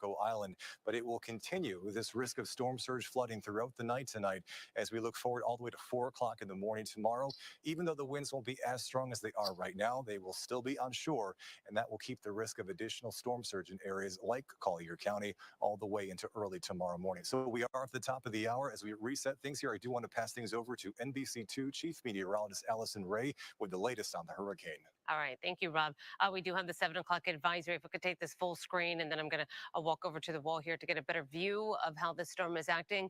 Marco Island, but it will continue with this risk of storm surge flooding throughout the night tonight as we look forward all the way to 4 o'clock in the morning tomorrow. Even though the winds won't be as strong as they are right now, they will still be on shore, and that will keep the risk of additional storm surge in areas like Collier County all the way into early tomorrow morning. So we are at the top of the hour. As we reset things here, I do want to pass things over to NBC2 Chief Meteorologist Allison Ray with the latest on the hurricane. All right. Thank you, Rob. We do have the 7 o'clock advisory. If we could take this full screen, and then I'm going to walk over to the wall here to get a better view of how this storm is acting.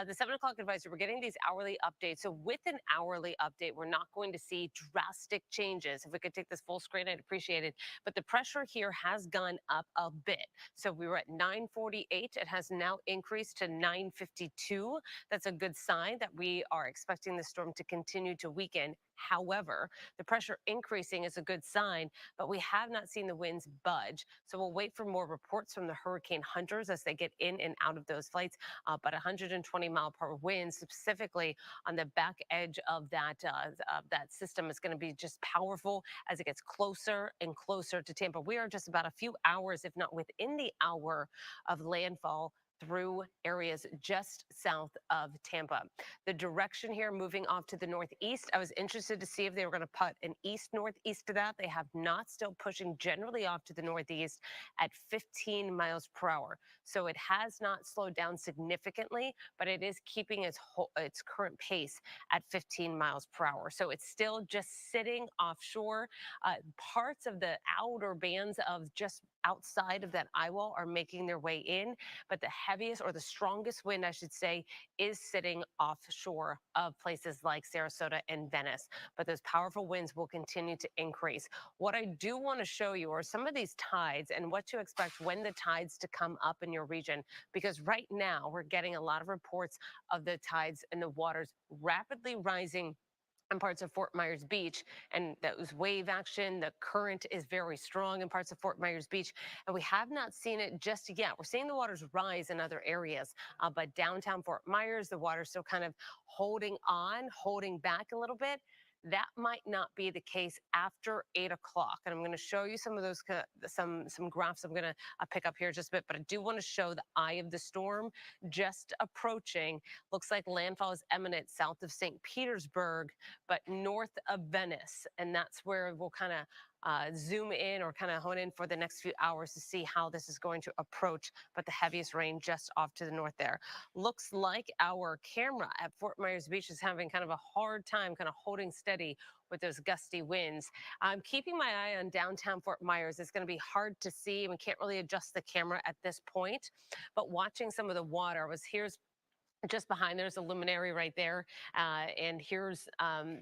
The 7 o'clock advisory, we're getting these hourly updates. So with an hourly update, we're not going to see drastic changes. If we could take this full screen, I'd appreciate it. But the pressure here has gone up a bit. So we were at 948. It has now increased to 952. That's a good sign that we are expecting the storm to continue to weaken. However, the pressure increasing is a good sign, but we have not seen the winds budge. So we'll wait for more reports from the hurricane hunters as they get in and out of those flights. But 120-mile-per-hour winds, specifically on the back edge of that system, is going to be just powerful as it gets closer and closer to Tampa. We are just about a few hours, if not within the hour, of landfall through areas just south of Tampa. The direction here moving off to the northeast, I was interested to see if they were going to put an east-northeast to that. They have not, still pushing generally off to the northeast at 15 miles per hour. So it has not slowed down significantly, but it is keeping its current pace at 15 miles per hour. So it's still just sitting offshore. Parts of the outer bands of just outside of that eye wall are making their way in, but the heaviest, or the strongest wind, I should say, is sitting offshore of places like Sarasota and Venice. But those powerful winds will continue to increase. What I do want to show you are some of these tides and what to expect when the tides to come up in your region, because right now we're getting a lot of reports of the tides and the waters rapidly rising in parts of Fort Myers Beach, and that was wave action. The current is very strong in parts of Fort Myers Beach, and we have not seen it just yet. We're seeing the waters rise in other areas, but downtown Fort Myers, the water's still kind of holding on, holding back a little bit. That might not be the case after 8 o'clock. And I'm going to show you some of those, some graphs I'm going to pick up here just a bit. But I do want to show the eye of the storm just approaching. Looks like landfall is imminent south of St. Petersburg, but north of Venice. And that's where we'll kind of zoom in or kind of hone in for the next few hours to see how this is going to approach, but the heaviest rain just off to the north there. Looks like our camera at Fort Myers Beach is having kind of a hard time kind of holding steady with those gusty winds. I'm keeping my eye on downtown Fort Myers. It's going to be hard to see. We can't really adjust the camera at this point, but watching some of the water here's just behind, there's a luminary right there. And here's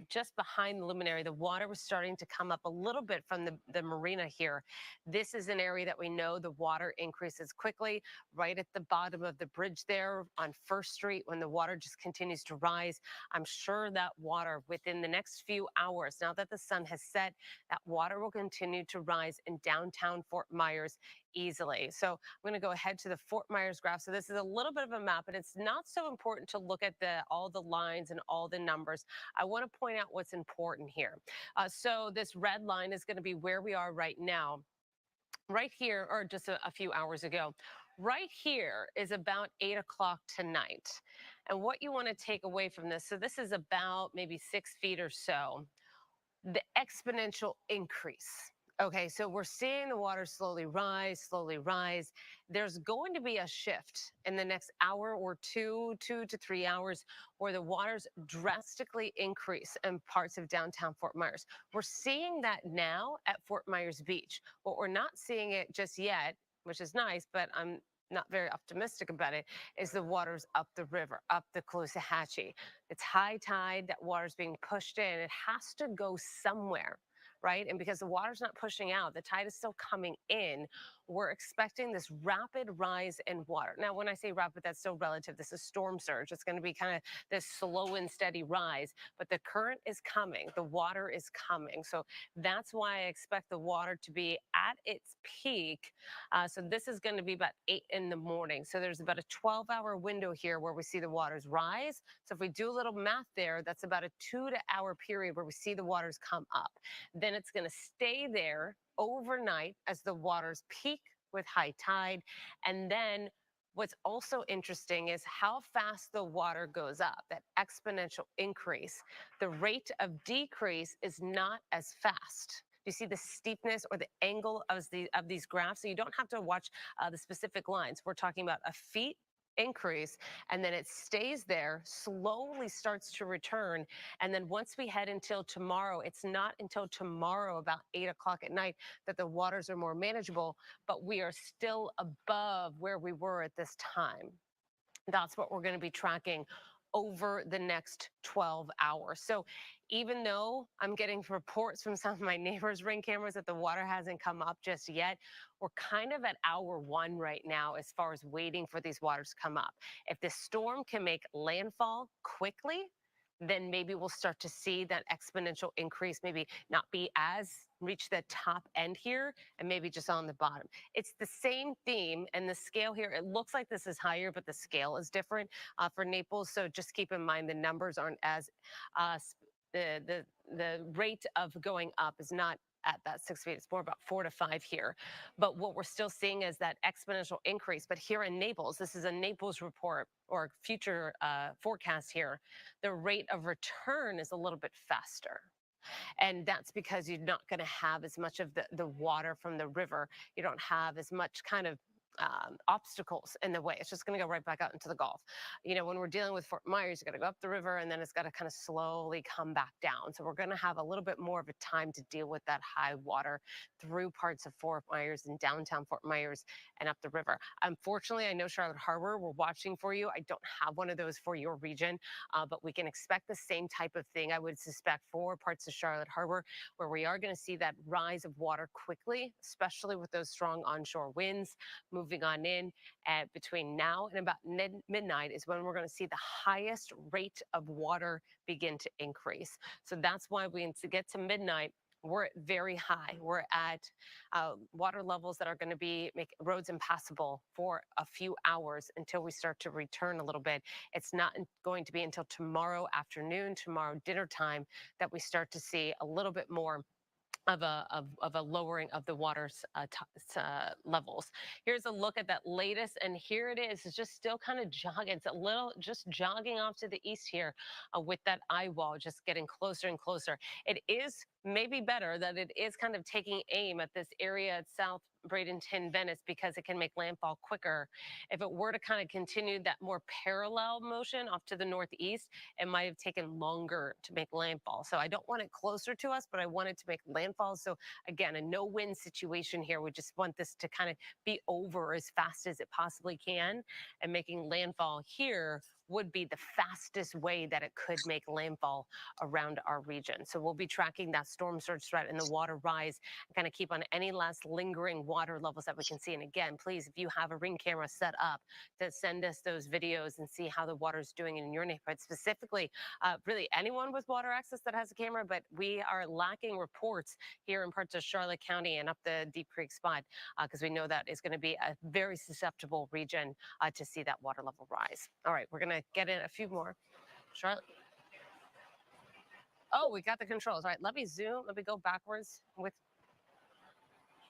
just behind the luminary, the water was starting to come up a little bit from the marina here. This is an area that we know the water increases quickly. Right at the bottom of the bridge there on First Street, when the water just continues to rise, I'm sure that water within the next few hours, now that the sun has set, that water will continue to rise in downtown Fort Myers easily. So I'm going to go ahead to the Fort Myers graph. So this is a little bit of a map, and it's not so important to look at all the lines and all the numbers. I want to point out what's important here. So this red line is going to be where we are right now. Right here, or just a few hours ago, right here is about 8 o'clock tonight. And what you want to take away from this, so this is about maybe 6 feet or so, the exponential increase. Okay, so we're seeing the water slowly rise, slowly rise. There's going to be a shift in the next hour or 2 to 3 hours where the waters drastically increase in parts of downtown Fort Myers. We're seeing that now at Fort Myers Beach, but we're not seeing it just yet, which is nice, but I'm not very optimistic about it, is the waters up the river, up the Caloosahatchee. It's high tide, that water's being pushed in. It has to go somewhere, right? And because the water's not pushing out, the tide is still coming in, we're expecting this rapid rise in water. Now, when I say rapid, that's still relative. This is storm surge. It's going to be kind of this slow and steady rise, but the current is coming. The water is coming. So that's why I expect the water to be at its peak. So this is going to be about 8 in the morning. So there's about a 12-hour window here where we see the waters rise. So if we do a little math there, that's about a 2-hour period where we see the waters come up. Then it's going to stay there overnight as the waters peak with high tide. And then what's also interesting is how fast the water goes up, that exponential increase. The rate of decrease is not as fast. You see the steepness or the angle of these graphs? So you don't have to watch the specific lines. We're talking about a feet increase, and then it stays there, slowly starts to return. And then once we head until tomorrow, it's not until tomorrow about 8 o'clock at night that the waters are more manageable, but we are still above where we were at this time. That's what we're going to be tracking over the next 12 hours. So even though I'm getting reports from some of my neighbors' ring cameras that the water hasn't come up just yet, we're kind of at hour one right now as far as waiting for these waters to come up. If this storm can make landfall quickly, then maybe we'll start to see that exponential increase maybe not be as reach the top end here and maybe just on the bottom. It's the same theme, and the scale here, it looks like this is higher, but the scale is different for Naples. So just keep in mind the numbers aren't as the rate of going up is not at that 6 feet. It's more about 4 to 5 here. But what we're still seeing is that exponential increase. But here in Naples, this is a Naples report or future forecast here. The rate of return is a little bit faster. And that's because you're not going to have as much of the water from the river. You don't have as much kind of obstacles in the way. It's just going to go right back out into the Gulf. You know, when we're dealing with Fort Myers, you got to go up the river and then it's got to kind of slowly come back down. So we're going to have a little bit more of a time to deal with that high water through parts of Fort Myers and downtown Fort Myers and up the river. Unfortunately, I know Charlotte Harbor, we're watching for you. I don't have one of those for your region, but we can expect the same type of thing, I would suspect, for parts of Charlotte Harbor, where we are going to see that rise of water quickly, especially with those strong onshore winds moving on in. At between now and about midnight is when we're going to see the highest rate of water begin to increase. So that's why to get to midnight, we're very high. We're at water levels that are going to make roads impassable for a few hours until we start to return a little bit. It's not going to be until tomorrow afternoon, tomorrow dinner time, that we start to see a little bit more of a lowering of the water's levels. Here's a look at that latest, and here it is. It's just still kind of jogging. It's a little just jogging off to the east here with that eye wall just getting closer and closer. It is maybe better that it is kind of taking aim at this area at South Bradenton, Venice, because it can make landfall quicker. If it were to kind of continue that more parallel motion off to the northeast, it might have taken longer to make landfall. So I don't want it closer to us, but I want it to make landfall. So again, a no win situation here. We just want this to kind of be over as fast as it possibly can, and making landfall here would be the fastest way that it could make landfall around our region. So we'll be tracking that storm surge threat and the water rise, and kind of keep on any last lingering water levels that we can see. And again, please, if you have a ring camera set up, to send us those videos and see how the water is doing in your neighborhood. Specifically, really anyone with water access that has a camera, but we are lacking reports here in parts of Charlotte County and up the Deep Creek spot, because we know that is going to be a very susceptible region to see that water level rise. All right, we're going to get in a few more. Charlotte. Oh, we got the controls. All right, let me zoom. Let me go backwards with.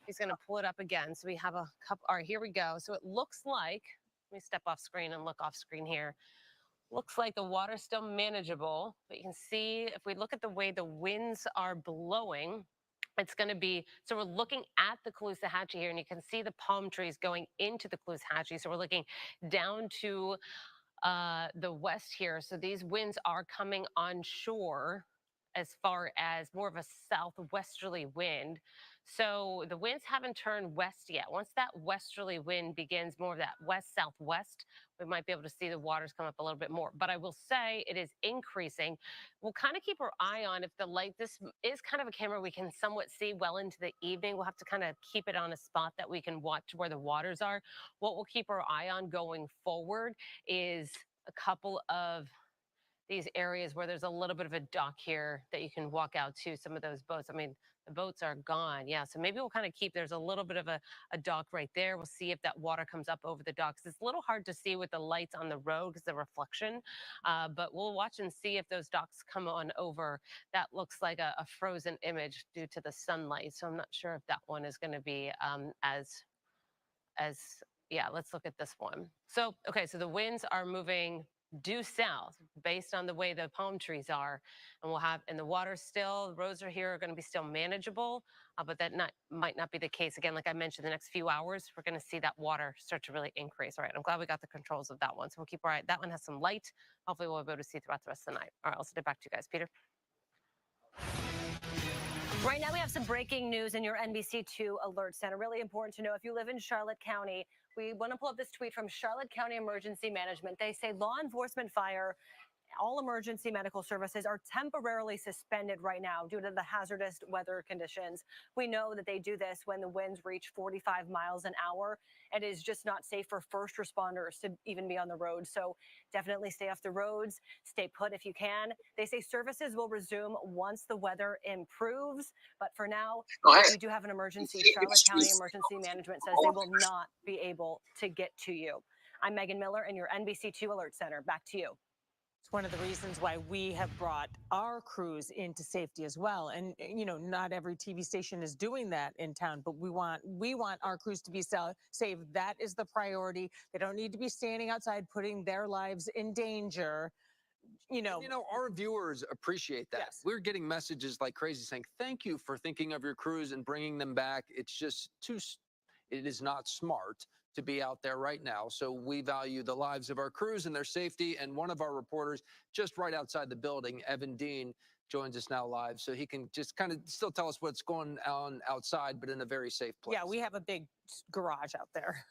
He's going to pull it up again. So we have a couple. All right, here we go. So it looks like, let me step off screen and look off screen here. Looks like the water's still manageable, but you can see if we look at the way the winds are blowing, it's going to be, so we're looking at the Caloosahatchee here, and you can see the palm trees going into the Caloosahatchee. So we're looking down to the west here. So these winds are coming onshore as far as more of a southwesterly wind. So the winds haven't turned west yet. Once that westerly wind begins, more of that west-southwest, we might be able to see the waters come up a little bit more. But I will say it is increasing. We'll kind of keep our eye on if the light, this is kind of a camera we can somewhat see well into the evening. We'll have to kind of keep it on a spot that we can watch where the waters are. What we'll keep our eye on going forward is a couple of these areas where there's a little bit of a dock here that you can walk out to. Some of those boats, I mean, the boats are gone. Yeah, so maybe we'll kind of keep, there's a little bit of a dock right there. We'll see if that water comes up over the docks. It's a little hard to see with the lights on the road because the reflection, but we'll watch and see if those docks come on over. That looks like a frozen image due to the sunlight. So I'm not sure if that one is going to be as as yeah, let's look at this one. So, okay, so the winds are moving due south based on the way the palm trees are, and we'll have and the water still, the roads are here are going to be still manageable, but that might not be the case again. Like I mentioned, the next few hours we're going to see that water start to really increase. All right, I'm glad we got the controls of that one, so we'll keep our eye. That one has some light. Hopefully, we'll be able to see throughout the rest of the night. All right, I'll send it back to you guys, Peter. Right now, we have some breaking news in your NBC2 Alert Center. Really important to know if you live in Charlotte County. We want to pull up this tweet from Charlotte County Emergency Management. They say law enforcement, fire, all emergency medical services are temporarily suspended right now due to the hazardous weather conditions. We know that they do this when the winds reach 45 miles an hour. It is just not safe for first responders to even be on the road. So definitely stay off the roads, stay put if you can. They say services will resume once the weather improves. But for now, if you do have an emergency, Charlotte County Emergency Management says they will not be able to get to you. I'm Megan Miller in your NBC2 Alert Center. Back to you. It's one of the reasons why we have brought our crews into safety as well. And, you know, not every TV station is doing that in town, but we want our crews to be safe. That is the priority. They don't need to be standing outside putting their lives in danger. You know, our viewers appreciate that. Yes. We're getting messages like crazy saying, thank you for thinking of your crews and bringing them back. It's just it is not smart to be out there right now. So we value the lives of our crews and their safety. And one of our reporters just right outside the building, Evan Dean, joins us now live. So he can just kind of still tell us what's going on outside, but in a very safe place. Yeah, we have a big garage out there.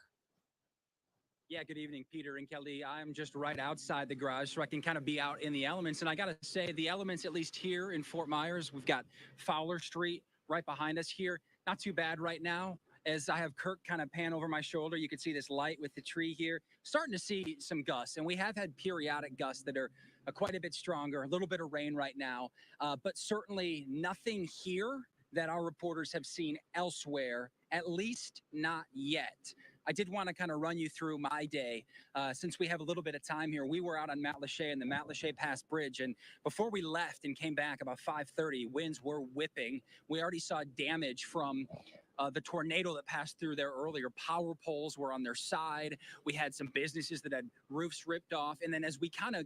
Yeah, good evening, Peter and Kelly. I'm just right outside the garage, so I can kind of be out in the elements. And I got to say, the elements, at least here in Fort Myers, we've got Fowler Street right behind us here. Not too bad right now. As I have Kirk kind of pan over my shoulder, you can see this light with the tree here. Starting to see some gusts, and we have had periodic gusts that are quite a bit stronger, a little bit of rain right now, but certainly nothing here that our reporters have seen elsewhere, at least not yet. I did want to kind of run you through my day. Since we have a little bit of time here, we were out on Matlacha and the Matlacha Pass Bridge, and before we left and came back about 5:30, winds were whipping. We already saw damage from the tornado that passed through there earlier. Power poles were on their side. We had some businesses that had roofs ripped off. And then as we kind of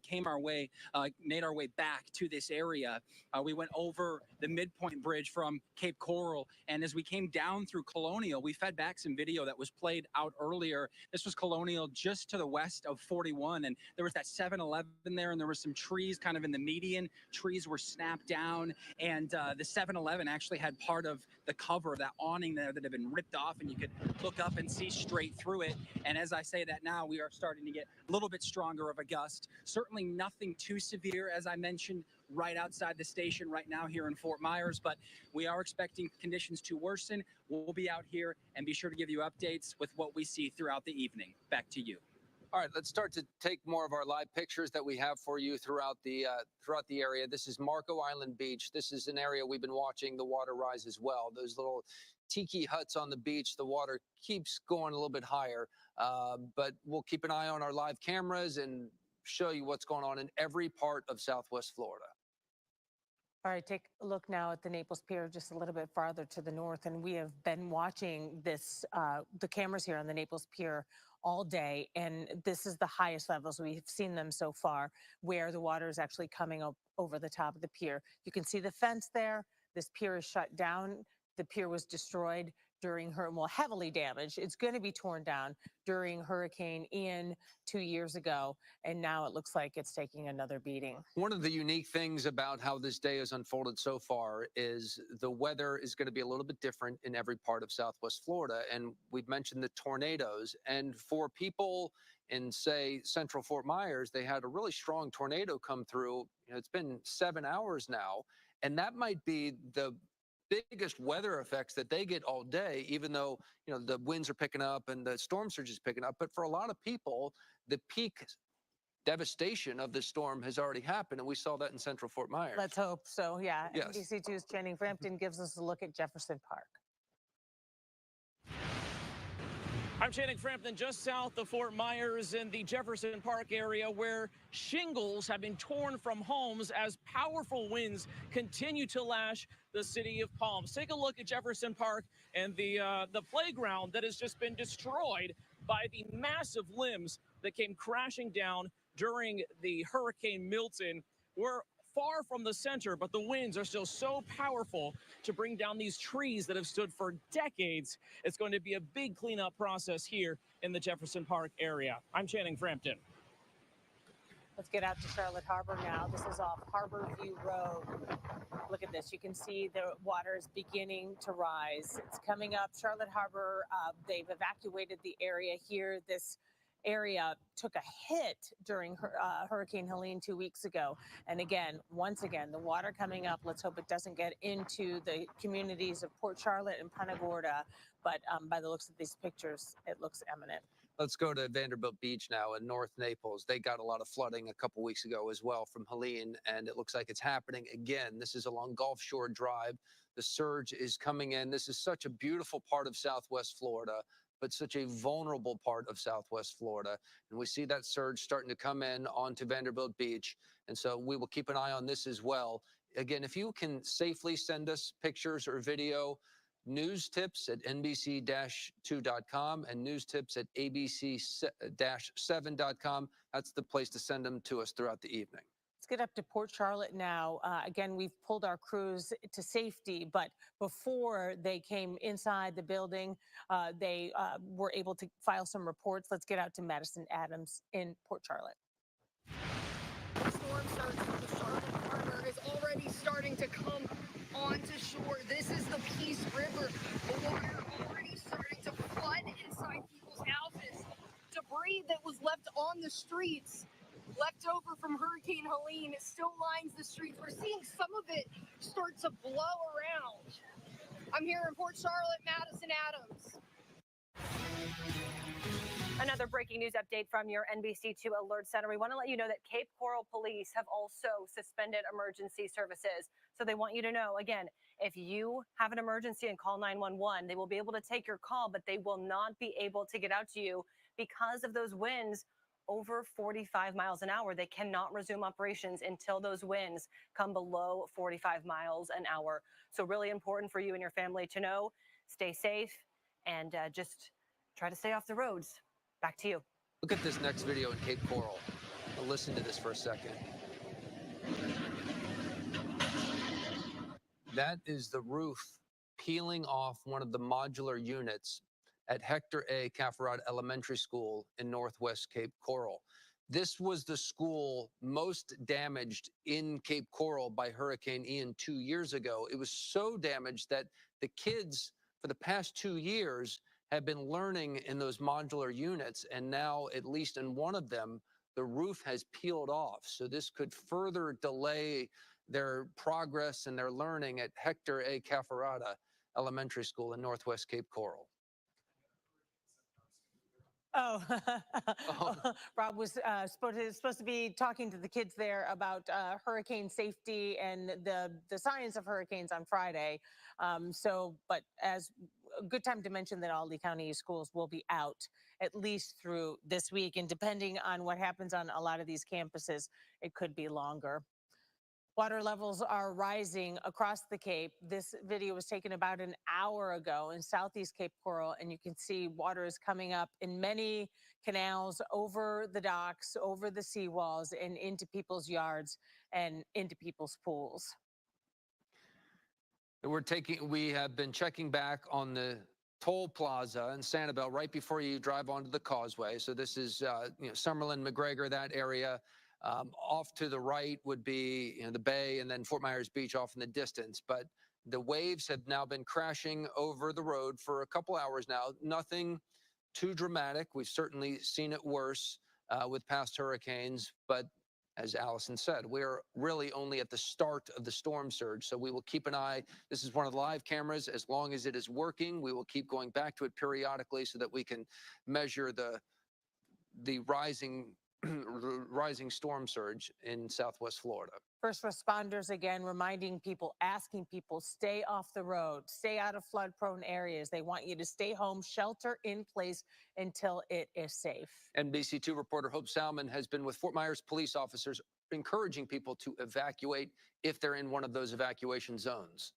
made our way back to this area, we went over the midpoint bridge from Cape Coral. And as we came down through Colonial, we fed back some video that was played out earlier. This was Colonial just to the west of 41. And there was that 7-Eleven there, and there were some trees kind of in the median. Trees were snapped down. And the 7-Eleven actually had part of the cover of that awning there that had been ripped off, and you could look up and see straight through it. And as I say that now, we are starting to get a little bit stronger of a gust. Certainly nothing too severe, as I mentioned, right outside the station right now here in Fort Myers, but we are expecting conditions to worsen. We'll be out here and be sure to give you updates with what we see throughout the evening. Back to you. All right, let's start to take more of our live pictures that we have for you throughout the area. This is Marco Island Beach. This is an area we've been watching the water rise as well. Those little tiki huts on the beach, the water keeps going a little bit higher, but we'll keep an eye on our live cameras and show you what's going on in every part of Southwest Florida. All right, take a look now at the Naples Pier just a little bit farther to the north, and we have been watching this, the cameras here on the Naples Pier all day, and this is the highest levels we've seen them so far, where the water is actually coming up over the top of the pier. You can see the fence there. This pier is shut down. The pier was destroyed during heavily damaged. It's going to be torn down during Hurricane Ian 2 years ago, and now it looks like it's taking another beating. One of the unique things about how this day has unfolded so far is the weather is going to be a little bit different in every part of Southwest Florida, and we've mentioned the tornadoes. And for people in, say, central Fort Myers, they had a really strong tornado come through. You know, it's been 7 hours now, and that might be the biggest weather effects that they get all day, even though, you know, the winds are picking up and the storm surge is picking up. But for a lot of people, the peak devastation of this storm has already happened, and we saw that in central Fort Myers. Let's hope so, yeah. Yes. NBC2's Channing Frampton gives us a look at Jefferson Park. I'm Channing Frampton, just south of Fort Myers in the Jefferson Park area, where shingles have been torn from homes as powerful winds continue to lash the city of Palms. Take a look at Jefferson Park and the playground that has just been destroyed by the massive limbs that came crashing down during the Hurricane Milton. We're far from the center, but the winds are still so powerful to bring down these trees that have stood for decades. It's going to be a big cleanup process here in the Jefferson Park area. I'm Channing Frampton. Let's get out to Charlotte Harbor now. This is off Harbor View Road. Look at this. You can see the water is beginning to rise. It's coming up. Charlotte Harbor, they've evacuated the area here. This area took a hit during Hurricane Helene 2 weeks ago. And again, once again, the water coming up. Let's hope it doesn't get into the communities of Port Charlotte and Punta Gorda. But by the looks of these pictures, it looks imminent. Let's go to Vanderbilt Beach now in North Naples. They got a lot of flooding a couple weeks ago as well from Helene, and it looks like it's happening again. This is along Gulf Shore Drive. The surge is coming in. This is such a beautiful part of Southwest Florida, but such a vulnerable part of Southwest Florida. And we see that surge starting to come in onto Vanderbilt Beach. And so we will keep an eye on this as well. Again, if you can safely send us pictures or video, news tips at nbc-2.com and news tips at abc-7.com. That's the place to send them to us throughout the evening. Let's get up to Port Charlotte now. Again, we've pulled our crews to safety, but before they came inside the building, they were able to file some reports. Let's get out to Madison Adams in Port Charlotte. The storm surge from the Charlotte Harbor is already starting to come onto shore. This is the Peace River. The water already starting to flood inside people's houses. Debris that was left on the streets, left over from Hurricane Helene, it still lines the streets. We're seeing some of it start to blow around. I'm here in Port Charlotte, Madison Adams. Another breaking news update from your NBC2 Alert Center. We want to let you know that Cape Coral Police have also suspended emergency services. So they want you to know, again, if you have an emergency and call 911, they will be able to take your call, but they will not be able to get out to you because of those winds over 45 miles an hour. They cannot resume operations until those winds come below 45 miles an hour. So really important for you and your family to know. Stay safe and just try to stay off the roads. Back to you. Look at this next video in Cape Coral. Now listen to this for a second. That is the roof peeling off one of the modular units at Hector A. Cafferat Elementary School in Northwest Cape Coral. This was the school most damaged in Cape Coral by Hurricane Ian 2 years ago. It was so damaged that the kids for the past 2 years have been learning in those modular units, and now, at least in one of them, the roof has peeled off. So this could further delay their progress and their learning at Hector A. Cafferata Elementary School in Northwest Cape Coral. Oh, Rob was supposed to be talking to the kids there about hurricane safety and the science of hurricanes on Friday. But as a good time to mention that all Lee County schools will be out at least through this week, and depending on what happens on a lot of these campuses, it could be longer. Water levels are rising across the Cape. This video was taken about an hour ago in southeast Cape Coral, and you can see water is coming up in many canals, over the docks, over the seawalls, and into people's yards and into people's pools. We have been checking back on the toll plaza in Sanibel right before you drive onto the causeway. So this is Summerlin, McGregor, that area. Off to the right would be the bay, and then Fort Myers Beach off in the distance. But the waves have now been crashing over the road for a couple hours now. Nothing too dramatic. We've certainly seen it worse with past hurricanes. But as Allison said, we're really only at the start of the storm surge. So we will keep an eye. This is one of the live cameras. As long as it is working, we will keep going back to it periodically so that we can measure the rising storm surge in Southwest Florida. First responders, again, reminding people, asking people, stay off the road, stay out of flood-prone areas. They want you to stay home, shelter in place until it is safe. NBC2 reporter Hope Salmon has been with Fort Myers police officers encouraging people to evacuate if they're in one of those evacuation zones.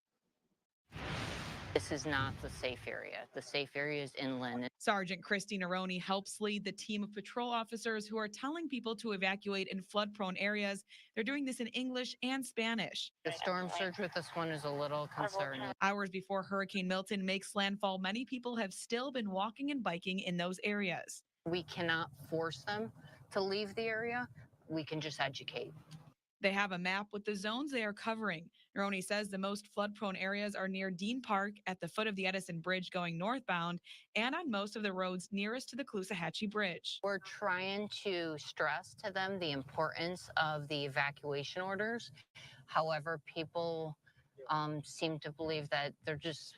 This is not the safe area. The safe area is inland. Sergeant Christy Neroni helps lead the team of patrol officers who are telling people to evacuate in flood-prone areas. They're doing this in English and Spanish. The storm surge with this one is a little concerning. Hours before Hurricane Milton makes landfall, many people have still been walking and biking in those areas. We cannot force them to leave the area. We can just educate. They have a map with the zones they are covering. Neroni says the most flood-prone areas are near Dean Park, at the foot of the Edison Bridge going northbound, and on most of the roads nearest to the Caloosahatchee Bridge. We're trying to stress to them the importance of the evacuation orders. However, people seem to believe that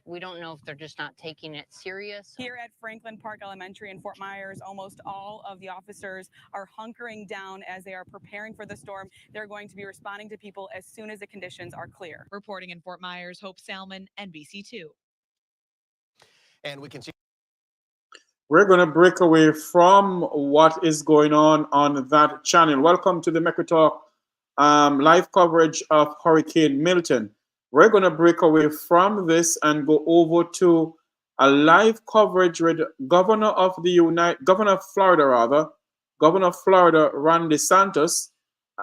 we don't know if they're just not taking it serious. Here at Franklin Park Elementary in Fort Myers, almost all of the officers are hunkering down as they are preparing for the storm. They're going to be responding to people as soon as the conditions are clear. Reporting in Fort Myers, Hope Salmon, NBC2. And we continue. We're going to break away from what is going on that channel. Welcome to the Mecca Talk live coverage of Hurricane Milton. We're going to break away from this and go over to a live coverage with Governor of Florida, Ron DeSantis,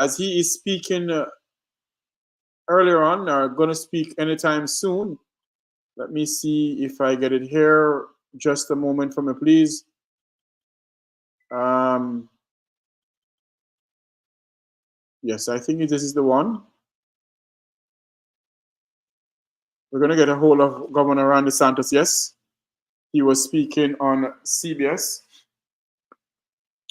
as he is speaking earlier on, or going to speak anytime soon. Let me see if I get it here. Just a moment for me, please. Yes, I think this is the one. We're going to get a hold of Governor Ron DeSantis. Yes, he was speaking on CBS.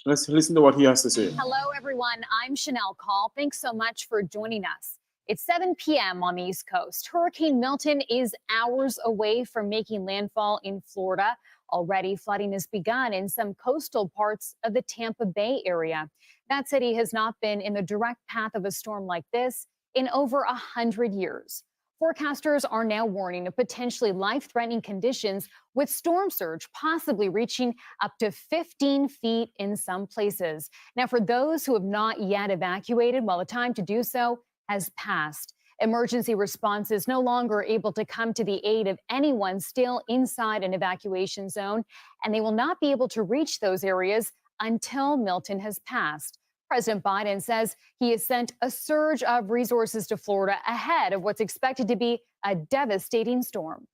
Let's listen to what he has to say. Hello, everyone. I'm Chanel Call. Thanks so much for joining us. It's 7 p.m. on the East Coast. Hurricane Milton is hours away from making landfall in Florida. Already, flooding has begun in some coastal parts of the Tampa Bay area. That city has not been in the direct path of a storm like this in over 100 years. Forecasters are now warning of potentially life-threatening conditions, with storm surge possibly reaching up to 15 feet in some places. Now, for those who have not yet evacuated, well, the time to do so has passed. Emergency response is no longer able to come to the aid of anyone still inside an evacuation zone, and they will not be able to reach those areas until Milton has passed. President Biden says he has sent a surge of resources to Florida ahead of what's expected to be a devastating storm.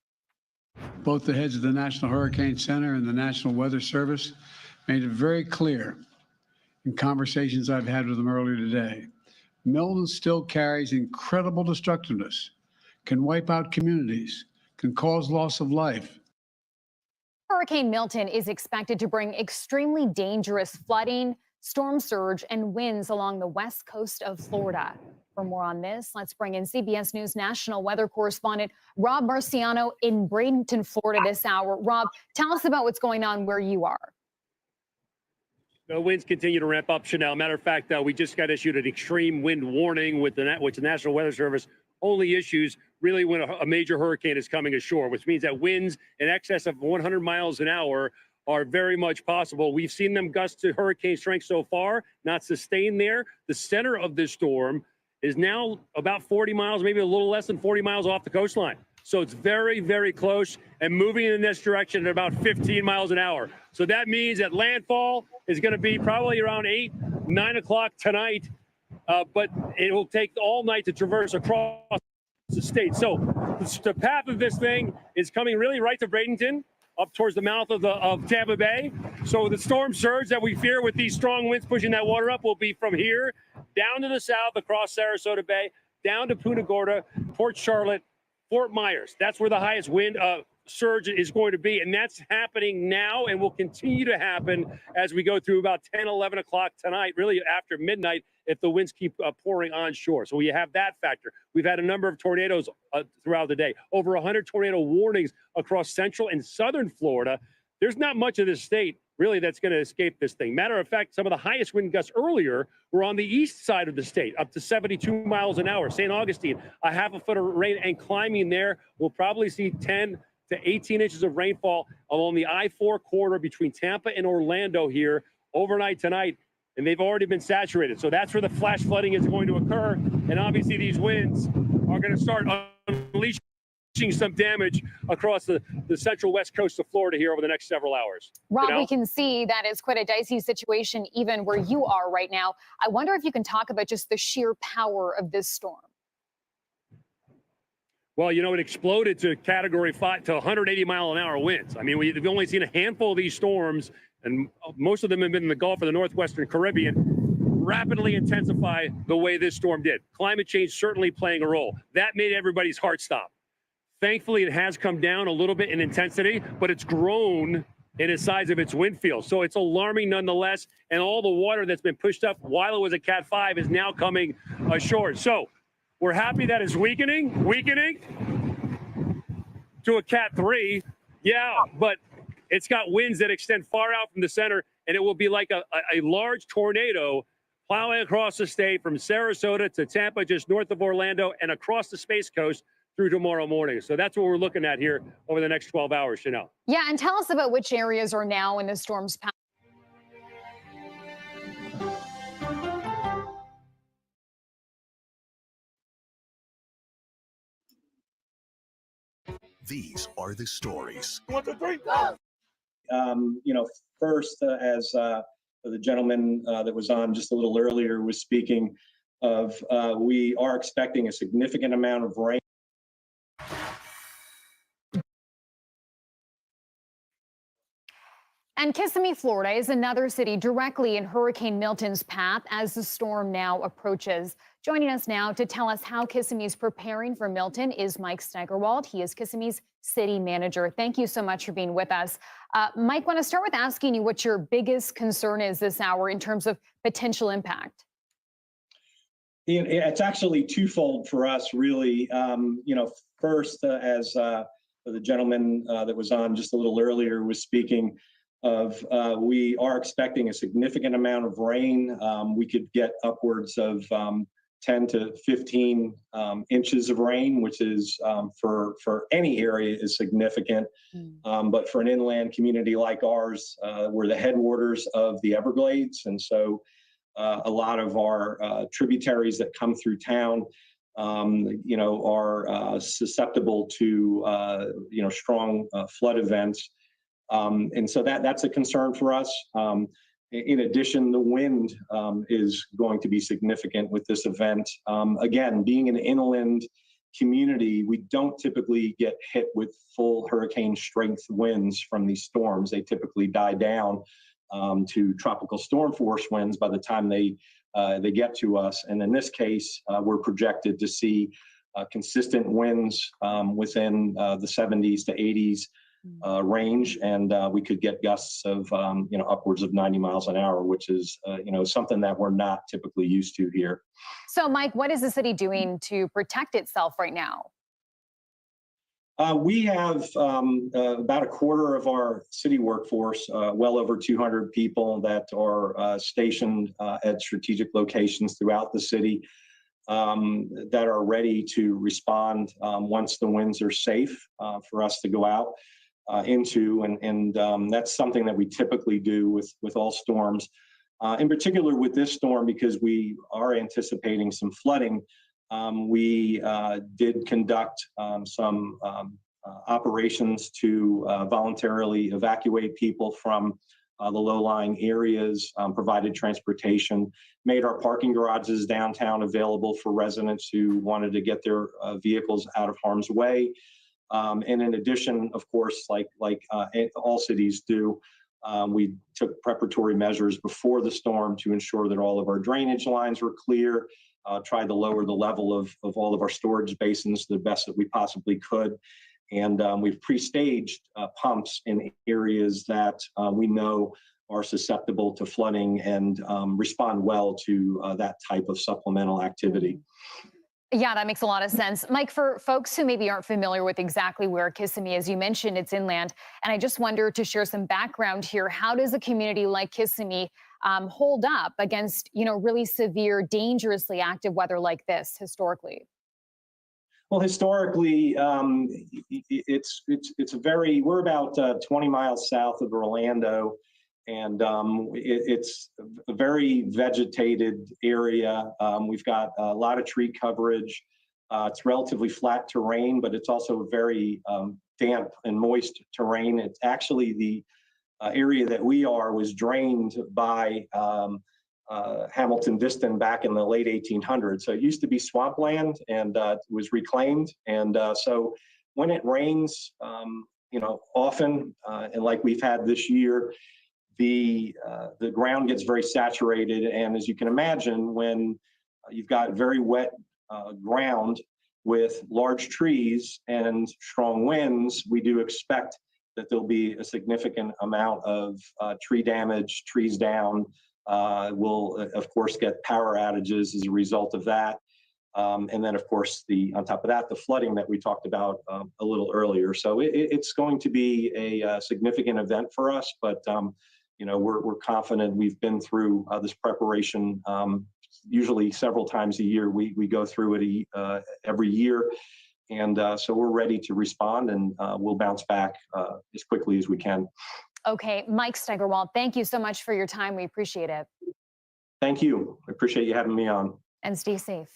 Both the heads of the National Hurricane Center and the National Weather Service made it very clear in conversations I've had with them earlier today. Milton still carries incredible destructiveness, can wipe out communities, can cause loss of life. Hurricane Milton is expected to bring extremely dangerous flooding, storm surge, and winds along the west coast of Florida. For more on this, let's bring in CBS News national weather correspondent Rob Marciano in Bradenton, Florida this hour. Rob, tell us about what's going on where you are. The winds continue to ramp up, Chanel. Matter of fact, we just got issued an extreme wind warning which the National Weather Service only issues really when a major hurricane is coming ashore, which means that winds in excess of 100 miles an hour are very much possible. We've seen them gust to hurricane strength so far, not sustained there. The center of this storm is now about 40 miles, maybe a little less than 40 miles off the coastline. So it's very, very close and moving in this direction at about 15 miles an hour. So that means that landfall is going to be probably around 8, 9 o'clock tonight, but it will take all night to traverse across the state. So the path of this thing is coming really right to Bradenton, up towards the mouth of Tampa Bay. So the storm surge that we fear with these strong winds pushing that water up will be from here down to the south across Sarasota Bay, down to Punta Gorda, Port Charlotte, Fort Myers. That's where the highest wind surge is going to be. And that's happening now and will continue to happen as we go through about 10, 11 o'clock tonight, really after midnight, if the winds keep pouring onshore. So we have that factor. We've had a number of tornadoes throughout the day, over 100 tornado warnings across central and southern Florida. There's not much of this state really that's going to escape this thing. Matter of fact, some of the highest wind gusts earlier were on the east side of the state, up to 72 miles an hour. St. Augustine, a half a foot of rain and climbing there. We'll probably see 10 to 18 inches of rainfall along the I-4 corridor between Tampa and Orlando here overnight tonight. And they've already been saturated. So that's where the flash flooding is going to occur. And obviously these winds are going to start unleashing some damage across the central west coast of Florida here over the next several hours. Rob, You know? we can see that it's quite a dicey situation even where you are right now. I wonder if you can talk about just the sheer power of this storm. Well, you know, it exploded to Category 5 to 180-mile-an-hour winds. I mean, we've only seen a handful of these storms, and most of them have been in the Gulf of the Northwestern Caribbean, rapidly intensify the way this storm did. Climate change certainly playing a role. That made everybody's heart stop. Thankfully, it has come down a little bit in intensity, but it's grown in the size of its wind field. So it's alarming nonetheless. And all the water that's been pushed up while it was a Cat 5 is now coming ashore. So we're happy that it's weakening to a Cat 3. Yeah, but it's got winds that extend far out from the center, and it will be like a large tornado plowing across the state from Sarasota to Tampa, just north of Orlando, and across the Space Coast through tomorrow morning. So that's what we're looking at here over the next 12 hours, Chanel. Yeah, and tell us about which areas are now in the storm's path. These are the stories. 1, 2, 3, go! First, as the gentleman that was on just a little earlier was speaking of, we are expecting a significant amount of rain. And Kissimmee, Florida is another city directly in Hurricane Milton's path as the storm now approaches. Joining us now to tell us how Kissimmee is preparing for Milton is Mike Steigerwald. He is Kissimmee's city manager. Thank you so much for being with us. Mike, I want to start with asking you what your biggest concern is this hour in terms of potential impact. It's actually twofold for us, really. First, as the gentleman that was on just a little earlier was speaking of, we are expecting a significant amount of rain. We could get upwards of 10 to 15 inches of rain, which is for any area is significant. But for an inland community like ours, we're the headwaters of the Everglades. And so a lot of our tributaries that come through town, are susceptible to, strong flood events. And so that's a concern for us. In addition, the wind is going to be significant with this event. Again, being an inland community, we don't typically get hit with full hurricane strength winds from these storms. They typically die down to tropical storm force winds by the time they get to us. And in this case, we're projected to see consistent winds within the 70s to 80s range, and we could get gusts of upwards of 90 miles an hour, which is something that we're not typically used to here. So, Mike, what is the city doing to protect itself right now? We have about a quarter of our city workforce, well over 200 people that are stationed at strategic locations throughout the city that are ready to respond once the winds are safe for us to go out into. And that's something that we typically do with all storms. In particular with this storm, because we are anticipating some flooding, we did conduct some operations to voluntarily evacuate people from the low-lying areas, provided transportation, made our parking garages downtown available for residents who wanted to get their vehicles out of harm's way. And in addition, of course, like all cities do, we took preparatory measures before the storm to ensure that all of our drainage lines were clear, tried to lower the level of all of our storage basins the best that we possibly could. And we've pre-staged pumps in areas that we know are susceptible to flooding and respond well to that type of supplemental activity. Yeah, that makes a lot of sense. Mike, for folks who maybe aren't familiar with exactly where Kissimmee is, you mentioned it's inland, and I just wonder, to share some background here, how does a community like Kissimmee hold up against, really severe, dangerously active weather like this historically? Well, historically, we're about 20 miles south of Orlando, and it's a very vegetated area. We've got a lot of tree coverage. It's relatively flat terrain, but it's also very damp and moist terrain. It's actually the area that we are was drained by Hamilton Diston back in the late 1800s. So it used to be swampland and was reclaimed. And so when it rains, often, and like we've had this year, the ground gets very saturated. And as you can imagine, when you've got very wet ground with large trees and strong winds, we do expect that there'll be a significant amount of tree damage, trees down. We'll, of course, get power outages as a result of that. And then, of course, on top of that, the flooding that we talked about a little earlier. So it's going to be a significant event for us, but we're confident. We've been through this preparation usually several times a year. We go through it every year. And so we're ready to respond, and we'll bounce back as quickly as we can. Okay, Mike Steigerwald, thank you so much for your time. We appreciate it. Thank you. I appreciate you having me on. And stay safe.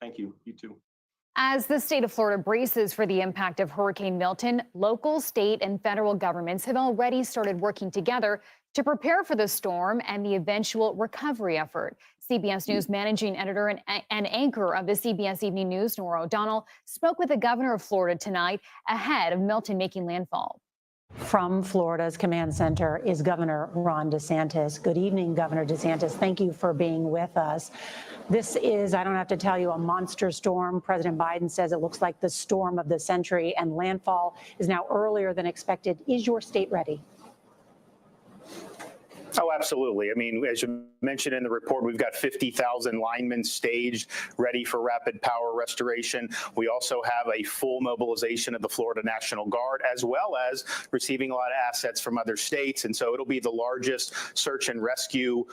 Thank you. You too. As the state of Florida braces for the impact of Hurricane Milton, local, state, and federal governments have already started working together to prepare for the storm and the eventual recovery effort. CBS News managing editor and anchor of the CBS Evening News, Nora O'Donnell, spoke with the governor of Florida tonight ahead of Milton making landfall. From Florida's command center is Governor Ron DeSantis. Good evening, Governor DeSantis. Thank you for being with us. This is, I don't have to tell you, a monster storm. President Biden says it looks like the storm of the century, and landfall is now earlier than expected. Is your state ready? Oh, absolutely. I mean, as you mentioned in the report, we've got 50,000 linemen staged, ready for rapid power restoration. We also have a full mobilization of the Florida National Guard, as well as receiving a lot of assets from other states. And so it'll be the largest search and rescue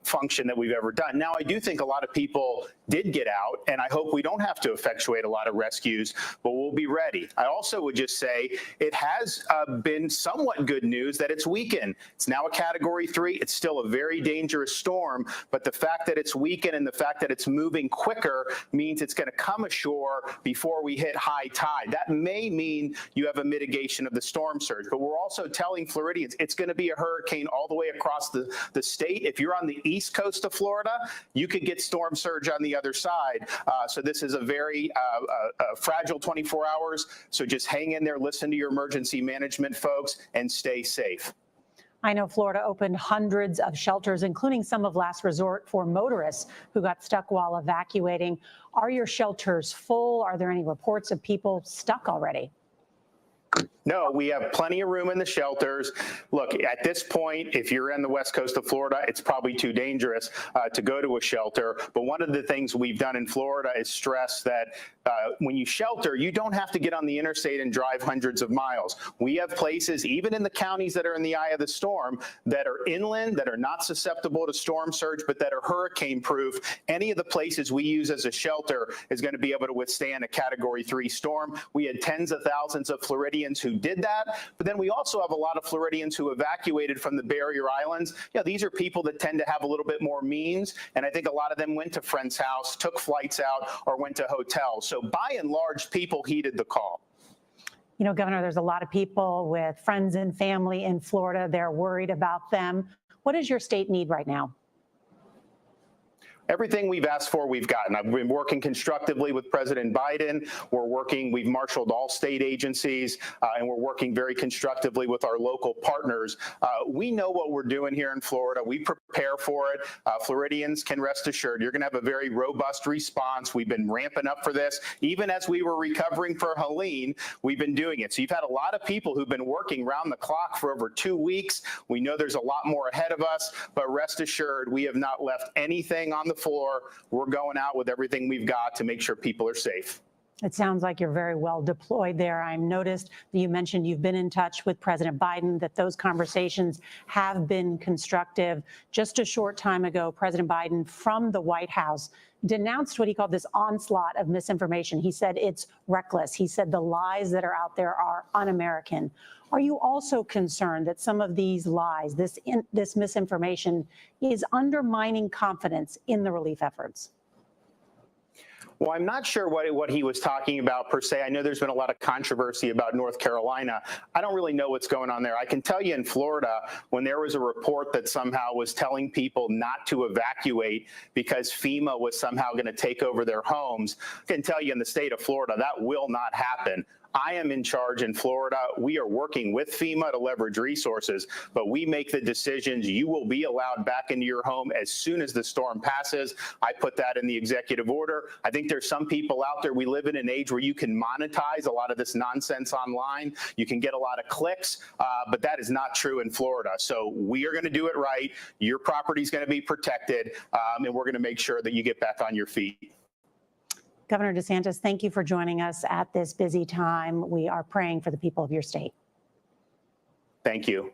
function that we've ever done. Now, I do think a lot of people did get out, and I hope we don't have to effectuate a lot of rescues, but we'll be ready. I also would just say it has been somewhat good news that it's weakened. It's now a Category 3. It's still a very dangerous storm, but the fact that it's weakened and the fact that it's moving quicker means it's going to come ashore before we hit high tide. That may mean you have a mitigation of the storm surge, but we're also telling Floridians it's going to be a hurricane all the way across the state. If you're on the east coast of Florida, you could get storm surge on the other side. So this is a very fragile 24 hours. So just hang in there, listen to your emergency management folks, and stay safe. I know Florida opened hundreds of shelters, including some of last resort for motorists who got stuck while evacuating. Are your shelters full? Are there any reports of people stuck already? No, we have plenty of room in the shelters. Look, at this point, if you're in the west coast of Florida, it's probably too dangerous to go to a shelter. But one of the things we've done in Florida is stress that when you shelter, you don't have to get on the interstate and drive hundreds of miles. We have places, even in the counties that are in the eye of the storm, that are inland, that are not susceptible to storm surge, but that are hurricane proof. Any of the places we use as a shelter is going to be able to withstand a Category 3 storm. We had tens of thousands of Floridians who did that, but then we also have a lot of Floridians who evacuated from the barrier islands. These are people that tend to have a little bit more means, and I think a lot of them went to friend's house, took flights out, or went to hotels. So by and large, people heeded the call. You know, Governor, there's a lot of people with friends and family in Florida. They're worried about them. What does your state need right now? Everything we've asked for, we've gotten. I've been working constructively with President Biden. We've marshaled all state agencies, and we're working very constructively with our local partners. We know what we're doing here in Florida. We prepare for it. Floridians can rest assured you're going to have a very robust response. We've been ramping up for this. Even as we were recovering for Helene, we've been doing it. So you've had a lot of people who've been working round the clock for over 2 weeks. We know there's a lot more ahead of us, but rest assured we have not left anything on the floor. We're going out with everything we've got to make sure people are safe. It sounds like you're very well deployed there. I noticed that you mentioned you've been in touch with President Biden, that those conversations have been constructive. Just a short time ago, President Biden from the White House denounced what he called this onslaught of misinformation. He said it's reckless. He said the lies that are out there are un-American. Are you also concerned that some of these lies, this misinformation, is undermining confidence in the relief efforts? Well, I'm not sure what he was talking about per se. I know there's been a lot of controversy about North Carolina. I don't really know what's going on there. I can tell you in Florida, when there was a report that somehow was telling people not to evacuate because FEMA was somehow going to take over their homes, I can tell you in the state of Florida, that will not happen. I am in charge in Florida. We are working with FEMA to leverage resources, but we make the decisions. You will be allowed back into your home as soon as the storm passes. I put that in the executive order. I think there's some people out there. We live in an age where you can monetize a lot of this nonsense online. You can get a lot of clicks, but that is not true in Florida. So we are going to do it right. Your property is going to be protected, and we're going to make sure that you get back on your feet. Governor DeSantis, thank you for joining us at this busy time. We are praying for the people of your state. Thank you.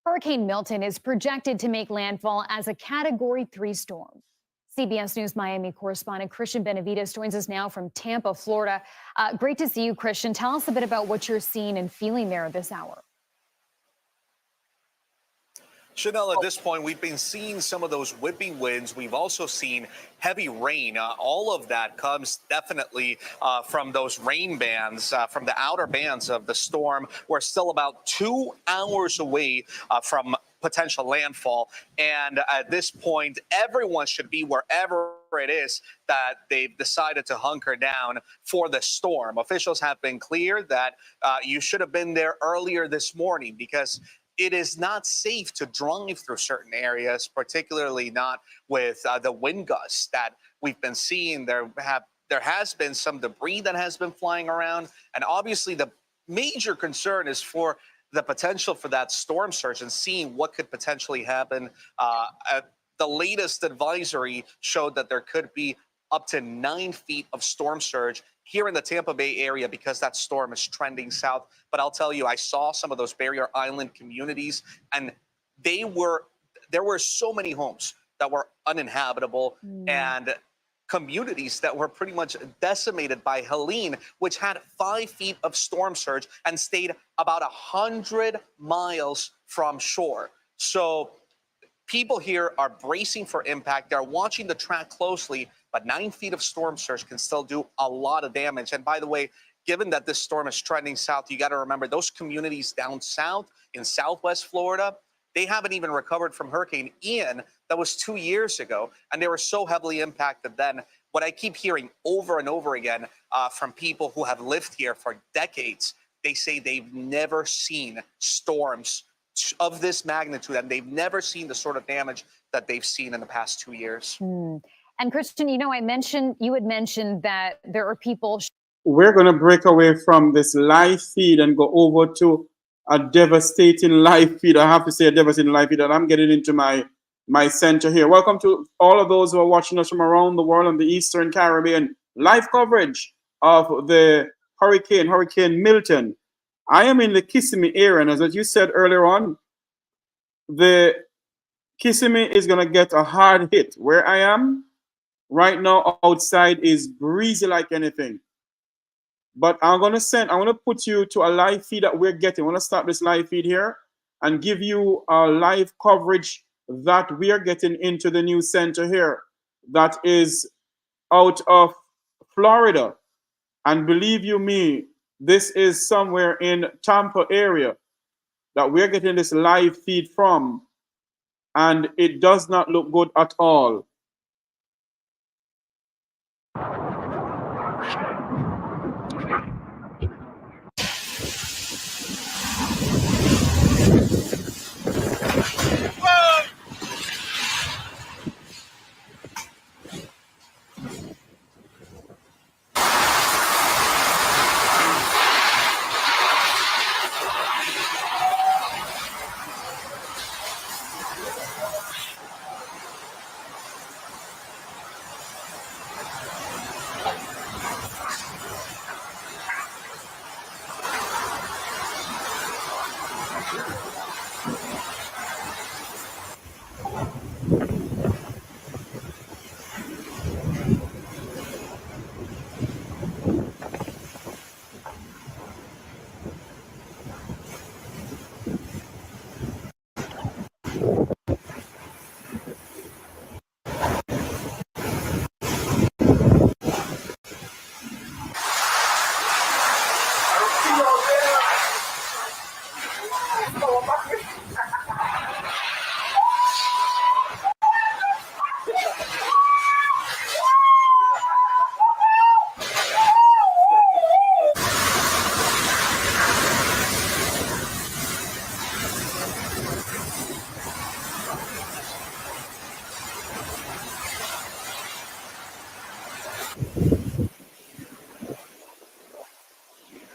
Hurricane Milton is projected to make landfall as a Category 3 storm. CBS News Miami correspondent Christian Benavides joins us now from Tampa, Florida. Great to see you, Christian. Tell us a bit about what you're seeing and feeling there this hour. Chanel, at this point, we've been seeing some of those whipping winds. We've also seen heavy rain. All of that comes definitely from those rain bands, from the outer bands of the storm. We're still about 2 hours away from potential landfall. And at this point, everyone should be wherever it is that they've decided to hunker down for the storm. Officials have been clear that you should have been there earlier this morning because it is not safe to drive through certain areas, particularly not with the wind gusts that we've been seeing. There has been some debris that has been flying around. And obviously the major concern is for the potential for that storm surge and seeing what could potentially happen. The latest advisory showed that there could be up to 9 feet of storm surge here in the Tampa Bay area because that storm is trending south. But I'll tell you, I saw some of those barrier island communities, and there were so many homes that were uninhabitable and communities that were pretty much decimated by Helene, which had 5 feet of storm surge and stayed about 100 miles from shore. So people here are bracing for impact. They're watching the track closely, but 9 feet of storm surge can still do a lot of damage. And by the way, given that this storm is trending south, you got to remember those communities down south in Southwest Florida, they haven't even recovered from Hurricane Ian. That was 2 years ago, and they were so heavily impacted then. What I keep hearing over and over again from people who have lived here for decades, they say they've never seen storms of this magnitude, and they've never seen the sort of damage that they've seen in the past 2 years. And Christian, you know, you had mentioned that there are people. We're going to break away from this live feed and go over to a devastating live feed. I have to say a devastating live feed, and I'm getting into my center here. Welcome to all of those who are watching us from around the world in the Eastern Caribbean. Live coverage of the Hurricane Milton. I am in the Kissimmee area, and as you said earlier on, the Kissimmee is going to get a hard hit. Where I am right now outside is breezy like anything. But I'm going to put you to a live feed that we're getting. I want to start this live feed here and give you a live coverage that we are getting into the news center here that is out of Florida. And believe you me, this is somewhere in Tampa area that we're getting this live feed from, and it does not look good at all.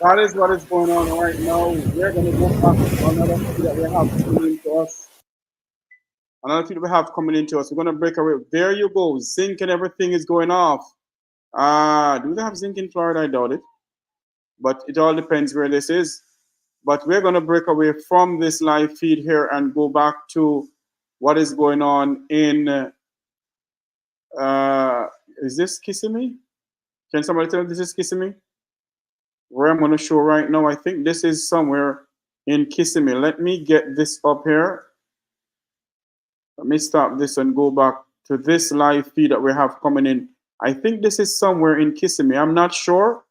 That is what is going on right now. We're going to go back to another feed that we have coming into us. Another feed we have coming into us. We're going to break away. There you go. Zinc and everything is going off. Do they have zinc in Florida? I doubt it. But it all depends where this is. But we're going to break away from this live feed here and go back to what is going on in, is this Kissimmee? Can somebody tell me this is Kissimmee? Where I'm going to show right now, I think this is somewhere in Kissimmee. Let me get this up here. Let me stop this and go back to this live feed that we have coming in. I think this is somewhere in Kissimmee. I'm not sure.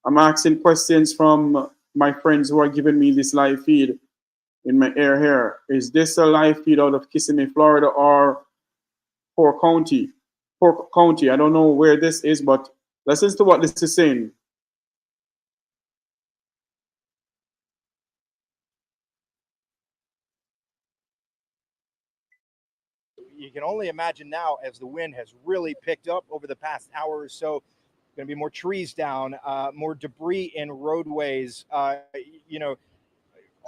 I'm asking questions from my friends who are giving me this live feed in my ear here. Is this a live feed out of Kissimmee, Florida, or Polk County? Polk County. I don't know where this is, but listen to what this is saying. You can only imagine now, as the wind has really picked up over the past hour or so, going to be more trees down, more debris in roadways. You know,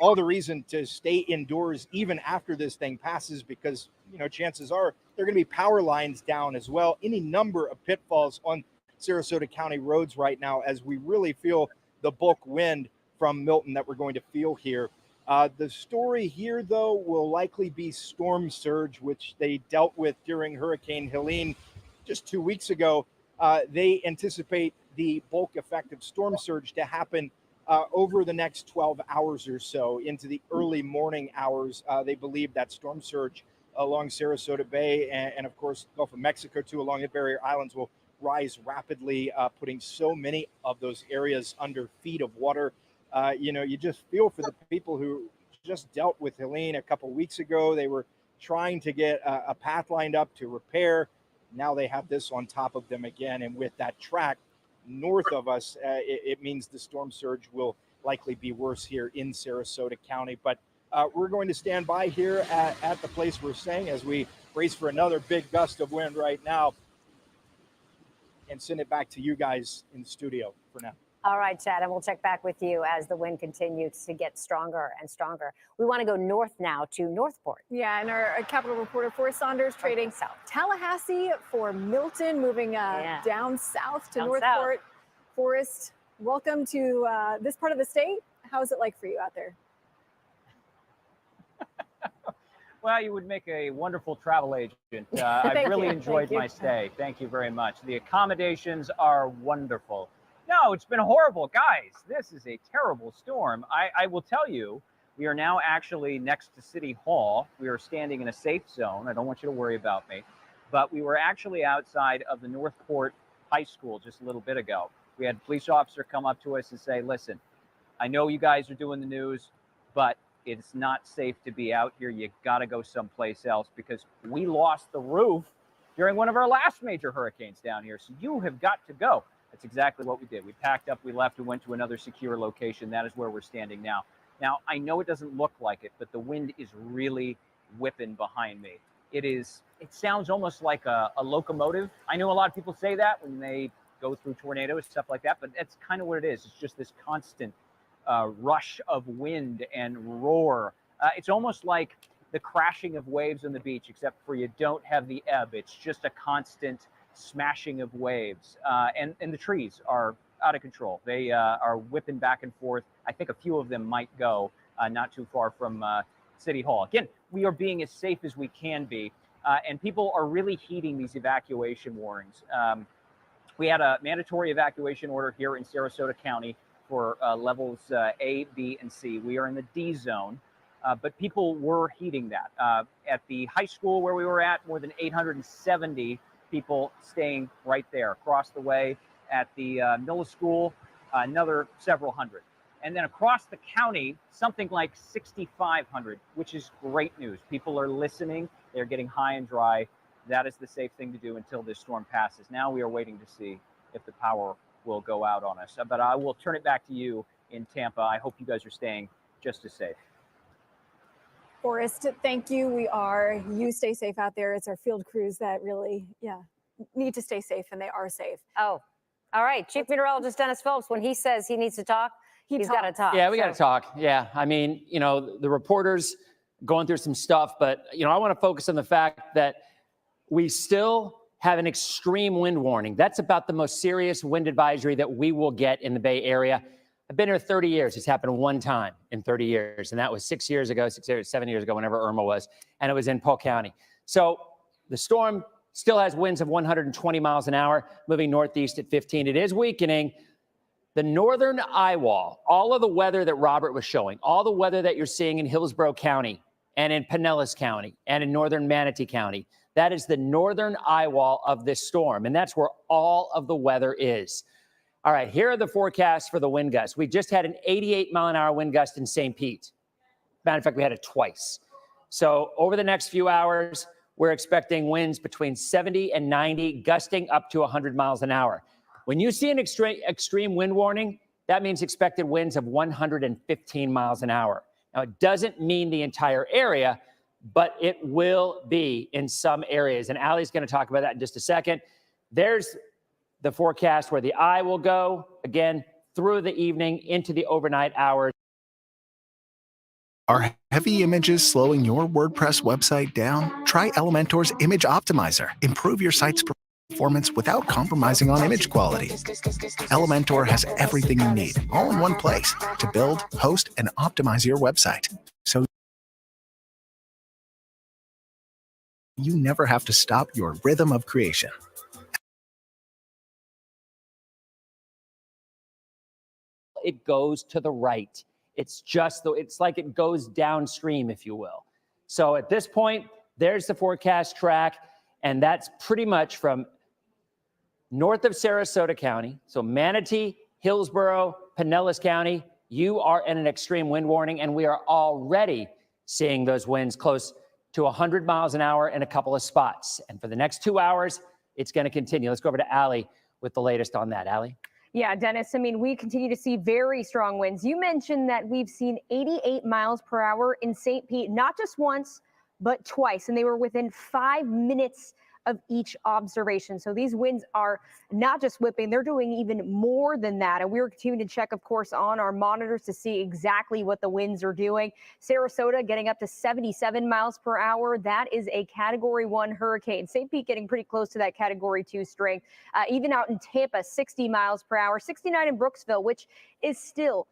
all the reason to stay indoors even after this thing passes, because, you know, chances are there are going to be power lines down as well. Any number of pitfalls on Sarasota County roads right now, as we really feel the bulk wind from Milton that we're going to feel here. The story here, though, will likely be storm surge, which they dealt with during Hurricane Helene just 2 weeks ago. They anticipate the bulk effect of storm surge to happen over the next 12 hours or so into the early morning hours. They believe that storm surge along Sarasota Bay and of course, Gulf of Mexico, too, along the barrier islands will rise rapidly, putting so many of those areas under feet of water. You know, you just feel for the people who just dealt with Helene a couple weeks ago. They were trying to get a path lined up to repair. Now they have this on top of them again. And with that track north of us, it means the storm surge will likely be worse here in Sarasota County. But we're going to stand by here at the place we're staying as we brace for another big gust of wind right now and send it back to you guys in the studio for now. All right, Chad, and we'll check back with you as the wind continues to get stronger and stronger. We want to go north now to Northport. Yeah, and our Capitol reporter Forrest Saunders trading south Tallahassee for Milton, moving down south to Northport. Forrest, welcome to this part of the state. How is it like for you out there? Well, you would make a wonderful travel agent. I've really enjoyed my stay. Thank you very much. The accommodations are wonderful. No, it's been horrible. Guys, this is a terrible storm. I will tell you, we are now actually next to City Hall. We are standing in a safe zone. I don't want you to worry about me. But we were actually outside of the Northport High School just a little bit ago. We had a police officer come up to us and say, listen, I know you guys are doing the news, but it's not safe to be out here. You got to go someplace else because we lost the roof during one of our last major hurricanes down here. So you have got to go. That's exactly what we did. We packed up, we left, we went to another secure location. That is where we're standing now. Now, I know it doesn't look like it, but the wind is really whipping behind me. It sounds almost like a locomotive. I know a lot of people say that when they go through tornadoes, stuff like that, but that's kind of what it is. It's just this constant rush of wind and roar. It's almost like the crashing of waves on the beach, except for you don't have the ebb. It's just a constant smashing of waves. And the trees are out of control. They are whipping back and forth. I think a few of them might go not too far from City Hall. Again, we are being as safe as we can be. And people are really heeding these evacuation warnings. We had a mandatory evacuation order here in Sarasota County for levels A, B, and C. We are in the D zone, but people were heeding that. At the high school where we were at, more than 870 people staying right there across the way. At the middle school, another several hundred. And then across the county, something like 6,500, which is great news. People are listening. They're getting high and dry. That is the safe thing to do until this storm passes. Now we are waiting to see if the power will go out on us. But I will turn it back to you in Tampa. I hope you guys are staying just as safe. Forrest, thank you. You stay safe out there. It's our field crews that really, need to stay safe, and they are safe. Oh, all right. Chief Meteorologist Dennis Phelps, when he says he needs to talk, He's got to talk. Yeah, we got to talk. Yeah, I mean, you know, the reporters going through some stuff, but, you know, I want to focus on the fact that we still have an extreme wind warning. That's about the most serious wind advisory that we will get in the Bay Area. I've been here 30 years. It's happened one time in 30 years, and that was 7 years ago, whenever Irma was, and it was in Polk County. So the storm still has winds of 120 miles an hour, moving northeast at 15. It is weakening. The northern eye wall, all of the weather that Robert was showing, all the weather that you're seeing in Hillsborough County and in Pinellas County and in northern Manatee County, that is the northern eye wall of this storm, and that's where all of the weather is. All right, here are the forecasts for the wind gusts. We just had an 88-mile-an-hour wind gust in St. Pete. Matter of fact, we had it twice. So over the next few hours, we're expecting winds between 70 and 90, gusting up to 100 miles an hour. When you see an extreme wind warning, that means expected winds of 115 miles an hour. Now, it doesn't mean the entire area, but it will be in some areas. And Allie's going to talk about that in just a second. There's the forecast where the eye will go, again, through the evening into the overnight hours. Are heavy images slowing your WordPress website down? Try Elementor's Image Optimizer. Improve your site's performance without compromising on image quality. Elementor has everything you need, all in one place, to build, host, and optimize your website. So you never have to stop your rhythm of creation. It goes to the right. It's like it goes downstream, if you will. So at this point, there's the forecast track, and that's pretty much from north of Sarasota County, so Manatee, Hillsborough, Pinellas County. You are in an extreme wind warning, and we are already seeing those winds close to 100 miles an hour in a couple of spots. And for the next 2 hours, it's going to continue. Let's go over to Allie with the latest on that. Allie? Yeah, Dennis, I mean, we continue to see very strong winds. You mentioned that we've seen 88 miles per hour in St. Pete, not just once, but twice, and they were within 5 minutes of each observation. So these winds are not just whipping, they're doing even more than that. And we're continuing to check, of course, on our monitors to see exactly what the winds are doing. Sarasota getting up to 77 miles per hour. That is a Category 1 hurricane. St. Pete getting pretty close to that Category 2 strength. Even out in Tampa, 60 miles per hour, 69 in Brooksville, which is still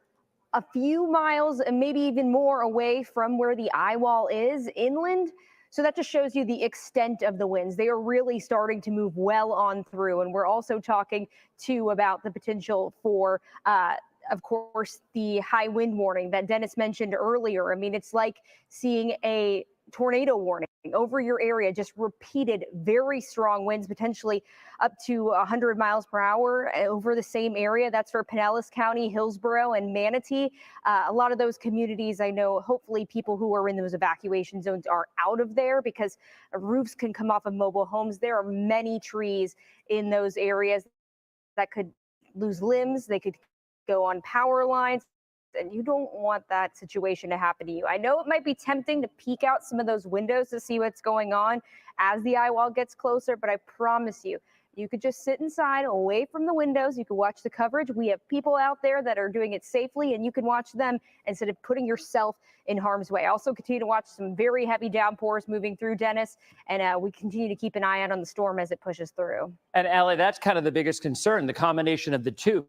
a few miles and maybe even more away from where the eye wall is inland. So that just shows you the extent of the winds. They are really starting to move well on through. And we're also talking, too, about the potential for, of course, the high wind warning that Dennis mentioned earlier. I mean, it's like seeing a tornado warning over your area, just repeated very strong winds, potentially up to 100 miles per hour over the same area. That's for Pinellas County, Hillsborough, and Manatee. A lot of those communities, I know, hopefully people who are in those evacuation zones are out of there because roofs can come off of mobile homes. There are many trees in those areas that could lose limbs. They could go on power lines. And you don't want that situation to happen to you. I know it might be tempting to peek out some of those windows to see what's going on as the eye wall gets closer, but I promise you, you could just sit inside away from the windows. You could watch the coverage. We have people out there that are doing it safely, and you can watch them instead of putting yourself in harm's way. Also continue to watch some very heavy downpours moving through, Dennis, and we continue to keep an eye out on the storm as it pushes through. And Allie, that's kind of the biggest concern, the combination of the two,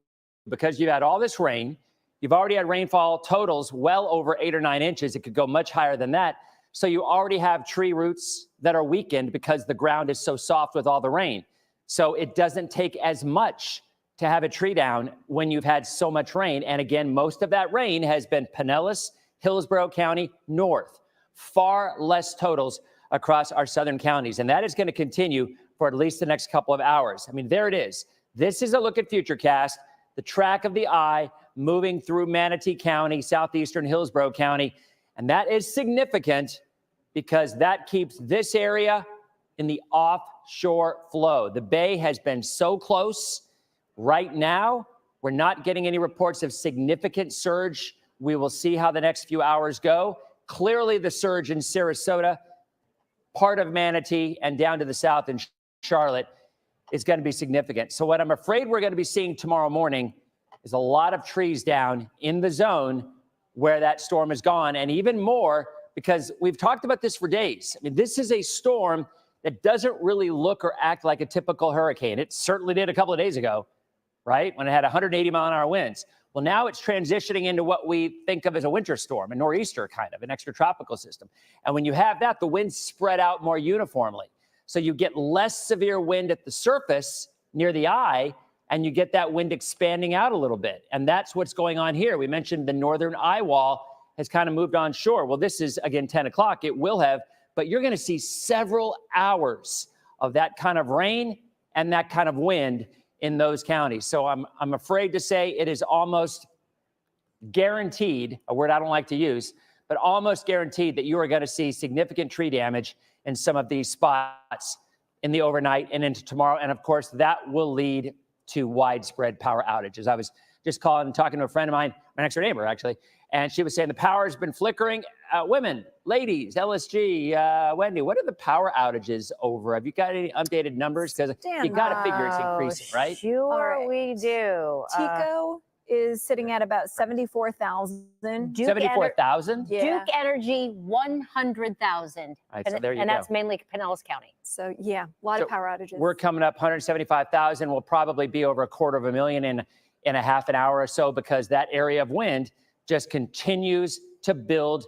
because you had all this rain. You've already had rainfall totals well over 8 or 9 inches. It could go much higher than that. So you already have tree roots that are weakened because the ground is so soft with all the rain. So it doesn't take as much to have a tree down when you've had so much rain. And again, most of that rain has been Pinellas, Hillsborough County, north. Far less totals across our southern counties. And that is going to continue for at least the next couple of hours. I mean, there it is. This is a look at Futurecast, the track of the eye moving through Manatee County, southeastern Hillsborough County. And that is significant because that keeps this area in the offshore flow. The bay has been so close. Right now, we're not getting any reports of significant surge. We will see how the next few hours go. Clearly, the surge in Sarasota, part of Manatee, and down to the south in Charlotte is going to be significant. So what I'm afraid we're going to be seeing tomorrow morning is a lot of trees down in the zone where that storm is gone, and even more because we've talked about this for days. I mean, this is a storm that doesn't really look or act like a typical hurricane. It certainly did a couple of days ago, right, when it had 180-mile-an-hour winds. Well, now it's transitioning into what we think of as a winter storm, a nor'easter kind of, an extratropical system. And when you have that, the winds spread out more uniformly. So you get less severe wind at the surface near the eye, and you get that wind expanding out a little bit. And that's what's going on here. We mentioned the northern eye wall has kind of moved onshore. Well, this is, again, 10 o'clock. It will have, but you're going to see several hours of that kind of rain and that kind of wind in those counties. So I'm afraid to say it is almost guaranteed, a word I don't like to use, but almost guaranteed that you are going to see significant tree damage in some of these spots in the overnight and into tomorrow. And of course, that will lead to widespread power outages. I was just talking to a friend of mine, my next door neighbor, actually, and she was saying the power has been flickering. Women, ladies, LSG, Wendy, what are the power outages over? Have you got any updated numbers? Because you got to figure it's increasing, right? Sure, we do. Tico is sitting at about 74,000. 74,000? Yeah. Duke Energy, 100,000. All right, so there you and go. that's mainly Pinellas County. So, yeah, a lot of power outages. We're coming up 175,000. We'll probably be over 250,000 in a half an hour or so because that area of wind just continues to build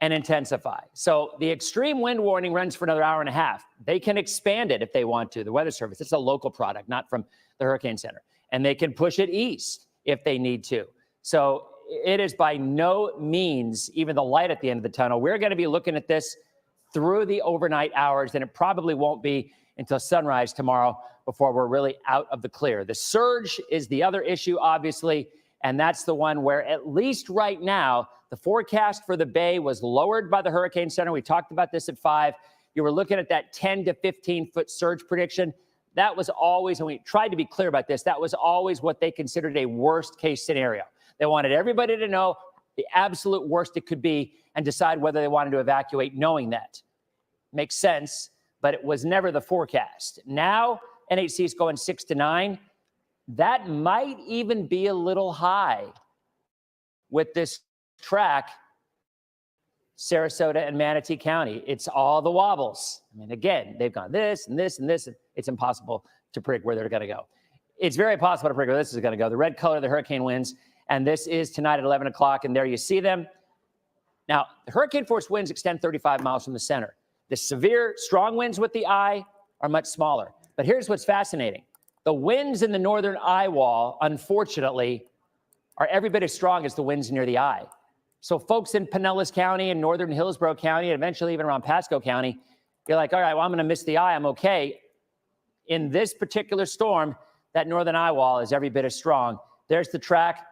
and intensify. So the extreme wind warning runs for another hour and a half. They can expand it if they want to. The Weather Service, it's a local product, not from the Hurricane Center. And they can push it east if they need to. So it is by no means even the light at the end of the tunnel. We're going to be looking at this through the overnight hours, and it probably won't be until sunrise tomorrow before we're really out of the clear. The surge is the other issue, obviously, and that's the one where, at least right now, the forecast for the Bay was lowered by the Hurricane Center. We talked about this at 5. You were looking at that 10 to 15-foot surge prediction. That was always, and we tried to be clear about this, that was always what they considered a worst-case scenario. They wanted everybody to know the absolute worst it could be and decide whether they wanted to evacuate knowing that. Makes sense, but it was never the forecast. Now, NHC is going 6 to 9. That might even be a little high with this track, Sarasota and Manatee County. It's all the wobbles. I mean, again, they've gone this and this and this. And it's impossible to predict where they're going to go. It's very possible to predict where this is going to go. The red color, the hurricane winds, and this is tonight at 11 o'clock, and there you see them. Now, the hurricane force winds extend 35 miles from the center. The severe, strong winds with the eye are much smaller. But here's what's fascinating. The winds in the northern eye wall, unfortunately, are every bit as strong as the winds near the eye. So folks in Pinellas County and northern Hillsborough County, and eventually even around Pasco County, you're like, all right, well, I'm going to miss the eye. I'm okay. In this particular storm, that northern eye wall is every bit as strong. There's the track.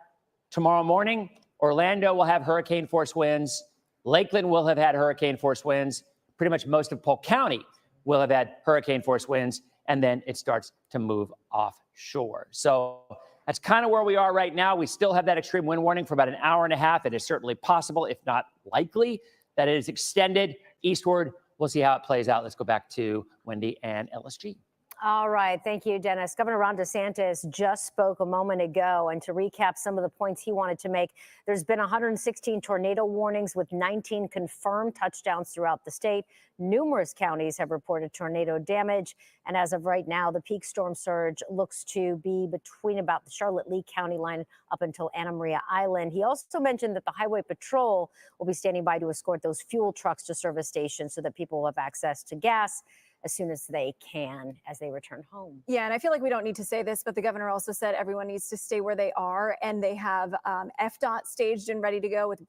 Tomorrow morning, Orlando will have hurricane force winds. Lakeland will have had hurricane force winds. Pretty much most of Polk County will have had hurricane force winds, and then it starts to move offshore. So that's kind of where we are right now. We still have that extreme wind warning for about an hour and a half. It is certainly possible, if not likely, that it is extended eastward. We'll see how it plays out. Let's go back to Wendy and LSG. All right. Thank you, Dennis. Governor Ron DeSantis just spoke a moment ago. And to recap some of the points he wanted to make, there's been 116 tornado warnings with 19 confirmed touchdowns throughout the state. Numerous counties have reported tornado damage. And as of right now, the peak storm surge looks to be between about the Charlotte-Lee County line up until Anna Maria Island. He also mentioned that the Highway Patrol will be standing by to escort those fuel trucks to service stations so that people will have access to gas as soon as they can as they return home. Yeah, and I feel like we don't need to say this, but the governor also said everyone needs to stay where they are, and they have FDOT staged and ready to go with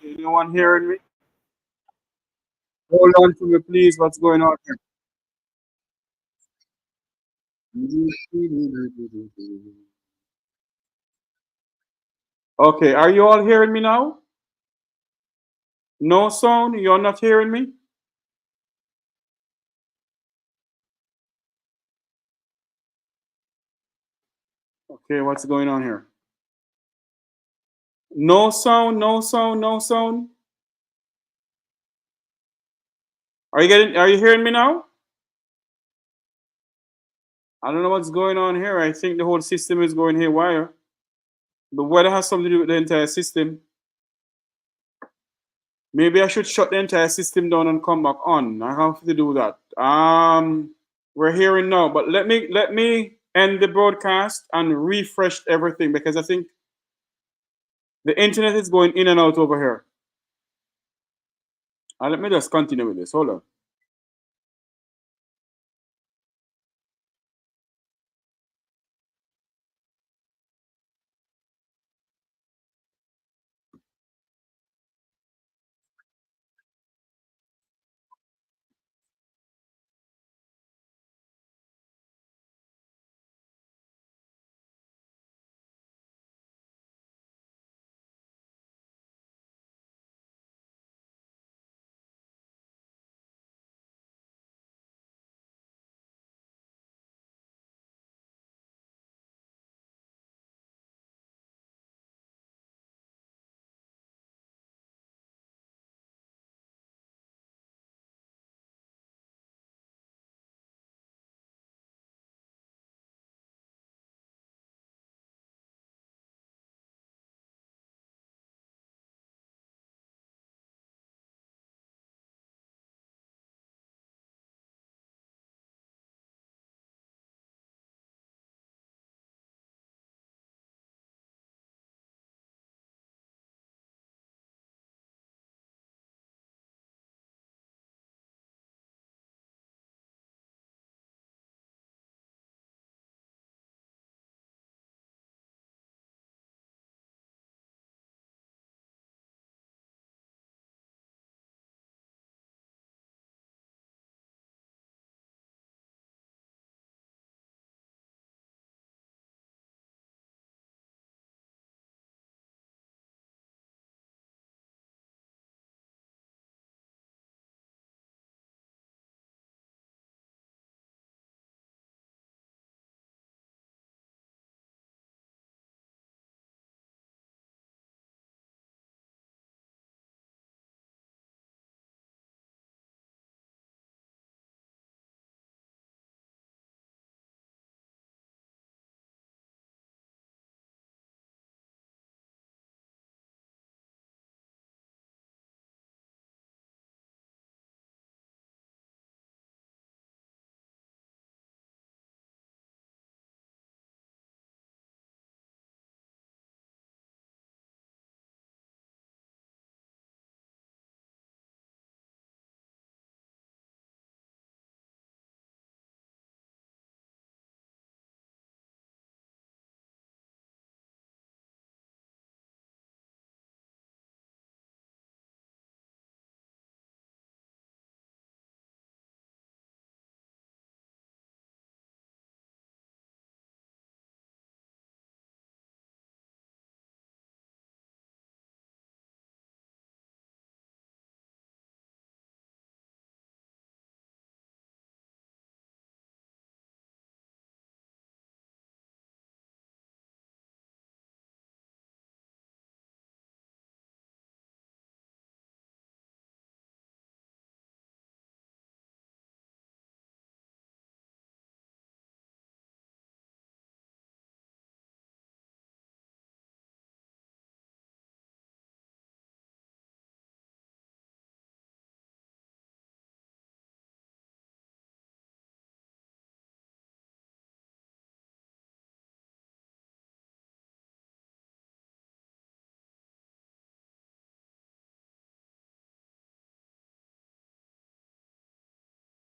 Anyone hearing me? Hold on to me, please. What's going on here? Okay, are you all hearing me now? No sound? You're not hearing me? Okay, what's going on here? No sound, no sound, no sound. Are you hearing me now? I don't know what's going on here. I think the whole system is going haywire. The weather has something to do with the entire system. Maybe I should shut the entire system down and come back on. I have to do that. We're hearing now, but let me end the broadcast and refresh everything because I think the internet is going in and out over here. Let me just continue with this. Hold on.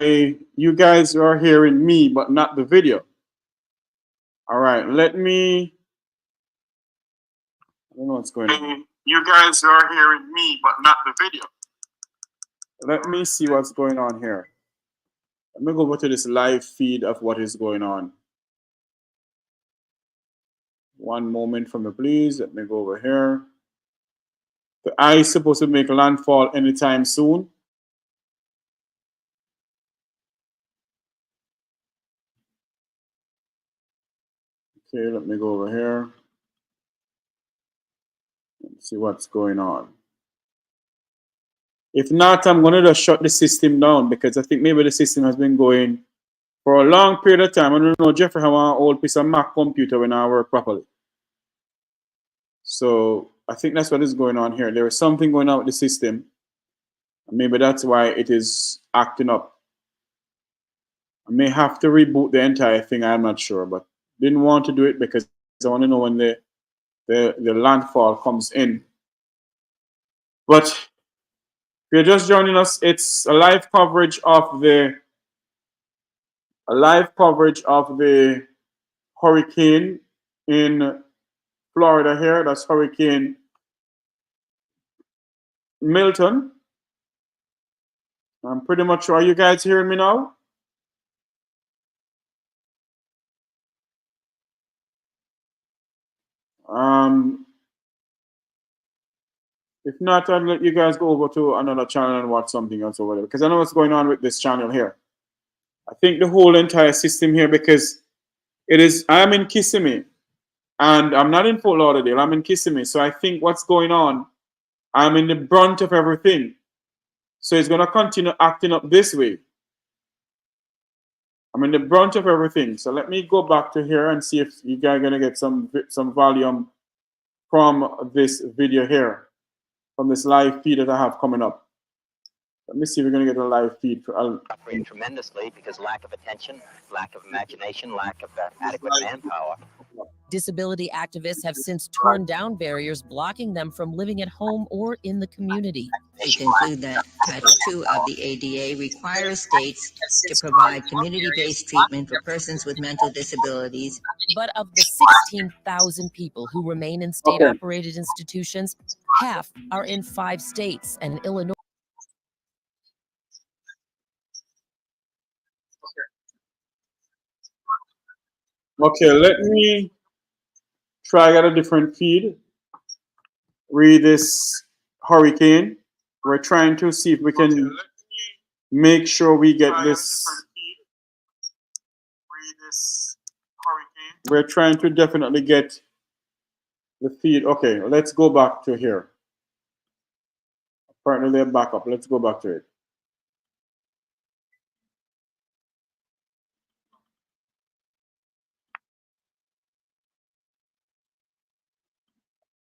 You guys are hearing me, but not the video. All right, I don't know what's going on. You guys are hearing me, but not the video. Let me see what's going on here. Let me go over to this live feed of what is going on. One moment for me, please. Let me go over here. The eye is supposed to make landfall anytime soon. Okay, let me go over here. Let's see what's going on. If not, I'm going to just shut the system down because I think maybe the system has been going for a long period of time. I don't know, Jeffrey, how an old piece of Mac computer when I work properly. So I think that's what is going on here. There is something going on with the system. Maybe that's why it is acting up. I may have to reboot the entire thing. I'm not sure, but didn't want to do it because I want to know when the landfall comes in. But if you're just joining us, it's a live coverage of the hurricane in Florida here. That's Hurricane Milton. I'm pretty much sure. Are you guys hearing me now? If not, I'll let you guys go over to another channel and watch something else over there because I know what's going on with this channel here. I think the whole entire system here, because I'm in Kissimmee and I'm not in Fort Lauderdale, I'm in Kissimmee. So I think what's going on, I'm in the brunt of everything. So it's going to continue acting up this way. I'm in the brunt of everything. So let me go back to here and see if you guys are going to get some volume from this video here, from this live feed that I have coming up. Let me see if we're going to get a live feed. Suffering tremendously because lack of attention, lack of imagination, lack of adequate manpower. Disability activists have since torn down barriers blocking them from living at home or in the community. They conclude that Title II of the ADA requires states to provide community-based treatment for persons with mental disabilities. But of the 16,000 people who remain in state-operated institutions, half are in 5 states and Illinois. Okay, let me try out a different feed. Read this hurricane. We're trying to see if we can make sure we get this. We're trying to definitely get the feed. Okay, let's go back to here. Apparently they're back up. Let's go back to it.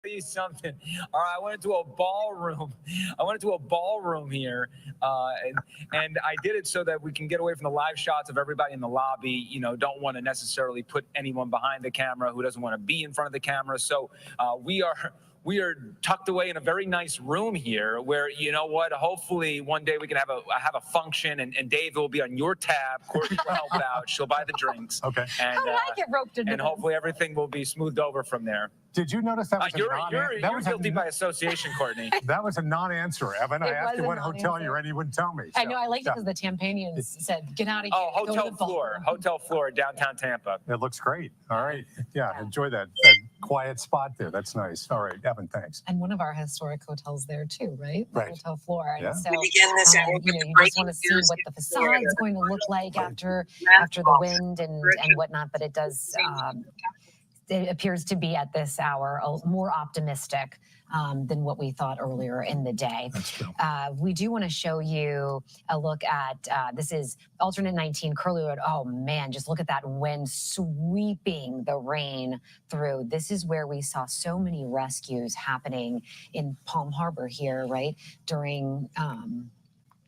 You something. All right, I went into a ballroom. Here, and I did it so that we can get away from the live shots of everybody in the lobby. You know, don't want to necessarily put anyone behind the camera who doesn't want to be in front of the camera. So we are tucked away in a very nice room here where, you know what, hopefully one day we can have a function and Dave will be on your tab. Courtney will help out. She'll buy the drinks. Okay. And, How did I get roped into and this? hopefully everything will be smoothed over from there. Did you notice that was you're guilty by association, Courtney. That was a non-answer, Evan. I It asked was you a what hotel non-answer. you're in, you wouldn't tell me. I so, know, I liked it yeah. because the Tampanians said, get out of here. Oh, go to hotel the floor. Hotel floor, downtown Tampa. It looks great. All right. Yeah, enjoy that quiet spot there. That's nice. All right, Evan, thanks. And one of our historic hotels there too, right? The Right. hotel floor. And Yeah. so, We begin this hour with you just want to see what the facade is going to look like after the wind and whatnot. But it does. It appears to be at this hour more optimistic than what we thought earlier in the day. We do want to show you a look at, this is alternate 19 Curlew Road. Oh man, just look at that wind sweeping the rain through. This is where we saw so many rescues happening in Palm Harbor here, right? During,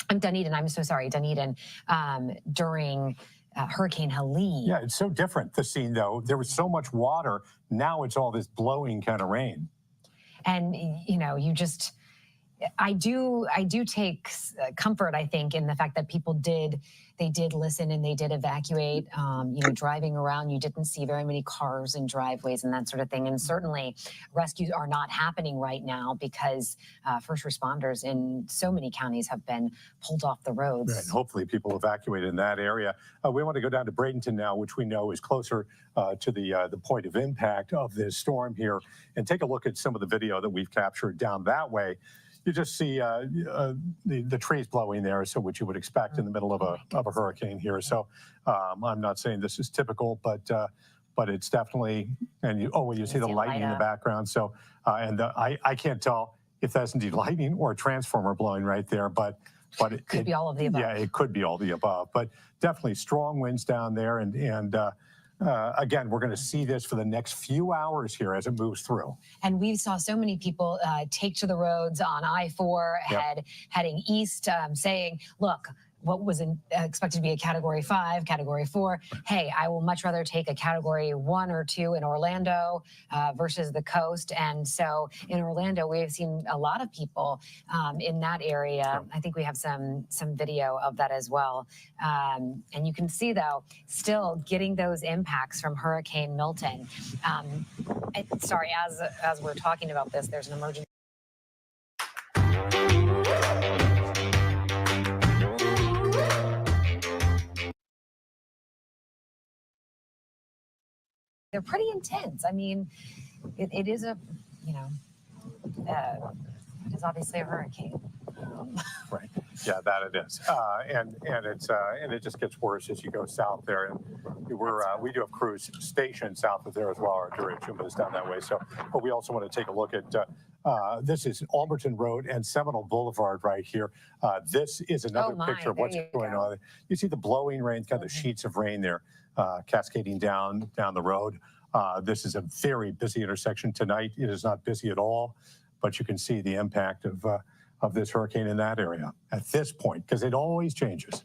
Dunedin, I'm so sorry, Dunedin, during Hurricane Helene. Yeah, it's so different, the scene, though. There was so much water. Now it's all this blowing kind of rain. And, you know, I do take comfort, I think, in the fact that people did listen and they did evacuate. Driving around, you didn't see very many cars and driveways and that sort of thing. And certainly rescues are not happening right now because first responders in so many counties have been pulled off the roads. Right. Hopefully people evacuated in that area. We want to go down to Bradenton now, which we know is closer to the point of impact of this storm here, and take a look at some of the video that we've captured down that way. You just see the trees blowing there, so what you would expect in the middle of a hurricane here. So I'm not saying this is typical, but it's definitely, and you see the lightning in the background. So I can't tell if that's indeed lightning or a transformer blowing right there, but it could be all of the above. Yeah, it could be all the above, but definitely strong winds down there, and again, we're going to see this for the next few hours here as it moves through. And we saw so many people take to the roads on I-4 heading east, saying, look, what was expected to be a Category 5, Category 4. Hey, I will much rather take a Category 1 or 2 in Orlando versus the coast. And so in Orlando, we have seen a lot of people in that area. I think we have some video of that as well. And you can see, though, still getting those impacts from Hurricane Milton. Sorry, as we're talking about this, there's an emergency. They're pretty intense. I mean, it is a, it is obviously a hurricane. Right. Yeah, that it is. And it just gets worse as you go south there. And we do have crews stationed south of there as well. Our duration is down that way. So, but we also want to take a look at this is Alberton Road and Seminole Boulevard right here. This is another picture of what's going on. You see the blowing rain, kind of the sheets of rain there cascading down the road. This is a very busy intersection tonight. It is not busy at all, but you can see the impact of this hurricane in that area at this point, because it always changes.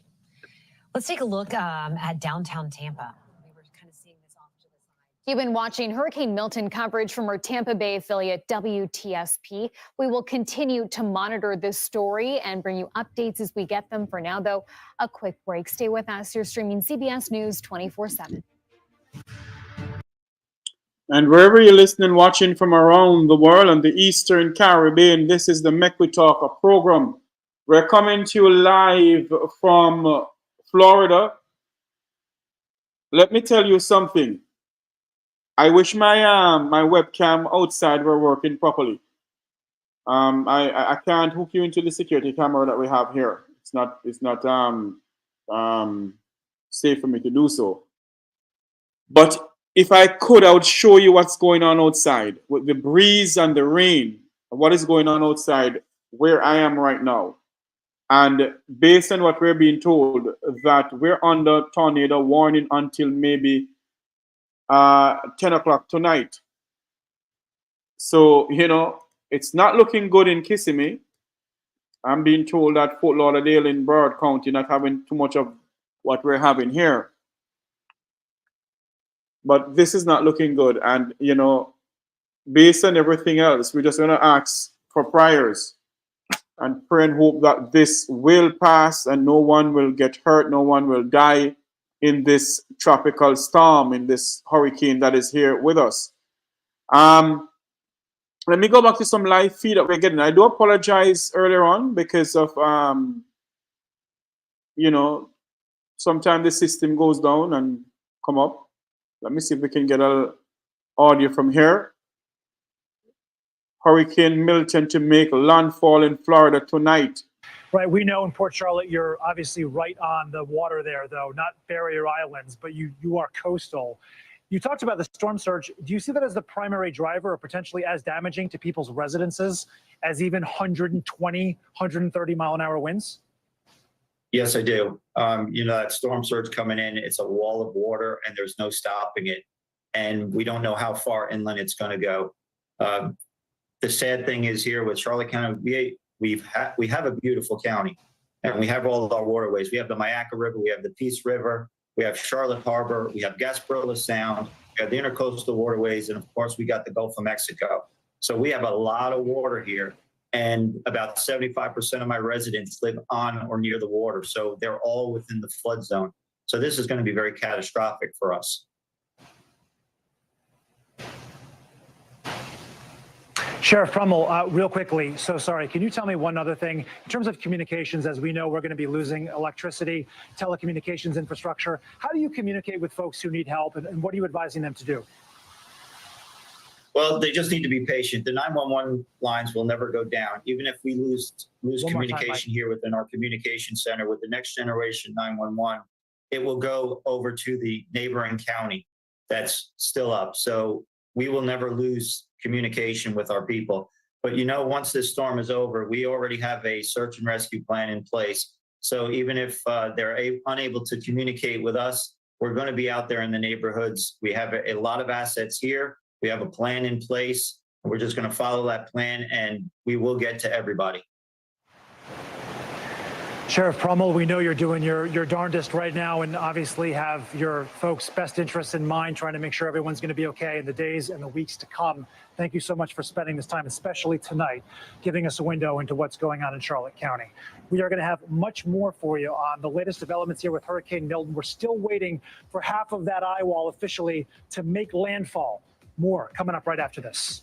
Let's take a look at downtown Tampa. We were kind of seeing this off to the side. You've been watching Hurricane Milton coverage from our Tampa Bay affiliate WTSP. We will continue to monitor this story and bring you updates as we get them. For now, though, a quick break. Stay with us. You're streaming CBS News 24/7. And wherever you're listening, watching from around the world and the Eastern Caribbean, this is the Make We Talk program. We're coming to you live from Florida. Let me tell you something. I wish my webcam outside were working properly. I can't hook you into the security camera that we have here. It's not safe for me to do so. But if I could, I would show you what's going on outside with the breeze and the rain, what is going on outside where I am right now. And based on what we're being told, that we're under tornado warning until maybe 10 o'clock tonight. So, it's not looking good in Kissimmee. I'm being told that Fort Lauderdale in Broward County not having too much of what we're having here. But this is not looking good. And, based on everything else, we're just going to ask for prayers and pray and hope that this will pass and no one will get hurt, no one will die in this tropical storm, in this hurricane that is here with us. Let me go back to some live feed that we're getting. I do apologize earlier on because of, sometimes the system goes down and come up. Let me see if we can get an audio from here. Hurricane Milton to make landfall in Florida tonight. Right, we know in Port Charlotte, you're obviously right on the water there, though, not barrier islands, but you are coastal. You talked about the storm surge. Do you see that as the primary driver or potentially as damaging to people's residences as even 120, 130 mile an hour winds? Yes, I do. That storm surge coming in, it's a wall of water and there's no stopping it. And we don't know how far inland it's going to go. The sad thing is here with Charlotte County, we have a beautiful county and we have all of our waterways. We have the Mayaca River, we have the Peace River, we have Charlotte Harbor, we have Gasparilla Sound, we have the intercoastal waterways, and of course we got the Gulf of Mexico. So we have a lot of water here. And about 75% of my residents live on or near the water. So they're all within the flood zone. So this is going to be very catastrophic for us. Sheriff Prummel, real quickly, so sorry, can you tell me one other thing? In terms of communications, as we know, we're going to be losing electricity, telecommunications infrastructure. How do you communicate with folks who need help, and what are you advising them to do? Well, they just need to be patient. The 911 lines will never go down. Even if we lose communication here within our communication center with the next generation 911, it will go over to the neighboring county that's still up. So we will never lose communication with our people. But once this storm is over, we already have a search and rescue plan in place. So even if they're unable to communicate with us, we're going to be out there in the neighborhoods. We have a lot of assets here. We have a plan in place. We're just going to follow that plan, and we will get to everybody. Sheriff Prummel, we know you're doing your darndest right now, and obviously have your folks' best interests in mind, trying to make sure everyone's going to be okay in the days and the weeks to come. Thank you so much for spending this time, especially tonight, giving us a window into what's going on in Charlotte County. We are going to have much more for you on the latest developments here with Hurricane Milton. We're still waiting for half of that eye wall officially to make landfall. More coming up right after this.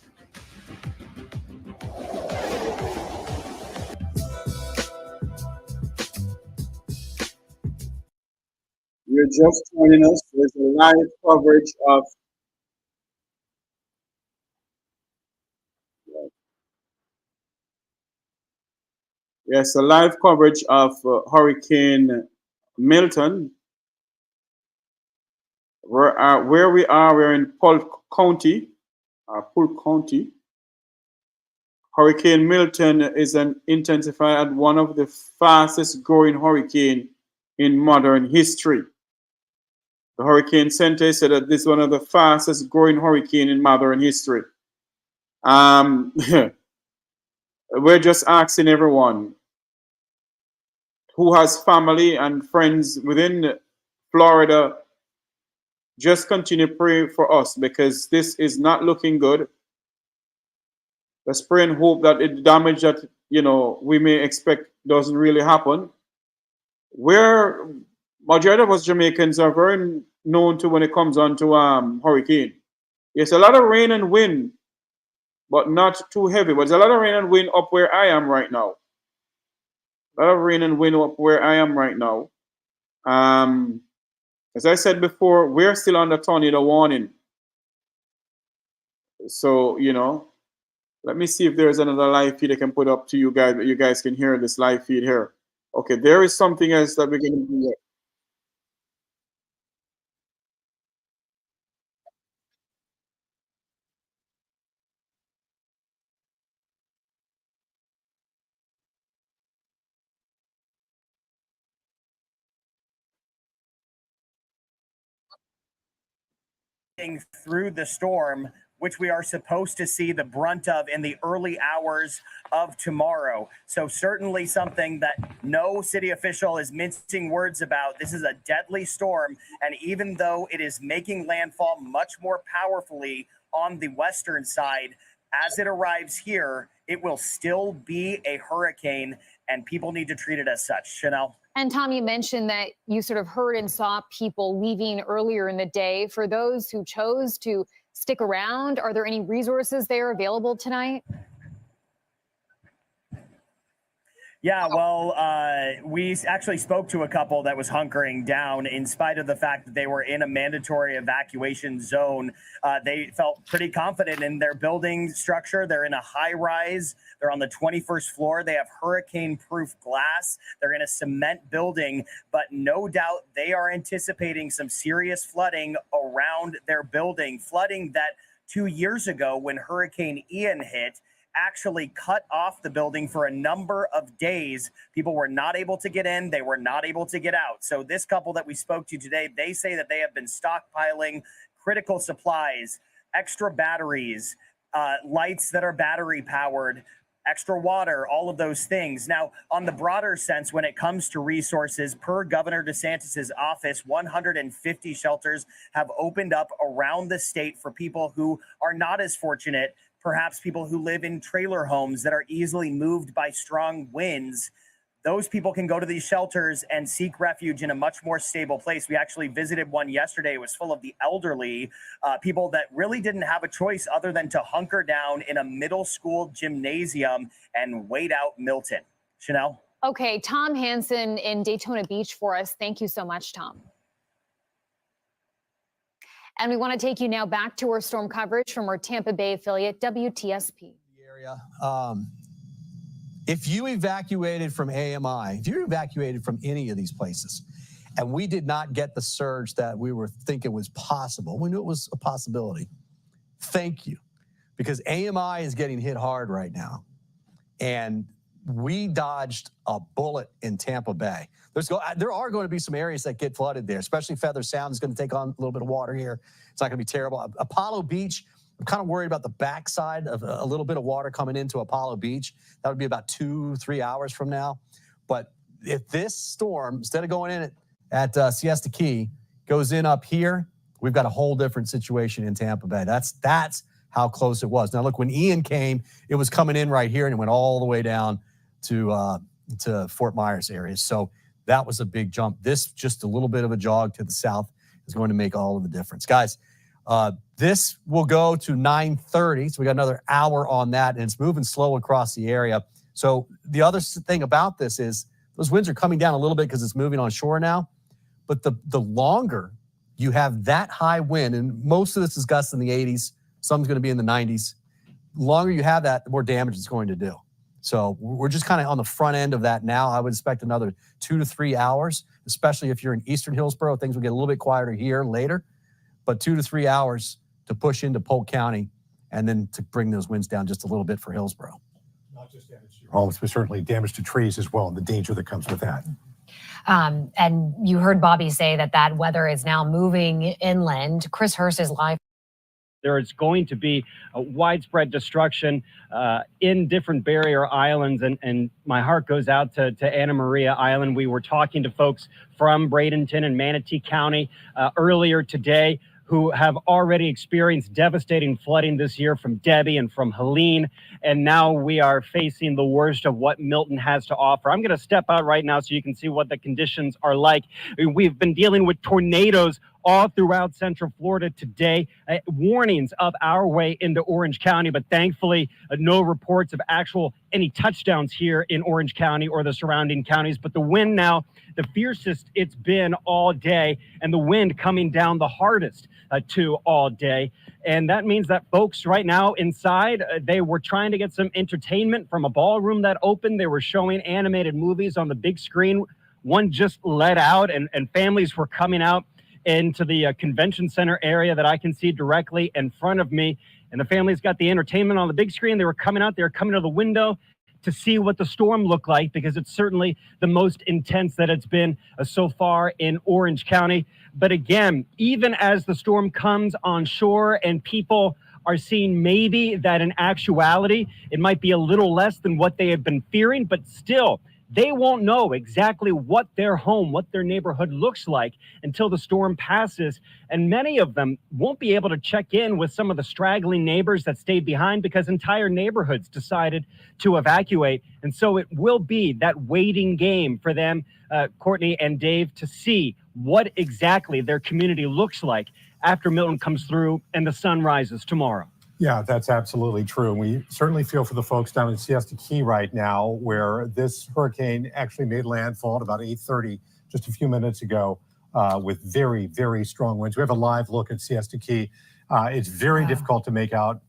You're just joining us. There's a live coverage of a live coverage of Hurricane Milton. Where we are, we're in Polk County. Hurricane Milton is intensified one of the fastest growing hurricane in modern history. The Hurricane Center said that this is one of the fastest growing hurricane in modern history. We're just asking everyone who has family and friends within Florida, just continue to pray for us, because this is not looking good. Let's pray and hope that the damage that we may expect doesn't really happen. Majority of us Jamaicans are very known to when it comes on to hurricane. Yes, a lot of rain and wind, but not too heavy. But there's a lot of rain and wind up where I am right now. A lot of rain and wind up where I am right now. As I said before, we're still under tornado warning. So, let me see if there's another live feed I can put up to you guys, but you guys can hear this live feed here. Okay, there is something else that we're going to do here. Through the storm, which we are supposed to see the brunt of in the early hours of tomorrow. So certainly something that no city official is mincing words about. This is a deadly storm, and even though it is making landfall much more powerfully on the western side, as it arrives here, it will still be a hurricane, and people need to treat it as such. Chanel? And Tom, you mentioned that you sort of heard and saw people leaving earlier in the day. For those who chose to stick around, are there any resources there available tonight? Yeah, well, we actually spoke to a couple that was hunkering down in spite of the fact that they were in a mandatory evacuation zone. They felt pretty confident in their building structure. They're in a high rise. They're on the 21st floor. They have hurricane-proof glass. They're in a cement building, but no doubt they are anticipating some serious flooding around their building. Flooding that 2 years ago, when Hurricane Ian hit, actually cut off the building for a number of days. People were not able to get in. They were not able to get out. So this couple that we spoke to today, they say that they have been stockpiling critical supplies, extra batteries, lights that are battery powered, extra water, all of those things. Now, on the broader sense, when it comes to resources, per Governor DeSantis's office, 150 shelters have opened up around the state for people who are not as fortunate. perhaps people who live in trailer homes that are easily moved by strong winds, those people can go to these shelters and seek refuge in a much more stable place. We actually visited one yesterday. It was full of the elderly, people that really didn't have a choice other than to hunker down in a middle school gymnasium and wait out Milton. Chanel? Okay, Tom Hansen in Daytona Beach for us. Thank you so much, Tom. And we want to take you now back to our storm coverage from our Tampa Bay affiliate, WTSP. Area. If you evacuated from AMI, if you evacuated from any of these places, and we did not get the surge that we were thinking was possible, we knew it was a possibility. Thank you, because AMI is getting hit hard right now, and we dodged a bullet in Tampa Bay. There are going to be some areas that get flooded there, especially Feather Sound is going to take on a little bit of water here. It's not going to be terrible. Apollo Beach, I'm kind of worried about the backside of a little bit of water coming into Apollo Beach. That would be about 2-3 hours from now. But if this storm, instead of going in at Siesta Key, goes in up here, we've got a whole different situation in Tampa Bay. That's how close it was. Now, look, when Ian came, it was coming in right here and it went all the way down to Fort Myers area. So that was a big jump. This, just a little bit of a jog to the south, is going to make all of the difference. Guys, this will go to 9:30, so we got another hour on that, and it's moving slow across the area. So the other thing about this is those winds are coming down a little bit because it's moving on shore now, but the longer you have that high wind, and most of this is gusts in the 80s, some's going to be in the 90s, the longer you have that, the more damage it's going to do. So we're just kind of on the front end of that now. I would expect another 2 to 3 hours, especially if you're in Eastern Hillsborough. Things will get a little bit quieter here later, but 2 to 3 hours to push into Polk County and then to bring those winds down just a little bit for Hillsborough. Not just damage to your homes, but certainly damage to trees as well, and the danger that comes with that. And you heard Bobby say that weather is now moving inland. Chris Hurst is live. There is going to be a widespread destruction in different barrier islands, and my heart goes out to Anna Maria Island. We were talking to folks from Bradenton and Manatee County earlier today who have already experienced devastating flooding this year from Debbie and from Helene, and now we are facing the worst of what Milton has to offer. I'm going to step out right now so you can see what the conditions are like. We've been dealing with tornadoes all throughout Central Florida today. Warnings up our way into Orange County, but thankfully no reports of any touchdowns here in Orange County or the surrounding counties. But the wind now, the fiercest it's been all day, and the wind coming down the hardest all day. And that means that folks right now inside, they were trying to get some entertainment from a ballroom that opened. They were showing animated movies on the big screen. One just let out, and families were coming out into the convention center area that I can see directly in front of me. And the families got the entertainment on the big screen. They were coming out, they were coming to the window to see what the storm looked like, because it's certainly the most intense that it's been so far in Orange County. But again, even as the storm comes on shore and people are seeing maybe that in actuality, it might be a little less than what they have been fearing, but still, they won't know exactly what their home, what their neighborhood looks like until the storm passes. And many of them won't be able to check in with some of the straggling neighbors that stayed behind because entire neighborhoods decided to evacuate. And so it will be that waiting game for them, Courtney and Dave, to see what exactly their community looks like after Milton comes through and the sun rises tomorrow. Yeah, that's absolutely true. We certainly feel for the folks down in Siesta Key right now, where this hurricane actually made landfall at about 8:30 just a few minutes ago with very, very strong winds. We have a live look at Siesta Key. It's very difficult to make out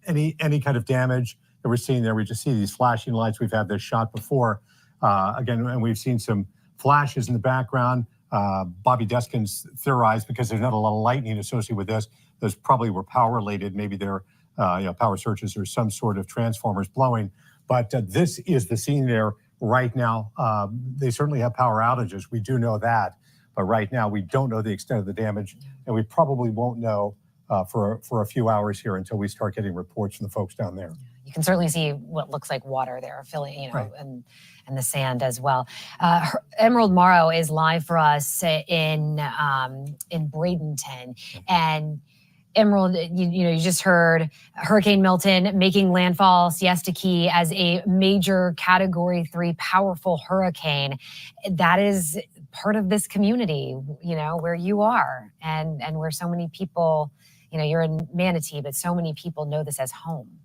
any kind of damage that we're seeing there. We just see these flashing lights. We've had this shot before. Again, and we've seen some flashes in the background. Bobby Deskins theorized, because there's not a lot of lightning associated with this, those probably were power related. Maybe they're power surges or some sort of transformers blowing. But this is the scene there right now. They certainly have power outages. We do know that. But right now, we don't know the extent of the damage. And we probably won't know for a few hours here until we start getting reports from the folks down there. You can certainly see what looks like water there, filling, Right. and the sand as well. Emerald Morrow is live for us in Bradenton, and Emerald, you just heard Hurricane Milton making landfall Siesta Key as a major Category 3 powerful hurricane. That is part of this community, where you are and where so many people, you're in Manatee, but so many people know this as home.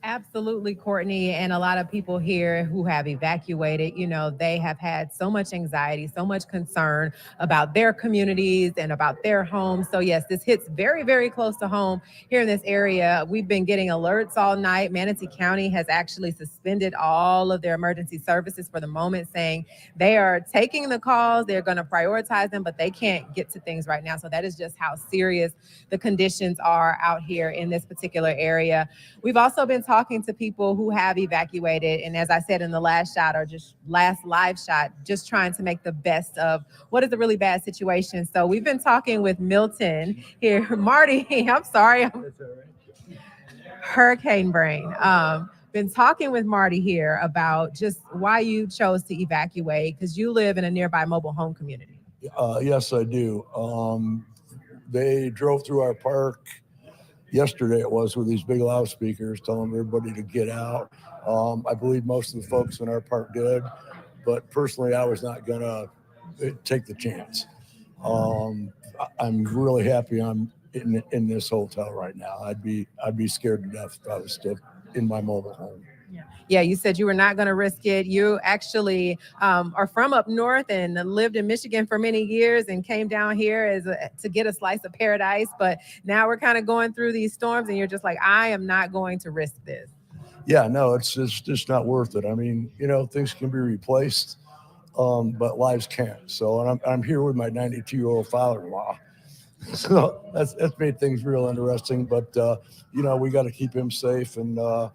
Absolutely, Courtney, and a lot of people here who have evacuated, they have had so much anxiety, so much concern about their communities and about their homes. So yes, this hits very, very close to home here in this area. We've been getting alerts all night. Manatee County has actually suspended all of their emergency services for the moment, saying they are taking the calls, they're going to prioritize them, but they can't get to things right now. So that is just how serious the conditions are out here in this particular area. We've also been talking to people who have evacuated, and as I said in the last shot, or just last live shot, just trying to make the best of what is a really bad situation. So we've been talking with Milton here. Marty, I'm sorry. Hurricane brain. Been talking with Marty here about just why you chose to evacuate, because you live in a nearby mobile home community. Yes, I do. They drove through our park yesterday, it was, with these big loudspeakers telling everybody to get out. I believe most of the folks in our park did, but personally, I was not gonna take the chance. I'm really happy I'm in this hotel right now. I'd be scared to death if I was still in my mobile home. Yeah, you said you were not going to risk it. You actually are from up north and lived in Michigan for many years and came down here to get a slice of paradise. But now we're kind of going through these storms and you're just like, I am not going to risk this. Yeah, no, it's just not worth it. I mean, things can be replaced, but lives can't. So, and I'm here with my 92-year-old father-in-law. So that's made things real interesting. But, we got to keep him safe. And, I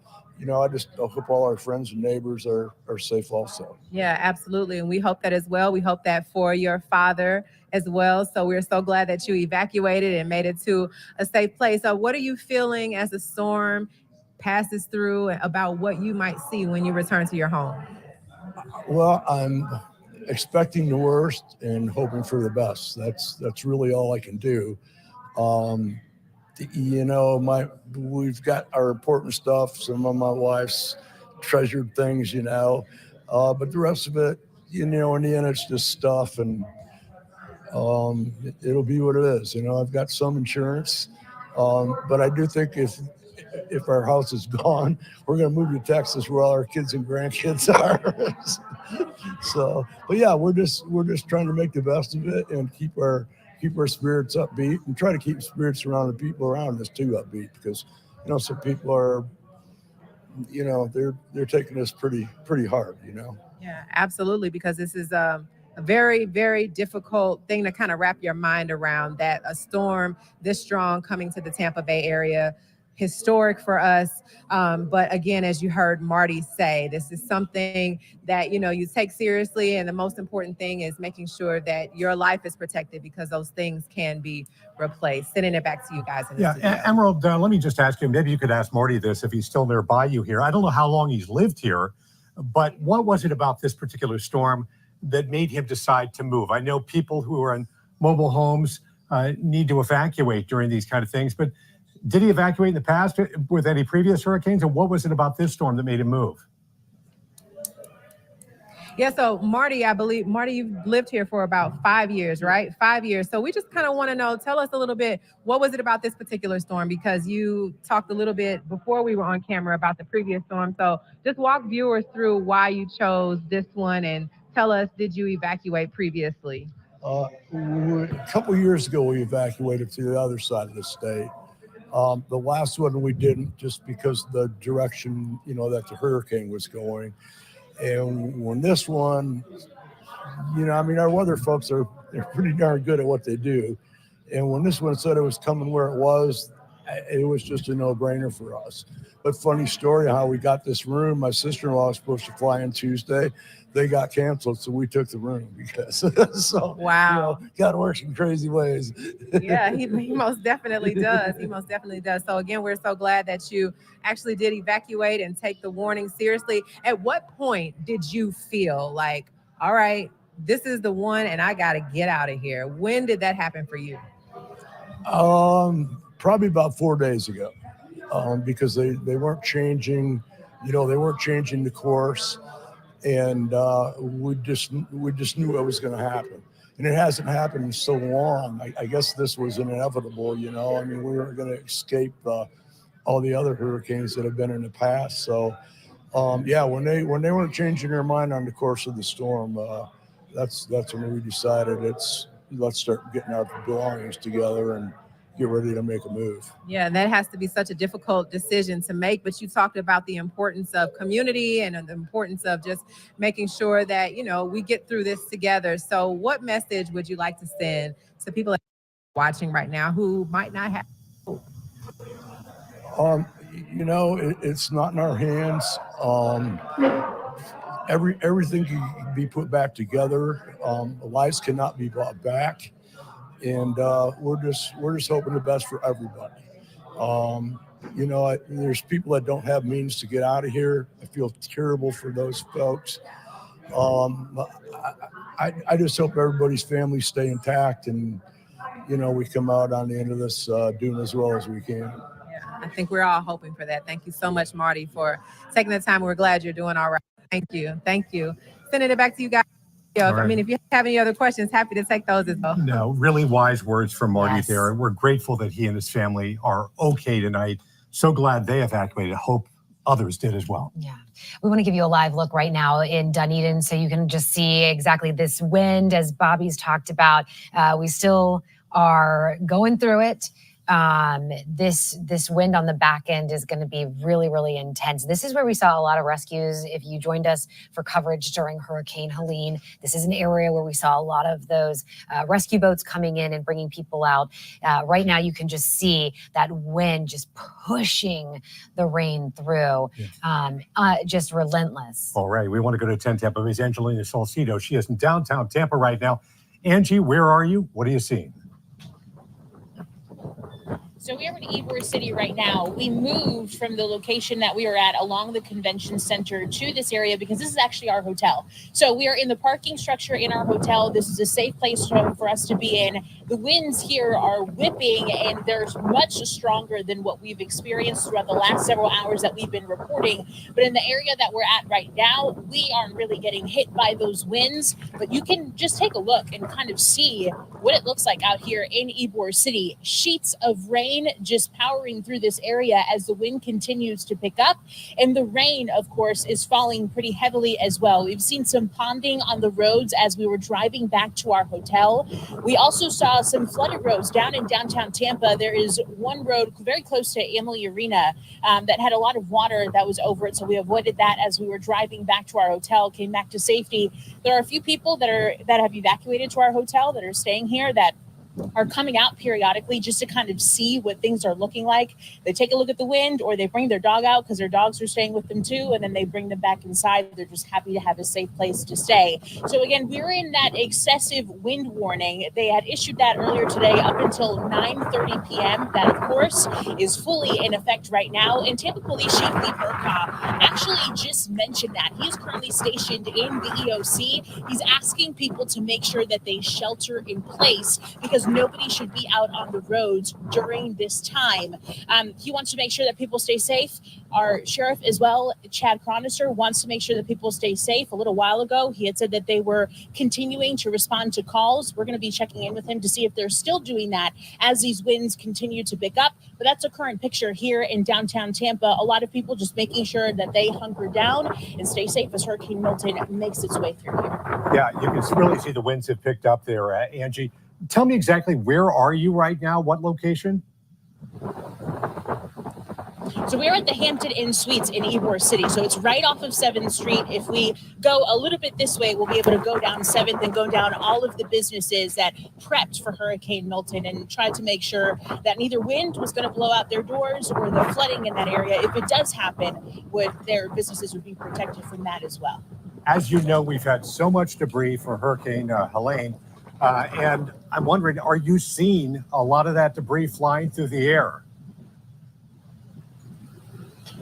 hope all our friends and neighbors are safe also. Yeah, absolutely. And we hope that as well. We hope that for your father as well. So we're so glad that you evacuated and made it to a safe place. So what are you feeling as the storm passes through about what you might see when you return to your home? Well, I'm expecting the worst and hoping for the best. That's really all I can do. We've got our important stuff, some of my wife's treasured things, but the rest of it, in the end, it's just stuff, and it'll be what it is. I've got some insurance, but I do think if our house is gone, we're going to move to Texas where all our kids and grandkids are. So, but yeah, we're just trying to make the best of it and keep our spirits upbeat and try to keep spirits around the people around us too upbeat, because some people are they're taking this pretty hard. Yeah, absolutely, because this is a very, very difficult thing to kind of wrap your mind around, that a storm this strong coming to the Tampa Bay area. Historic for us. But again, as you heard Marty say, this is something that, you take seriously. And the most important thing is making sure that your life is protected, because those things can be replaced. Sending it back to you guys. Emerald, let me just ask you, maybe you could ask Marty this if he's still nearby you here. I don't know how long he's lived here, but what was it about this particular storm that made him decide to move? I know people who are in mobile homes need to evacuate during these kind of things, but did he evacuate in the past with any previous hurricanes? And what was it about this storm that made him move? Yeah, so Marty, I believe, Marty, you've lived here for about 5 years, right? 5 years. So we just kind of want to know, tell us a little bit, what was it about this particular storm? Because you talked a little bit before we were on camera about the previous storm. So just walk viewers through why you chose this one, and tell us, did you evacuate previously? A couple years ago, we evacuated to the other side of the state. The last one we didn't, just because the direction, that the hurricane was going. And when this one, our weather folks they're pretty darn good at what they do. And when this one said it was coming where it was just a no-brainer for us. But funny story how we got this room. My sister-in-law was supposed to fly in Tuesday. They got canceled, so we took the room because Wow. God works in crazy ways. Yeah, he most definitely does. He most definitely does. So again, we're so glad that you actually did evacuate and take the warning seriously. At what point did you feel like, all right, this is the one and I got to get out of here? When did that happen for you? Probably about 4 days ago, because they weren't changing, they weren't changing the course, and we just knew it was going to happen, and it hasn't happened in so long. I guess this was inevitable, I mean, we weren't going to escape all the other hurricanes that have been in the past. So, yeah, when they weren't changing their mind on the course of the storm, that's when we decided let's start getting our belongings together and get ready to make a move. Yeah, that has to be such a difficult decision to make, but you talked about the importance of community and the importance of just making sure that, we get through this together. So what message would you like to send to people watching right now who might not have hope? It's not in our hands. Everything can be put back together. Lives cannot be brought back. And we're just hoping the best for everybody. There's people that don't have means to get out of here. I feel terrible for those folks. I just hope everybody's families stay intact, and we come out on the end of this doing as well as we can. Yeah, I think we're all hoping for that. Thank you so much, Marty, for taking the time. We're glad you're doing all right. Thank you. Sending it back to you guys. Right. If you have any other questions, happy to take those as well. No, really wise words from Marty there. We're grateful that he and his family are okay tonight. So glad they evacuated. Hope others did as well. Yeah. We want to give you a live look right now in Dunedin so you can just see exactly this wind, as Bobby's talked about. We still are going through it. This wind on the back end is going to be really, really intense. This is where we saw a lot of rescues. If you joined us for coverage during Hurricane Helene, this is an area where we saw a lot of those rescue boats coming in and bringing people out. Right now, you can just see that wind just pushing the rain through, just relentless. All right, we want to go to 10 Tampa. Ms. Angelina Salcido. She is in downtown Tampa right now. Angie, where are you? What are you seeing? So we are in Ybor City right now. We moved from the location that we were at along the convention center to this area because this is actually our hotel. So we are in the parking structure in our hotel. This is a safe place for us to be in. The winds here are whipping, and they're much stronger than what we've experienced throughout the last several hours that we've been reporting. But in the area that we're at right now, we aren't really getting hit by those winds. But you can just take a look and kind of see what it looks like out here in Ybor City. Sheets of rain just powering through this area as the wind continues to pick up. And the rain, of course, is falling pretty heavily as well. We've seen some ponding on the roads as we were driving back to our hotel. We also saw some flooded roads down in downtown Tampa. There is one road very close to Amalie Arena that had a lot of water that was over it. So we avoided that as we were driving back to our hotel, came back to safety. There are a few people that have evacuated to our hotel that are staying here that are coming out periodically just to kind of see what things are looking like. They take a look at the wind, or they bring their dog out because their dogs are staying with them too, and then they bring them back inside. They're just happy to have a safe place to stay. So again, we're in that excessive wind warning. They had issued that earlier today up until 9:30 p.m. That, of course, is fully in effect right now. And Tampa Police Chief Lee Burka actually just mentioned that. He is currently stationed in the EOC. He's asking people to make sure that they shelter in place because nobody should be out on the roads during this time. He wants to make sure that people stay safe. Our sheriff as well, Chad Cronister, wants to make sure that people stay safe. A little while ago, he had said that they were continuing to respond to calls. We're going to be checking in with him to see if they're still doing that as these winds continue to pick up. But that's a current picture here in downtown Tampa. A lot of people just making sure that they hunker down and stay safe as Hurricane Milton makes its way through here. Yeah, you can really see the winds have picked up there, Angie. Tell me exactly, where are you right now? What location? So we're at the Hampton Inn Suites in Ybor City. So it's right off of 7th Street. If we go a little bit this way, we'll be able to go down 7th and go down all of the businesses that prepped for Hurricane Milton and tried to make sure that neither wind was going to blow out their doors or the flooding in that area. If it does happen, their businesses would be protected from that as well. As you know, we've had so much debris for Hurricane Helene. And I'm wondering, are you seeing a lot of that debris flying through the air?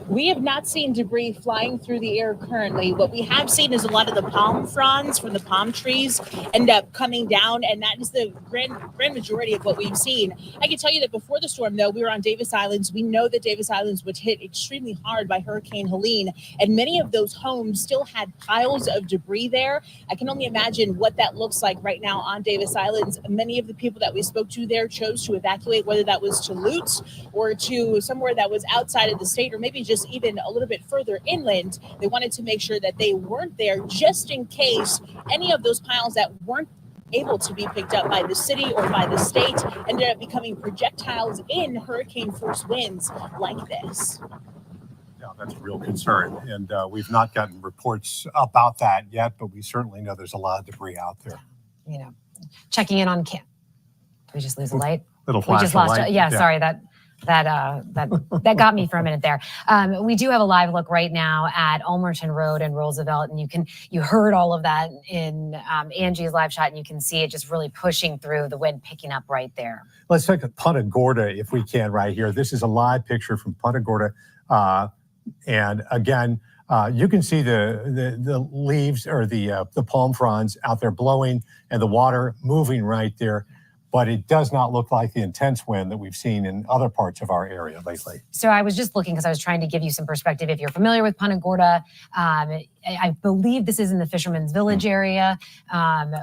We have not seen debris flying through the air currently. What we have seen is a lot of the palm fronds from the palm trees end up coming down, and that is the grand majority of what we've seen. I can tell you that before the storm, though, we were on Davis Islands. We know that Davis Islands was hit extremely hard by Hurricane Helene, and many of those homes still had piles of debris there. I can only imagine what that looks like right now on Davis Islands. Many of the people that we spoke to there chose to evacuate, whether that was to Lutz or to somewhere that was outside of the state, or maybe just even a little bit further inland. They wanted to make sure that they weren't there just in case any of those piles that weren't able to be picked up by the city or by the state ended up becoming projectiles in hurricane force winds like this. Yeah, that's a real concern. And we've not gotten reports about that yet, but we certainly know there's a lot of debris out there. You know, checking in on Did we just lose a light? Little flash We just lost light. it. Yeah, sorry, that got me for a minute there. We do have a live look right now at Ulmerton Road and Roosevelt, and you heard all of that in Angie's live shot, and you can see it just really pushing through, the wind picking up right there. Let's look at Punta Gorda if we can right here. This is a live picture from Punta Gorda. And again, you can see the leaves or the palm fronds out there blowing and the water moving right there. But it does not look like the intense wind that we've seen in other parts of our area lately. So I was just looking because I was trying to give you some perspective. If you're familiar with Punta Gorda, I believe this is in the Fisherman's Village area,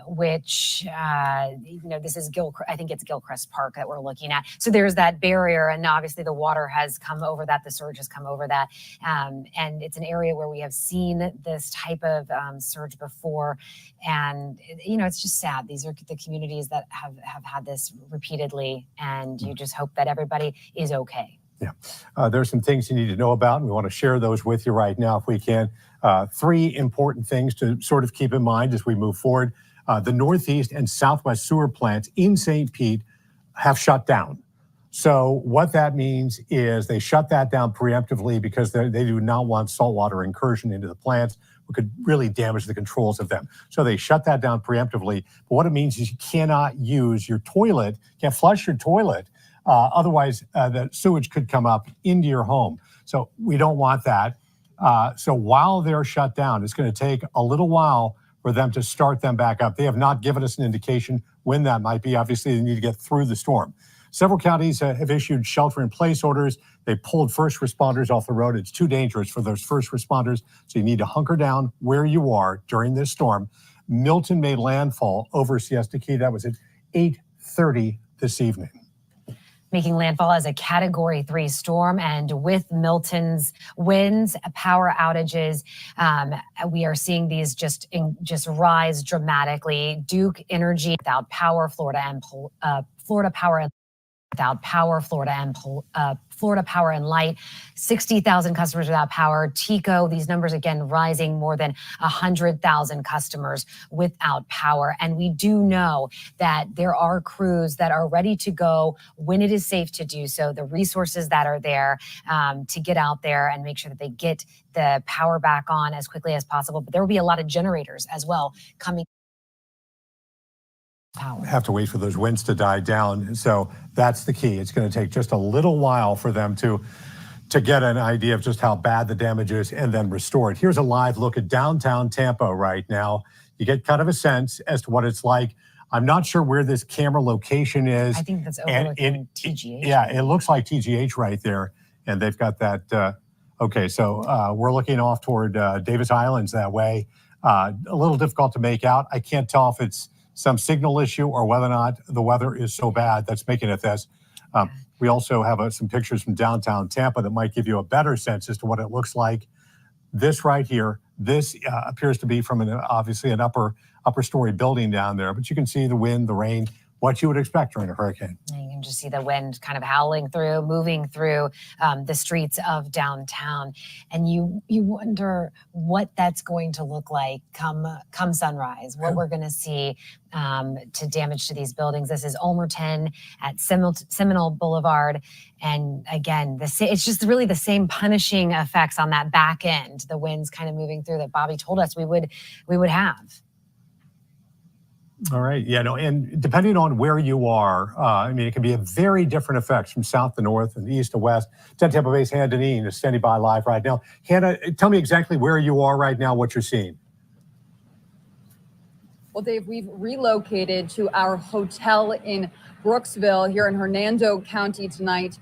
which, this is I think it's Gilchrist Park that we're looking at. So there's that barrier, and obviously the water has come over that, the surge has come over that. And it's an area where we have seen this type of surge before. And, it's just sad. These are the communities that have had this repeatedly, and you just hope that everybody is okay. Yeah, there's some things you need to know about, and we want to share those with you right now if we can. 3 important things to sort of keep in mind as we move forward. The Northeast and Southwest sewer plants in St. Pete have shut down. So what that means is they shut that down preemptively because they do not want saltwater incursion into the plants, which could really damage the controls of them. So they shut that down preemptively. But what it means is you cannot use your toilet, can't flush your toilet. Otherwise, the sewage could come up into your home. So we don't want that. So while they're shut down, it's going to take a little while for them to start them back up. They have not given us an indication when that might be. Obviously, they need to get through the storm. Several counties have issued shelter-in-place orders. They pulled first responders off the road. It's too dangerous for those first responders, so you need to hunker down where you are during this storm. Milton made landfall over Siesta Key. That was at 8:30 this evening. Making landfall as a Category 3 storm, and with Milton's winds, power outages, we are seeing these just rise dramatically. Duke Energy without power, Florida Power without power, Florida Power and Light, 60,000 customers without power. TECO, these numbers again rising, more than 100,000 customers without power. And we do know that there are crews that are ready to go when it is safe to do so, the resources that are there to get out there and make sure that they get the power back on as quickly as possible. But there will be a lot of generators as well coming. Have to wait for those winds to die down. So that's the key. It's going to take just a little while for them to get an idea of just how bad the damage is and then restore it. Here's a live look at downtown Tampa right now. You get kind of a sense as to what it's like. I'm not sure where this camera location is. I think that's overlooking TGH. Yeah, it looks like TGH right there. And they've got that. Okay, so we're looking off toward Davis Islands that way. A little difficult to make out. I can't tell if it's some signal issue or whether or not the weather is so bad that's making it this. We also have some pictures from downtown Tampa that might give you a better sense as to what it looks like. This right here, this appears to be from obviously an upper story building down there, but you can see the wind, the rain, what you would expect during a hurricane. And you can just see the wind kind of howling through, moving through the streets of downtown. And you wonder what that's going to look like come sunrise, what we're going to see to damage to these buildings. This is Ulmerton at Seminole Boulevard. And again, it's just really the same punishing effects on that back end, the winds kind of moving through that Bobby told us we would have. All right. Yeah, no, and depending on where you are, I mean, it can be a very different effects from south to north and east to west. 10 Tampa Bay's Hannah Deneen is standing by live right now. Hannah, tell me exactly where you are right now, what you're seeing. Well, Dave, we've relocated to our hotel in Brooksville here in Hernando County tonight.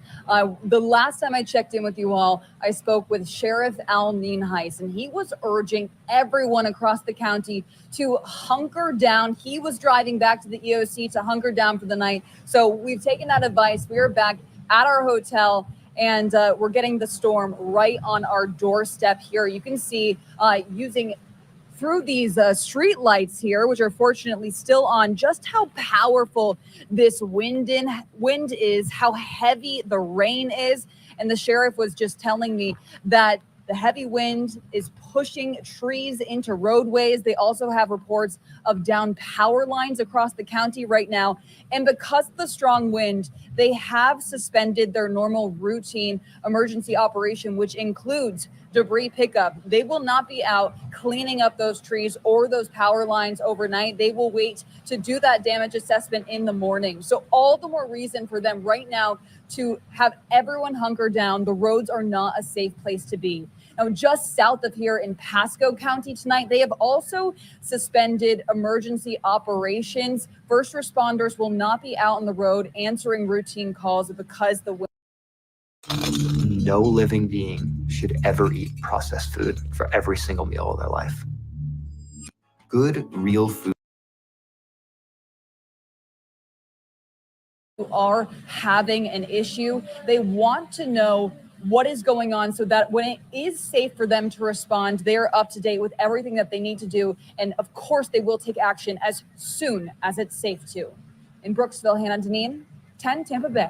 The last time I checked in with you all, I spoke with Sheriff Al Nienhuis, and he was urging everyone across the county to hunker down. He was driving back to the EOC to hunker down for the night. So we've taken that advice. We are back at our hotel, and we're getting the storm right on our doorstep here. You can see using through these street lights here, which are fortunately still on, just how powerful this wind is, how heavy the rain is. And the sheriff was just telling me that the heavy wind is pushing trees into roadways. They also have reports of downed power lines across the county right now. And because of the strong wind, they have suspended their normal routine emergency operation, which includes debris pickup. They will not be out cleaning up those trees or those power lines overnight. They will wait to do that damage assessment in the morning. So all the more reason for them right now to have everyone hunker down. The roads are not a safe place to be. Now, just south of here in Pasco County tonight, they have also suspended emergency operations. First responders will not be out on the road answering routine calls because the wind. No living being should ever eat processed food for every single meal of their life. Good, real food. Who are having an issue, they want to know what is going on so that when it is safe for them to respond, they're up to date with everything that they need to do. And of course, they will take action as soon as it's safe to. In Brooksville, Hannah Deneen, 10 Tampa Bay.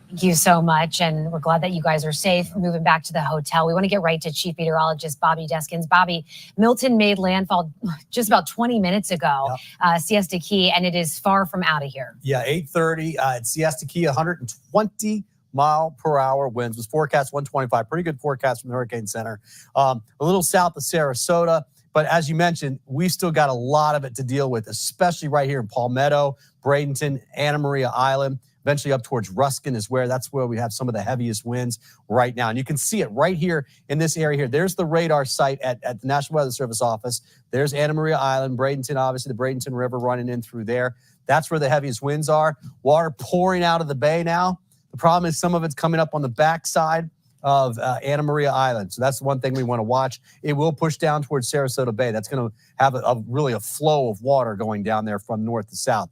Thank you so much. And we're glad that you guys are safe moving back to the hotel. We want to get right to Chief Meteorologist Bobby Deskins. Bobby, Milton made landfall just about 20 minutes ago, Siesta Key, and it is far from out of here. Yeah, 8:30 at Siesta Key, 120-mile-per-hour winds. Was forecast 125. Pretty good forecast from the Hurricane Center. A little south of Sarasota. But as you mentioned, we've still got a lot of it to deal with, especially right here in Palmetto, Bradenton, Anna Maria Island. Eventually up towards Ruskin that's where we have some of the heaviest winds right now. And you can see it right here in this area here. There's the radar site at the National Weather Service office. There's Anna Maria Island, Bradenton, obviously the Bradenton River running in through there. That's where the heaviest winds are. Water pouring out of the bay now. The problem is some of it's coming up on the backside of Anna Maria Island. So that's one thing we want to watch. It will push down towards Sarasota Bay. That's going to have really a flow of water going down there from north to south.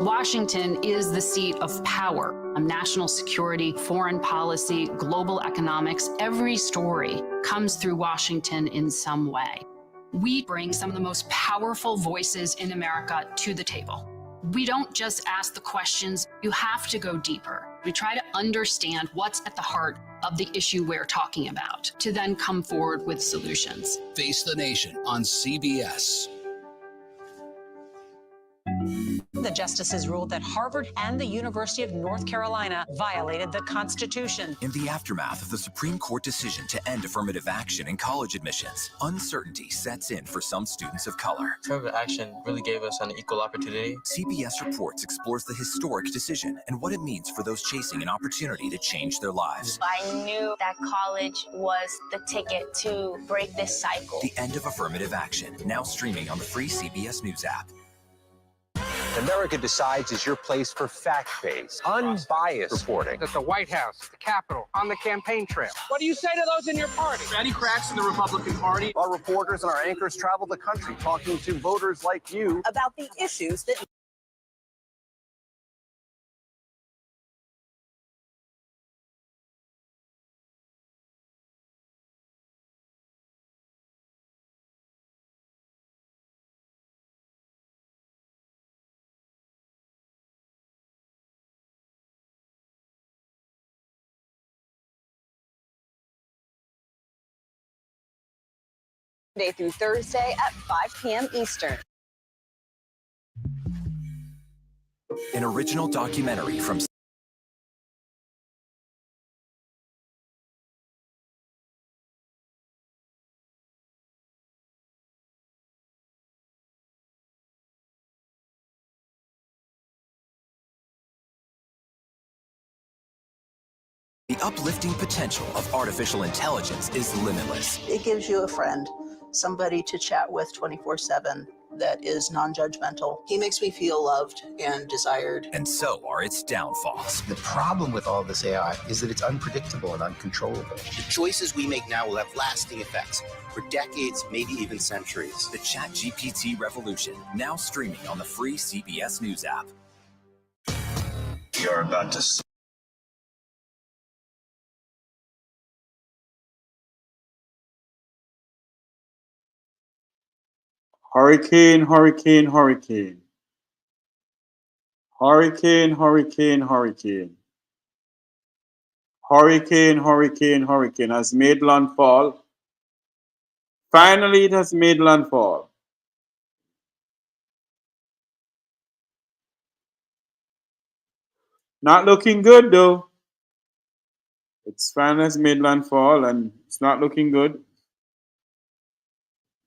Washington is the seat of power. National security, foreign policy, global economics, every story comes through Washington in some way. We bring some of the most powerful voices in America to the table. We don't just ask the questions, you have to go deeper. We try to understand what's at the heart of the issue we're talking about, to then come forward with solutions. Face the Nation on CBS. The justices ruled that Harvard and the University of North Carolina violated the Constitution. In the aftermath of the Supreme Court decision to end affirmative action in college admissions, uncertainty sets in for some students of color. Affirmative action really gave us an equal opportunity. CBS Reports explores the historic decision and what it means for those chasing an opportunity to change their lives. I knew that college was the ticket to break this cycle. The End of Affirmative Action, now streaming on the free CBS News app. America Decides is your place for fact-based, unbiased reporting. At the White House, the Capitol, on the campaign trail. What do you say to those in your party? Any cracks in the Republican Party? Our reporters and our anchors travel the country talking to voters like you About the issues that Monday through Thursday at 5 p.m. Eastern. An original documentary from The uplifting potential of artificial intelligence is limitless. It gives you a friend, somebody to chat with 24/7 that is non-judgmental. He makes me feel loved and desired. And so are its downfalls. The problem with all this AI is that it's unpredictable and uncontrollable. The choices we make now will have lasting effects for decades, maybe even centuries. The ChatGPT revolution, now streaming on the free CBS News app. You're about to Hurricane, hurricane, hurricane. Hurricane, hurricane, hurricane. Hurricane, hurricane, hurricane has made landfall. Finally, it has made landfall. Not looking good, though. It's finally has made landfall, and it's not looking good.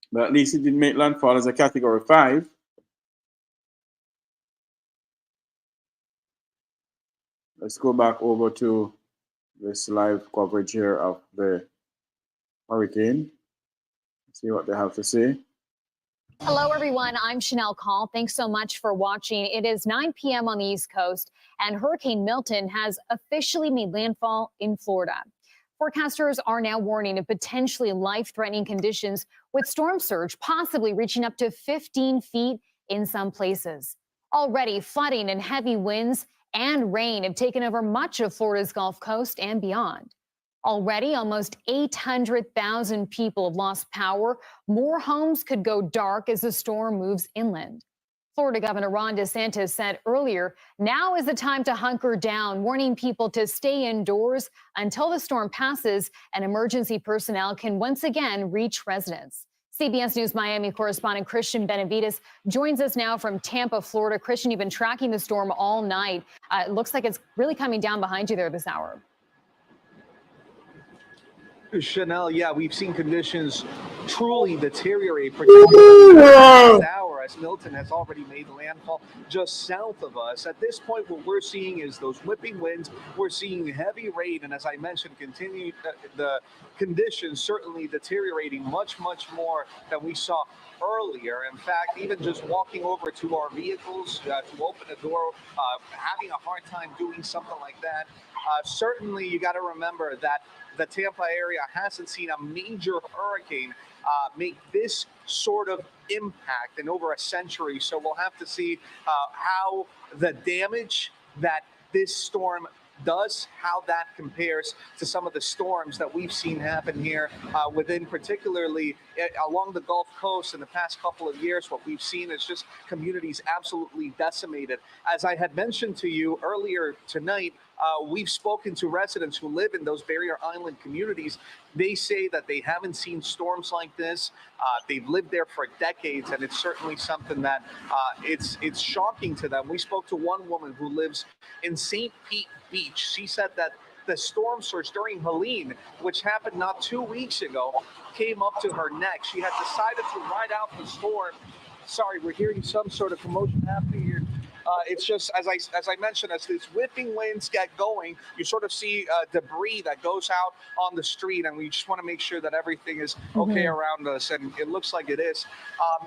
But at least it did make landfall as a category 5. Let's go back over to this live coverage here of the hurricane. See what they have to say. Hello, everyone. I'm Chanel Call. Thanks so much for watching. It is 9 p.m. on the East Coast, and Hurricane Milton has officially made landfall in Florida. Forecasters are now warning of potentially life-threatening conditions with storm surge possibly reaching up to 15 feet in some places. Already, flooding and heavy winds and rain have taken over much of Florida's Gulf Coast and beyond. Already, almost 800,000 people have lost power. More homes could go dark as the storm moves inland. Florida Governor Ron DeSantis said earlier, now is the time to hunker down, warning people to stay indoors until the storm passes and emergency personnel can once again reach residents. CBS News Miami correspondent Christian Benavides joins us now from Tampa, Florida. Christian, you've been tracking the storm all night. It looks like it's really coming down behind you there this hour. Chanel, yeah, we've seen conditions truly deteriorate, particularly this hour as Milton has already made landfall just south of us. At this point, what we're seeing is those whipping winds. We're seeing heavy rain, and as I mentioned, continue the conditions certainly deteriorating much more than we saw earlier. In fact, even just walking over to our vehicles to open the door, having a hard time doing something like that. Certainly, you got to remember that the Tampa area hasn't seen a major hurricane make this sort of impact in over a century. So we'll have to see how the damage that this storm does, how that compares to some of the storms that we've seen happen here within particularly along the Gulf Coast in the past couple of years. What we've seen is just communities absolutely decimated. As I had mentioned to you earlier tonight, we've spoken to residents who live in those barrier island communities. They say that they haven't seen storms like this. They've lived there for decades, and it's certainly something that it's shocking to them. We spoke to one woman who lives in St. Pete Beach. She said that the storm surge during Helene, which happened not 2 weeks ago, came up to her neck. She had decided to ride out the storm. Sorry, we're hearing some sort of commotion happening here. It's just, as I mentioned, as these whipping winds get going, you sort of see debris that goes out on the street, and we just want to make sure that everything is okay around us, and it looks like it is.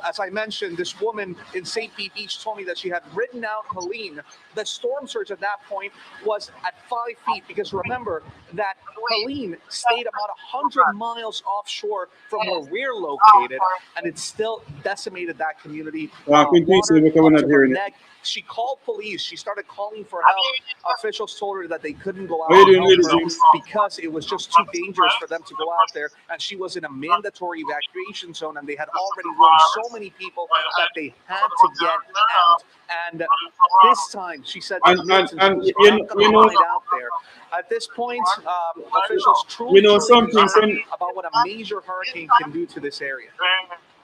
As I mentioned, this woman in St. Pete Beach told me that she had ridden out Helene. The storm surge at that point was at 5 feet, because remember that Helene stayed about 100 miles offshore from where we're located, and it still decimated that community. She called police. She started calling for help. Officials told her that they couldn't go out because it was just too dangerous for them to go out there. And she was in a mandatory evacuation zone, and they had already warned so many people that they had to get out. And this time, she said that Milton was not going to ride out there. At this point, officials truly concerned about what a major hurricane can do to this area.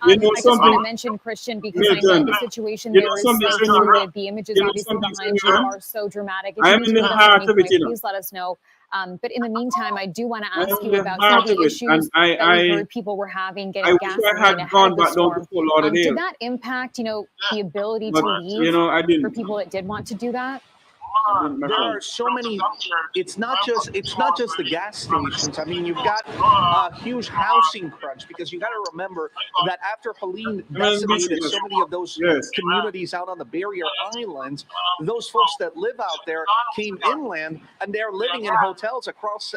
I just want to mention, Christian, because I know the situation there is so fluid. The images obviously behind you are so dramatic. If you need to please let us know. But in the meantime, I do want to ask you about some of the issues that we heard people were having getting gasoline ahead of the storm. Did that impact, the ability to leave for people that did want to do that? there are so many. It's not just the gas stations. I mean, you've got a huge housing crunch because you got to remember that after Helene decimated so many of those communities out on the barrier islands, those folks that live out there came inland and they're living in hotels across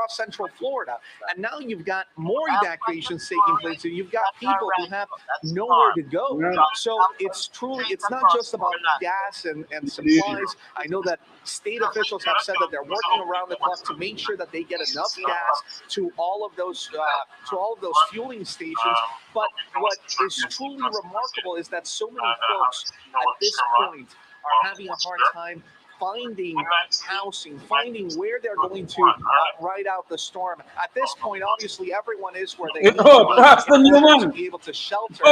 Central Florida. And now you've got more evacuations taking place. So you've got people who have nowhere to go. So it's not just about gas and supplies. I know that state officials have said that they're working around the clock to make sure that they get enough gas to all of those fueling stations. But what is truly remarkable is that so many folks at this point are having a hard time finding housing, finding where they're going to ride out the storm. At this point, obviously, everyone is where they need to be able to shelter.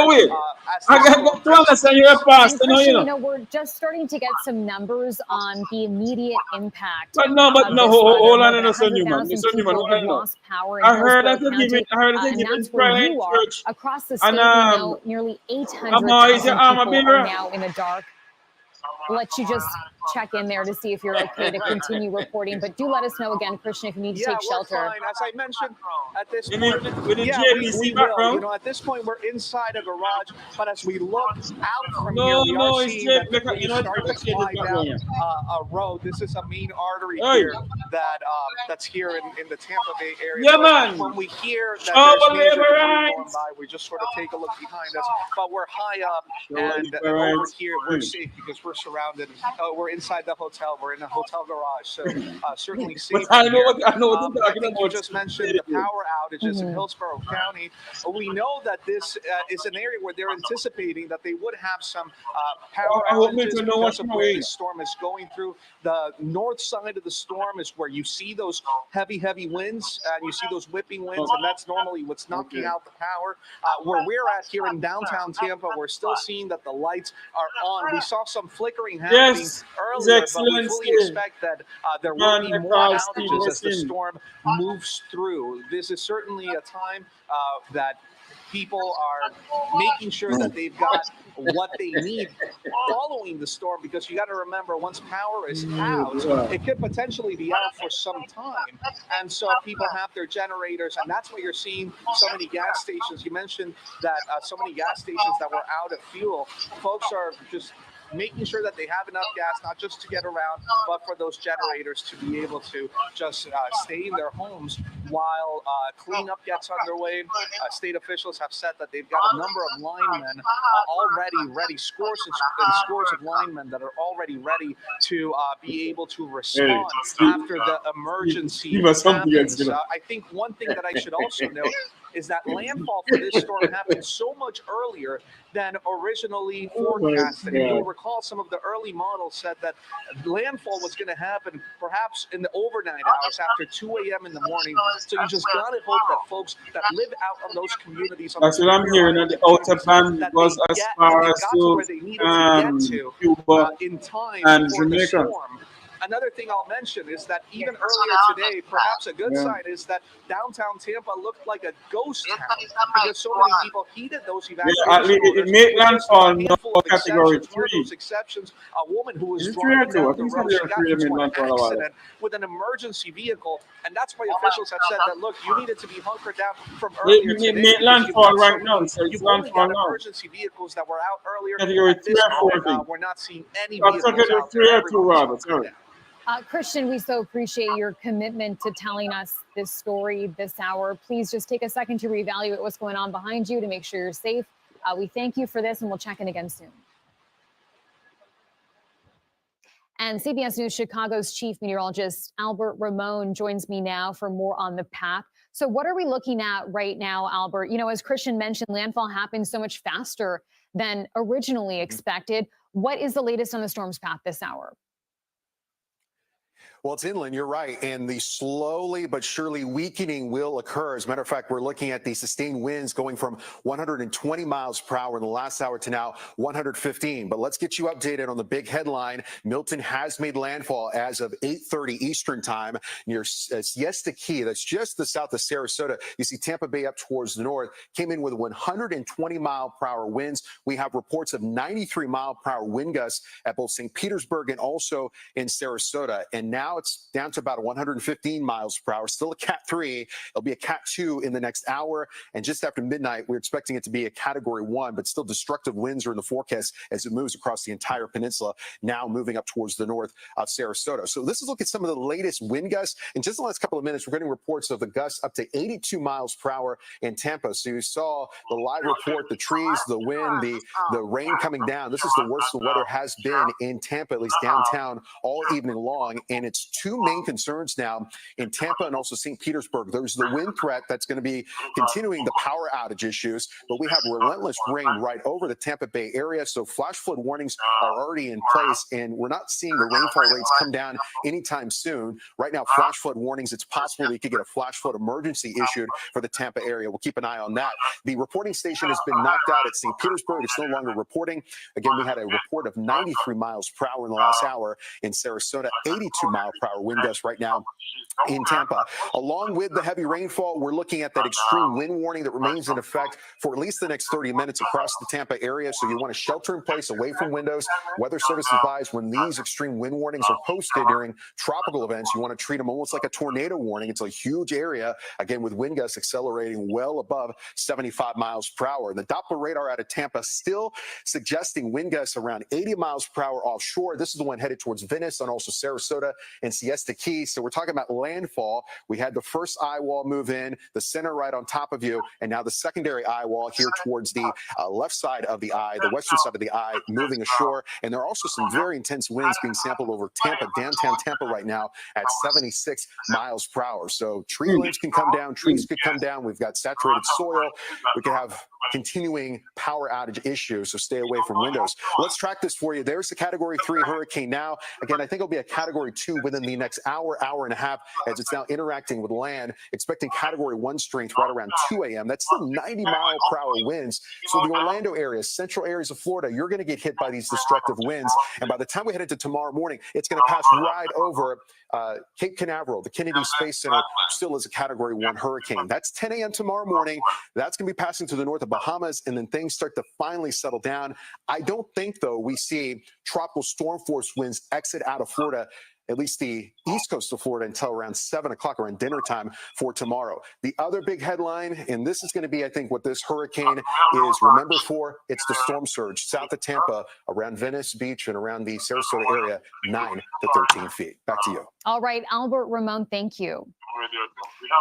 We're just starting to get some numbers on the immediate impact. But hold on a second, man. Lost power in Hillsborough County, and that's where you are. Across the state, we know nearly 800,000 people are now in the dark. We'll let you just check in there to see if you're okay to continue reporting. But do let us know again, Christian, if you need to take shelter. Fine. As I mentioned, at this point, we will. You know, at this point, we're inside a garage. But as we look out from here, we are seeing that the flames starting to fly down a road. This is a main artery here that's here in the Tampa Bay area. Yeah, man. When we hear that there's major debris going by, we just sort of take a look behind us. But we're high up, and over here we're safe because we're surrounded. We're inside the hotel. We're in a hotel garage, so certainly safe. I know what I think you just mentioned the power outages in Hillsborough County. We know that this is an area where they're anticipating that they would have some power outages because of where the storm is going through. The north side of the storm is where you see those heavy winds, and you see those whipping winds, and that's normally what's knocking out the power. Where we're at here in downtown Tampa, we're still seeing that the lights are on. We saw some flickering happening earlier, but we fully expect that there will be more outages as the storm moves through. This is certainly a time that people are making sure that they've got what they need following the storm, because you got to remember, once power is out, it could potentially be out for some time. And so people have their generators, and that's why you're seeing so many gas stations. You mentioned that so many gas stations that were out of fuel. Folks are just making sure that they have enough gas, not just to get around, but for those generators to be able to just stay in their homes while cleanup gets underway. State officials have said that they've got a number of linemen already ready, scores and scores of linemen that are already ready to be able to respond after the emergency happens. I think one thing that I should also note is that landfall for this storm happened so much earlier than originally forecasted. You'll recall some of the early models said that landfall was going to happen perhaps in the overnight hours after 2 a.m. in the morning. So you just got to hope that folks that live out on those communities, that's what I'm hearing, that the outer band was as far as to Cuba in time and for the Jamaica. storm. Another thing I'll mention is that even earlier today, perhaps a good sign is that downtown Tampa looked like a ghost town because so many people heeded those evacuation it made landfall now category 3. One of those exceptions, a woman who was driving down the road, she got into an accident with an emergency vehicle, and that's why officials have said that, look, you needed to be hunkered down from earlier today. It made landfall right now, so it's landfall now. Emergency vehicles that were out earlier. Category 3 or 4. We're not seeing any vehicles out there. Christian, we so appreciate your commitment to telling us this story this hour. Please just take a second to reevaluate what's going on behind you to make sure you're safe. We thank you for this, and we'll check in again soon. And CBS News Chicago's chief meteorologist, Albert Ramon, joins me now for more on the path. So what are we looking at right now, Albert? You know, as Christian mentioned, landfall happened so much faster than originally expected. What is the latest on the storm's path this hour? Well, it's inland, you're right, and the slowly but surely weakening will occur. As a matter of fact, we're looking at the sustained winds going from 120 miles per hour in the last hour to now 115. But let's get you updated on the big headline. Milton has made landfall as of 8:30 Eastern time near Siesta Key. That's just the south of Sarasota. You see Tampa Bay up towards the north, came in with 120 mile per hour winds. We have reports of 93 mile per hour wind gusts at both St. Petersburg and also in Sarasota. And now it's down to about 115 miles per hour, still a Cat 3. It'll be a Cat 2 in the next hour. And just after midnight, we're expecting it to be a Category 1, but still destructive winds are in the forecast as it moves across the entire peninsula, now moving up towards the north of Sarasota. So this is look at some of the latest wind gusts. In just the last couple of minutes, we're getting reports of the gusts up to 82 miles per hour in Tampa. So you saw the live report, the trees, the wind, the rain coming down. This is the worst the weather has been in Tampa, at least downtown, all evening long. And it's two main concerns now in Tampa and also St. Petersburg. There's the wind threat that's going to be continuing the power outage issues, but we have relentless rain right over the Tampa Bay area. So flash flood warnings are already in place, and we're not seeing the rainfall rates come down anytime soon. Right now, flash flood warnings, it's possible we could get a flash flood emergency issued for the Tampa area. We'll keep an eye on that. The reporting station has been knocked out at St. Petersburg. It's no longer reporting. Again, we had a report of 93 miles per hour in the last hour in Sarasota, 82 mile per hour wind gusts right now in Tampa. Along with the heavy rainfall, we're looking at that extreme wind warning that remains in effect for at least the next 30 minutes across the Tampa area. So you want to shelter in place away from windows. Weather Service advised when these extreme wind warnings are posted during tropical events, you want to treat them almost like a tornado warning. It's a huge area, again, with wind gusts accelerating well above 75 miles per hour. The Doppler radar out of Tampa still suggesting wind gusts around 80 miles per hour offshore. This is the one headed towards Venice and also Sarasota and Siesta Key. So we're talking about landfall. We had the first eye wall move in, the center right on top of you, and now the secondary eye wall here towards the left side of the eye, the western side of the eye, moving ashore. And there are also some very intense winds being sampled over Tampa, downtown Tampa right now at 76 miles per hour. So tree limbs can come down, trees could come down. We've got saturated soil. We could have continuing power outage issues, so stay away from windows. Let's track this for you. There's the Category 3 hurricane now. Again, I think it'll be a Category 2 within the next hour, hour and a half, as it's now interacting with land, expecting Category 1 strength right around 2 a.m. That's still 90 mile per hour winds. So the Orlando area, central areas of Florida, you're going to get hit by these destructive winds. And by the time we head into tomorrow morning, it's going to pass right over Cape Canaveral. The Kennedy Space Center still is a Category 1 hurricane. That's 10 a.m. tomorrow morning. That's going to be passing to the north of Bahamas, and then things start to finally settle down. I don't think, though, we see tropical storm force winds exit out of Florida, at least the east coast of Florida, until around 7 o'clock around dinner time for tomorrow. The other big headline, and this is going to be, I think, what this hurricane is remembered for, it's the storm surge south of Tampa, around Venice Beach and around the Sarasota area, 9 to 13 feet. Back to you. All right, Albert Ramon, thank you.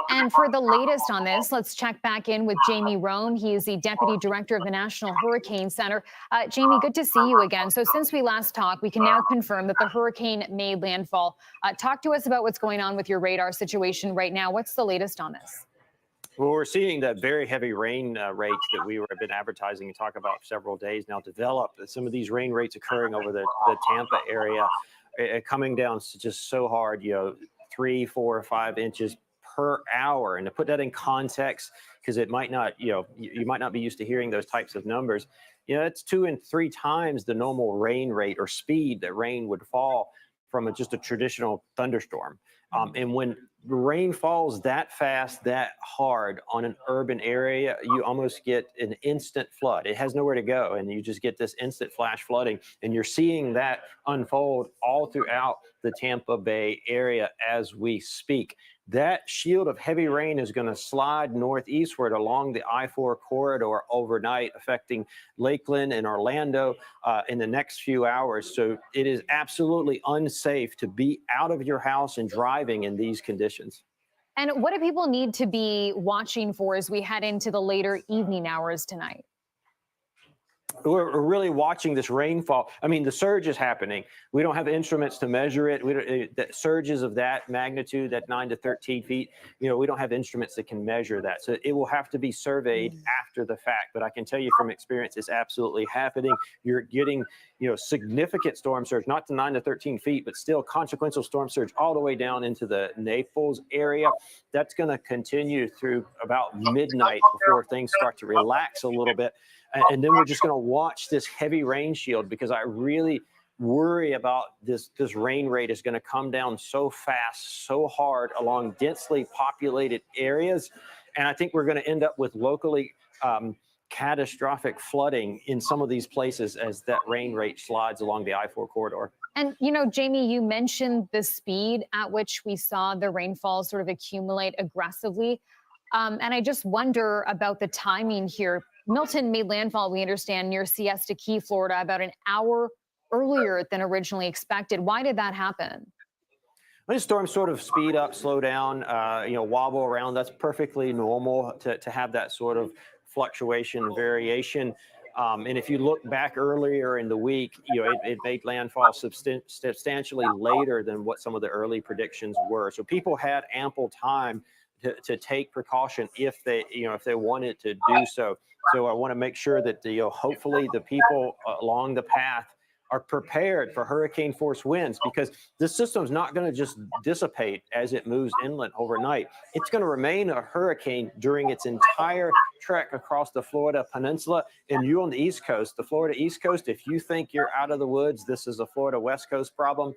And for the latest on this, let's check back in with Jamie Roan. He is the Deputy Director of the National Hurricane Center. Jamie, good to see you again. So since we last talked, we can now confirm that the hurricane made landfall. Talk to us about what's going on with your radar situation right now. What's the latest on this? Well, we're seeing that very heavy rain rates that we have been advertising and talk about for several days now develop. Some of these rain rates occurring over the Tampa area, coming down just so hard, 3, 4, 5 inches per hour. And to put that in context, because it might not, you might not be used to hearing those types of numbers, it's 2 and 3 times the normal rain rate or speed that rain would fall from just a traditional thunderstorm. And when rain falls that fast, that hard on an urban area, you almost get an instant flood. It has nowhere to go, and you just get this instant flash flooding. And you're seeing that unfold all throughout the Tampa Bay area as we speak. That shield of heavy rain is going to slide northeastward along the I-4 corridor overnight, affecting Lakeland and Orlando in the next few hours. So it is absolutely unsafe to be out of your house and driving in these conditions. And what do people need to be watching for as we head into the later evening hours tonight? We're really watching this rainfall. I mean, the surge is happening. We don't have instruments to measure it. The surges of that magnitude, that 9 to 13 feet, we don't have instruments that can measure that. So it will have to be surveyed after the fact. But I can tell you from experience, it's absolutely happening. You're getting, significant storm surge, not to 9 to 13 feet, but still consequential storm surge all the way down into the Naples area. That's going to continue through about midnight before things start to relax a little bit. And then we're just going to watch this heavy rain shield, because I really worry about this rain rate is going to come down so fast, so hard along densely populated areas. And I think we're going to end up with locally catastrophic flooding in some of these places as that rain rate slides along the I-4 corridor. And, Jamie, you mentioned the speed at which we saw the rainfall sort of accumulate aggressively. And I just wonder about the timing here. Milton made landfall, we understand, near Siesta Key, Florida, about an hour earlier than originally expected. Why did that happen? When storms sort of speed up, slow down, wobble around, that's perfectly normal to have that sort of fluctuation, variation. And if you look back earlier in the week, it made landfall substantially later than what some of the early predictions were. So people had ample time to take precaution if they wanted to do so. So I want to make sure that hopefully the people along the path are prepared for hurricane force winds, because this system is not going to just dissipate as it moves inland overnight. It's going to remain a hurricane during its entire trek across the Florida peninsula. And you on the East Coast, the Florida East Coast, if you think you're out of the woods, this is a Florida West Coast problem.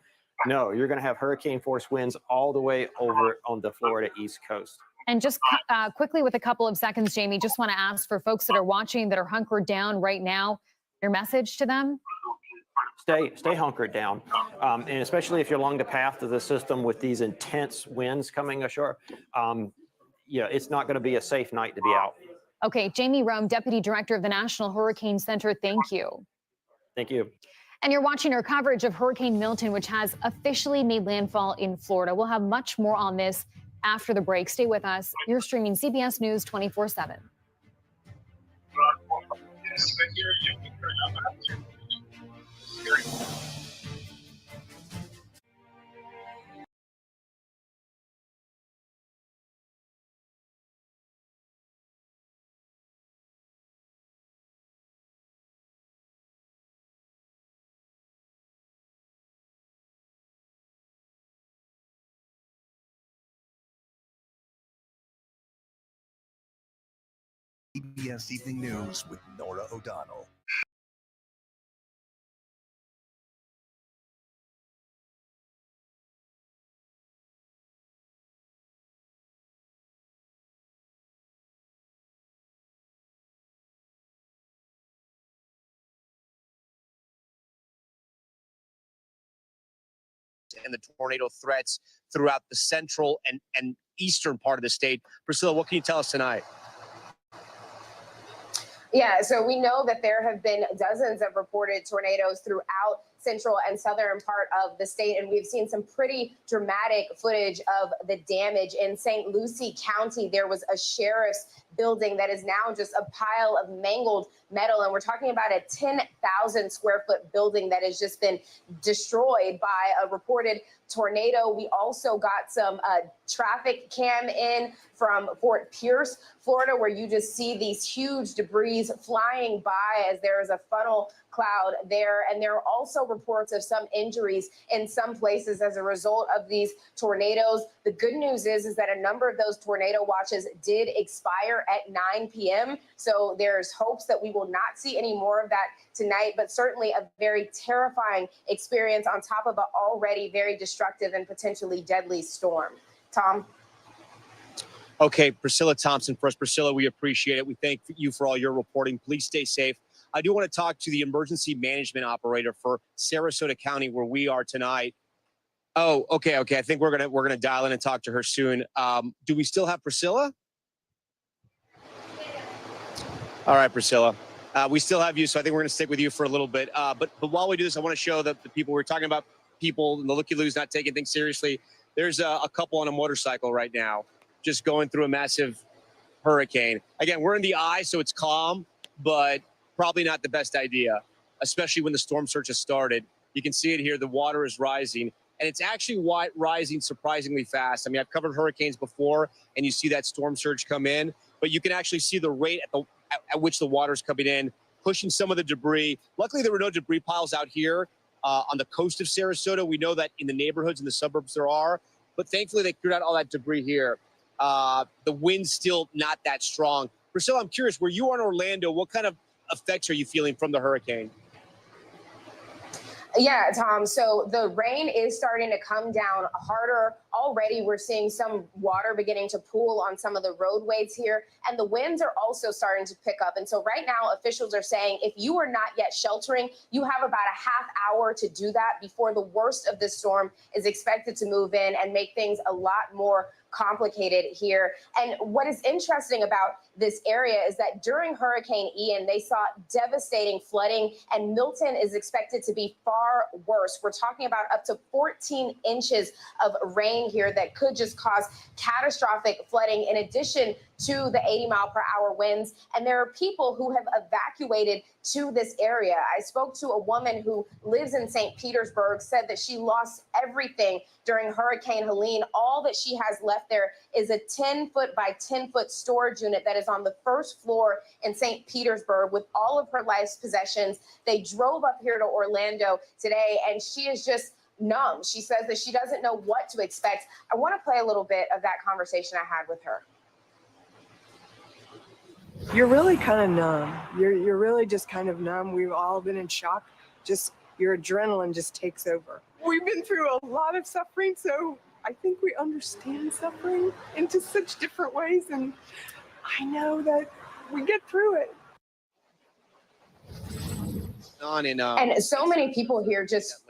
No, you're going to have hurricane force winds all the way over on the Florida East Coast. And just quickly, with a couple of seconds, Jamie, just want to ask for folks that are watching, that are hunkered down right now, your message to them? Stay hunkered down, and especially if you're along the path of the system with these intense winds coming ashore, it's not going to be a safe night to be out. Okay, Jamie Rome, Deputy Director of the National Hurricane Center, thank you. Thank you. And you're watching our coverage of Hurricane Milton, which has officially made landfall in Florida. We'll have much more on this after the break. Stay with us. You're streaming CBS News 24/7. CBS Evening News with Nora O'Donnell. And the tornado threats throughout the central and eastern part of the state. Priscilla, what can you tell us tonight? Yeah, so we know that there have been dozens of reported tornadoes throughout central and southern part of the state, and we've seen some pretty dramatic footage of the damage. In St. Lucie County, there was a sheriff's building that is now just a pile of mangled metal, and we're talking about a 10,000 square foot building that has just been destroyed by a reported tornado. We also got some traffic cam in from Fort Pierce, Florida, where you just see these huge debris flying by as there is a funnel cloud there. And there are also reports of some injuries in some places as a result of these tornadoes. The good news is that a number of those tornado watches did expire at 9 p.m. So there's hopes that we will not see any more of that tonight, but certainly a very terrifying experience on top of an already very destructive and potentially deadly storm. Tom? Okay, Priscilla Thompson for us. Priscilla, we appreciate it. We thank you for all your reporting. Please stay safe. I do want to talk to the emergency management operator for Sarasota County, where we are tonight. Oh, okay. I think we're gonna dial in and talk to her soon. Do we still have Priscilla? All right, Priscilla. We still have you, so I think we're going to stick with you for a little bit. But while we do this, I want to show that the people we're talking about, people in the looky-loos not taking things seriously. There's a couple on a motorcycle right now, just going through a massive hurricane. Again, we're in the eye, so it's calm, but probably not the best idea, especially when the storm surge has started. You can see it here. The water is rising, and it's actually rising surprisingly fast. I mean, I've covered hurricanes before, and you see that storm surge come in, but you can actually see the rate at which the water is coming in, pushing some of the debris. Luckily, there were no debris piles out here on the coast of Sarasota. We know that in the neighborhoods and the suburbs there are, but thankfully they cleared out all that debris here. The wind's still not that strong. Priscilla, I'm curious, where you are in Orlando, what kind of effects are you feeling from the hurricane? Yeah, Tom. So the rain is starting to come down harder already. We're seeing some water beginning to pool on some of the roadways here, and the winds are also starting to pick up. And so right now, officials are saying if you are not yet sheltering, you have about a half hour to do that before the worst of this storm is expected to move in and make things a lot more complicated here. And what is interesting about this area is that during Hurricane Ian, they saw devastating flooding, and Milton is expected to be far worse. We're talking about up to 14 inches of rain here that could just cause catastrophic flooding in addition to the 80-mile-per-hour winds. And there are people who have evacuated to this area. I spoke to a woman who lives in St. Petersburg, said that she lost everything during Hurricane Helene. All that she has left there is a 10-foot by 10-foot storage unit that is on the first floor in St. Petersburg with all of her life's possessions. They drove up here to Orlando today, and she is just numb. She says that she doesn't know what to expect. I want to play a little bit of that conversation I had with her. You're really kind of numb. You're really just kind of numb. We've all been in shock. Just your adrenaline just takes over. We've been through a lot of suffering, so I think we understand suffering in just such different ways, and I know that we get through it. And so many people here just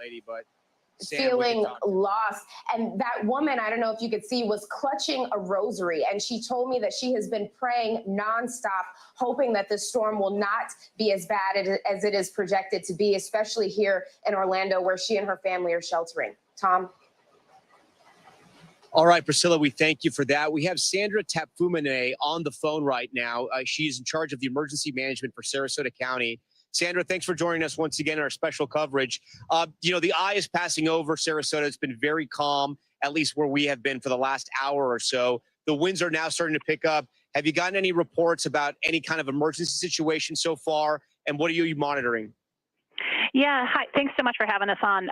feeling lost. And that woman, I don't know if you could see, was clutching a rosary. And she told me that she has been praying nonstop, hoping that this storm will not be as bad as it is projected to be, especially here in Orlando, where she and her family are sheltering. Tom? All right, Priscilla, we thank you for that. We have Sandra Tapfumane on the phone right now. She's in charge of the emergency management for Sarasota County. Sandra, thanks for joining us once again in our special coverage. The eye is passing over Sarasota. It's been very calm, at least where we have been for the last hour or so. The winds are now starting to pick up. Have you gotten any reports about any kind of emergency situation so far? And what are you monitoring? Yeah, hi. Thanks so much for having us on.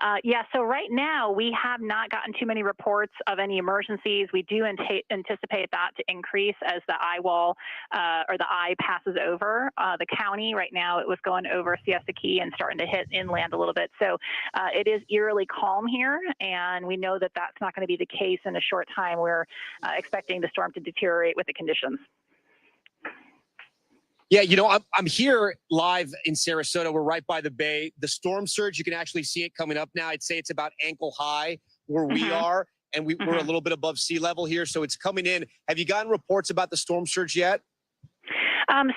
So right now we have not gotten too many reports of any emergencies. We do anticipate that to increase as the eye wall or the eye passes over the county. Right now it was going over Siesta Key and starting to hit inland a little bit. So it is eerily calm here, and we know that that's not going to be the case in a short time. We're expecting the storm to deteriorate with the conditions. Yeah, I'm here live in Sarasota. We're right by the bay. The storm surge, you can actually see it coming up now. I'd say it's about ankle high where we are, and we're a little bit above sea level here, so it's coming in. Have you gotten reports about the storm surge yet?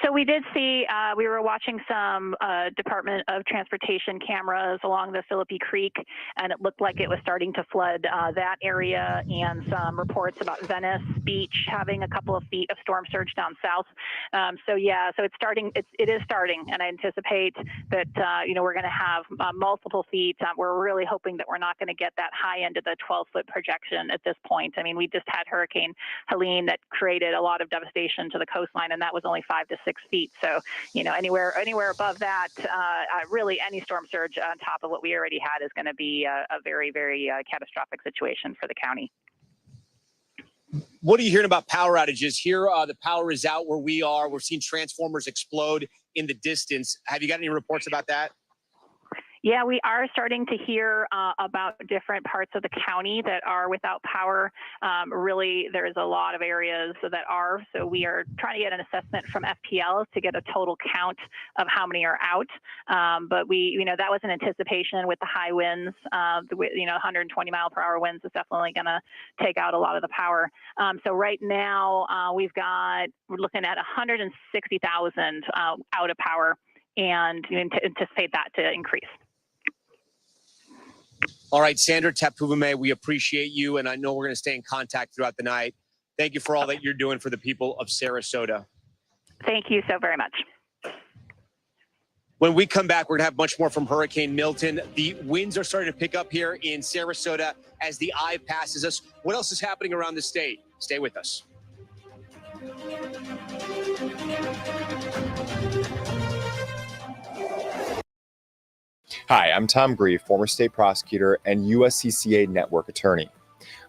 So we did see, we were watching some Department of Transportation cameras along the Philippi Creek, and it looked like it was starting to flood that area, and some reports about Venice Beach having a couple of feet of storm surge down south. So it's starting, it is starting, and I anticipate that, we're going to have multiple feet. We're really hoping that we're not going to get that high end of the 12-foot projection at this point. I mean, we just had Hurricane Helene that created a lot of devastation to the coastline, and that was only 5 to 6 feet. So, anywhere above that, really any storm surge on top of what we already had is going to be a very, very catastrophic situation for the county. What are you hearing about power outages? Here, the power is out where we are. We're seeing transformers explode in the distance. Have you got any reports about that? Yeah, we are starting to hear about different parts of the county that are without power. Really, there's a lot of areas that are. So we are trying to get an assessment from FPL to get a total count of how many are out. But that was an anticipation with the high winds. 120-mile-per-hour winds is definitely going to take out a lot of the power. So right now, we're looking at 160,000 out of power, and anticipate that to increase. All right, Sandra Tapfumane, we appreciate you, and I know we're going to stay in contact throughout the night. Thank you for all that you're doing for the people of Sarasota. Thank you so very much. When we come back, we're going to have much more from Hurricane Milton. The winds are starting to pick up here in Sarasota as the eye passes us. What else is happening around the state? Stay with us. Hi, I'm Tom Grieve, former state prosecutor and USCCA network attorney.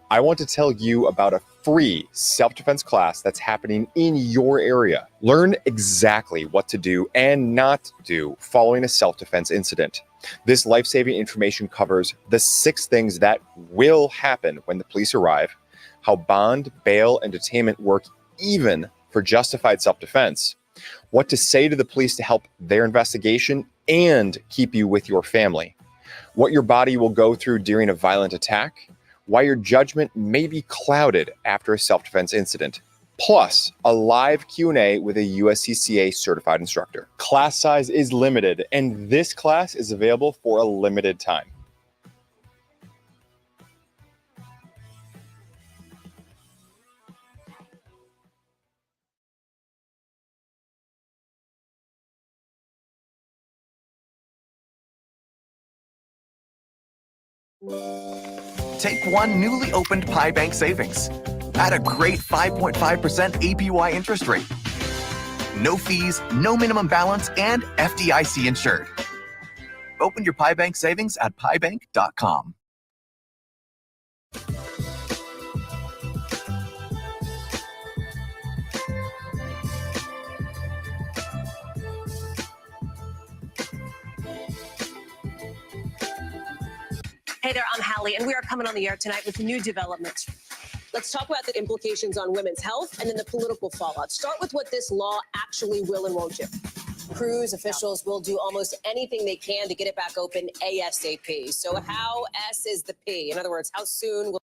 I want to tell you about a free self-defense class that's happening in your area. Learn exactly what to do and not do following a self-defense incident. This life-saving information covers the 6 things that will happen when the police arrive, how bond, bail, and detainment work even for justified self-defense, what to say to the police to help their investigation and keep you with your family, what your body will go through during a violent attack, why your judgment may be clouded after a self-defense incident, plus a live Q&A with a USCCA certified instructor. Class size is limited, and this class is available for a limited time. Take one newly opened Pi Bank savings at a great 5.5% APY interest rate. No fees, no minimum balance, and FDIC insured. Open your Pi Bank savings at pibank.com. Hey there, I'm Hallie, and we are coming on the air tonight with new developments. Let's talk about the implications on women's health and then the political fallout. Start with what this law actually will and won't do. Cruise officials will do almost anything they can to get it back open ASAP. So how S is the P? In other words, how soon will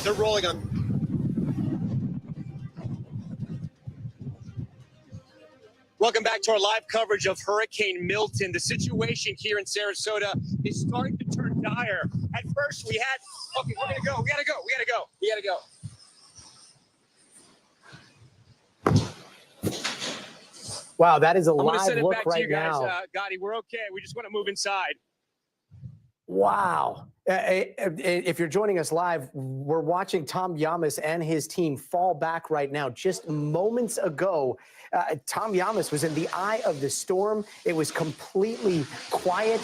They're rolling on. Welcome back to our live coverage of Hurricane Milton. The situation here in Sarasota is starting to turn dire. At first, we had, okay, we're going to go. We got to go. We got to go. Wow, that is a I'm going to live send it look back to right you guys. now. Gotti, we're okay. We just want to move inside. Wow. If you're joining us live, we're watching Tom Yamas and his team fall back right now. Just moments ago, Tom Yamas was in the eye of the storm. It was completely quiet.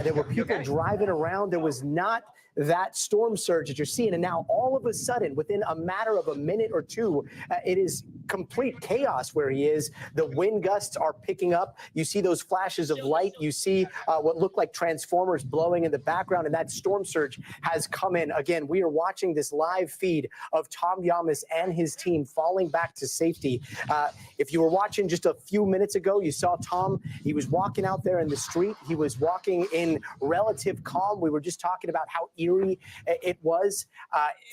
There were people driving around. There was not that storm surge that you're seeing. And now all of a sudden, within a matter of a minute or two, it is complete chaos where he is. The wind gusts are picking up. You see those flashes of light. You see what look like transformers blowing in the background, and that storm surge has come in. Again, we are watching this live feed of Tom Yamas and his team falling back to safety. If you were watching just a few minutes ago, you saw Tom. He was walking out there in the street. He was walking in relative calm. We were just talking about how eerie it was.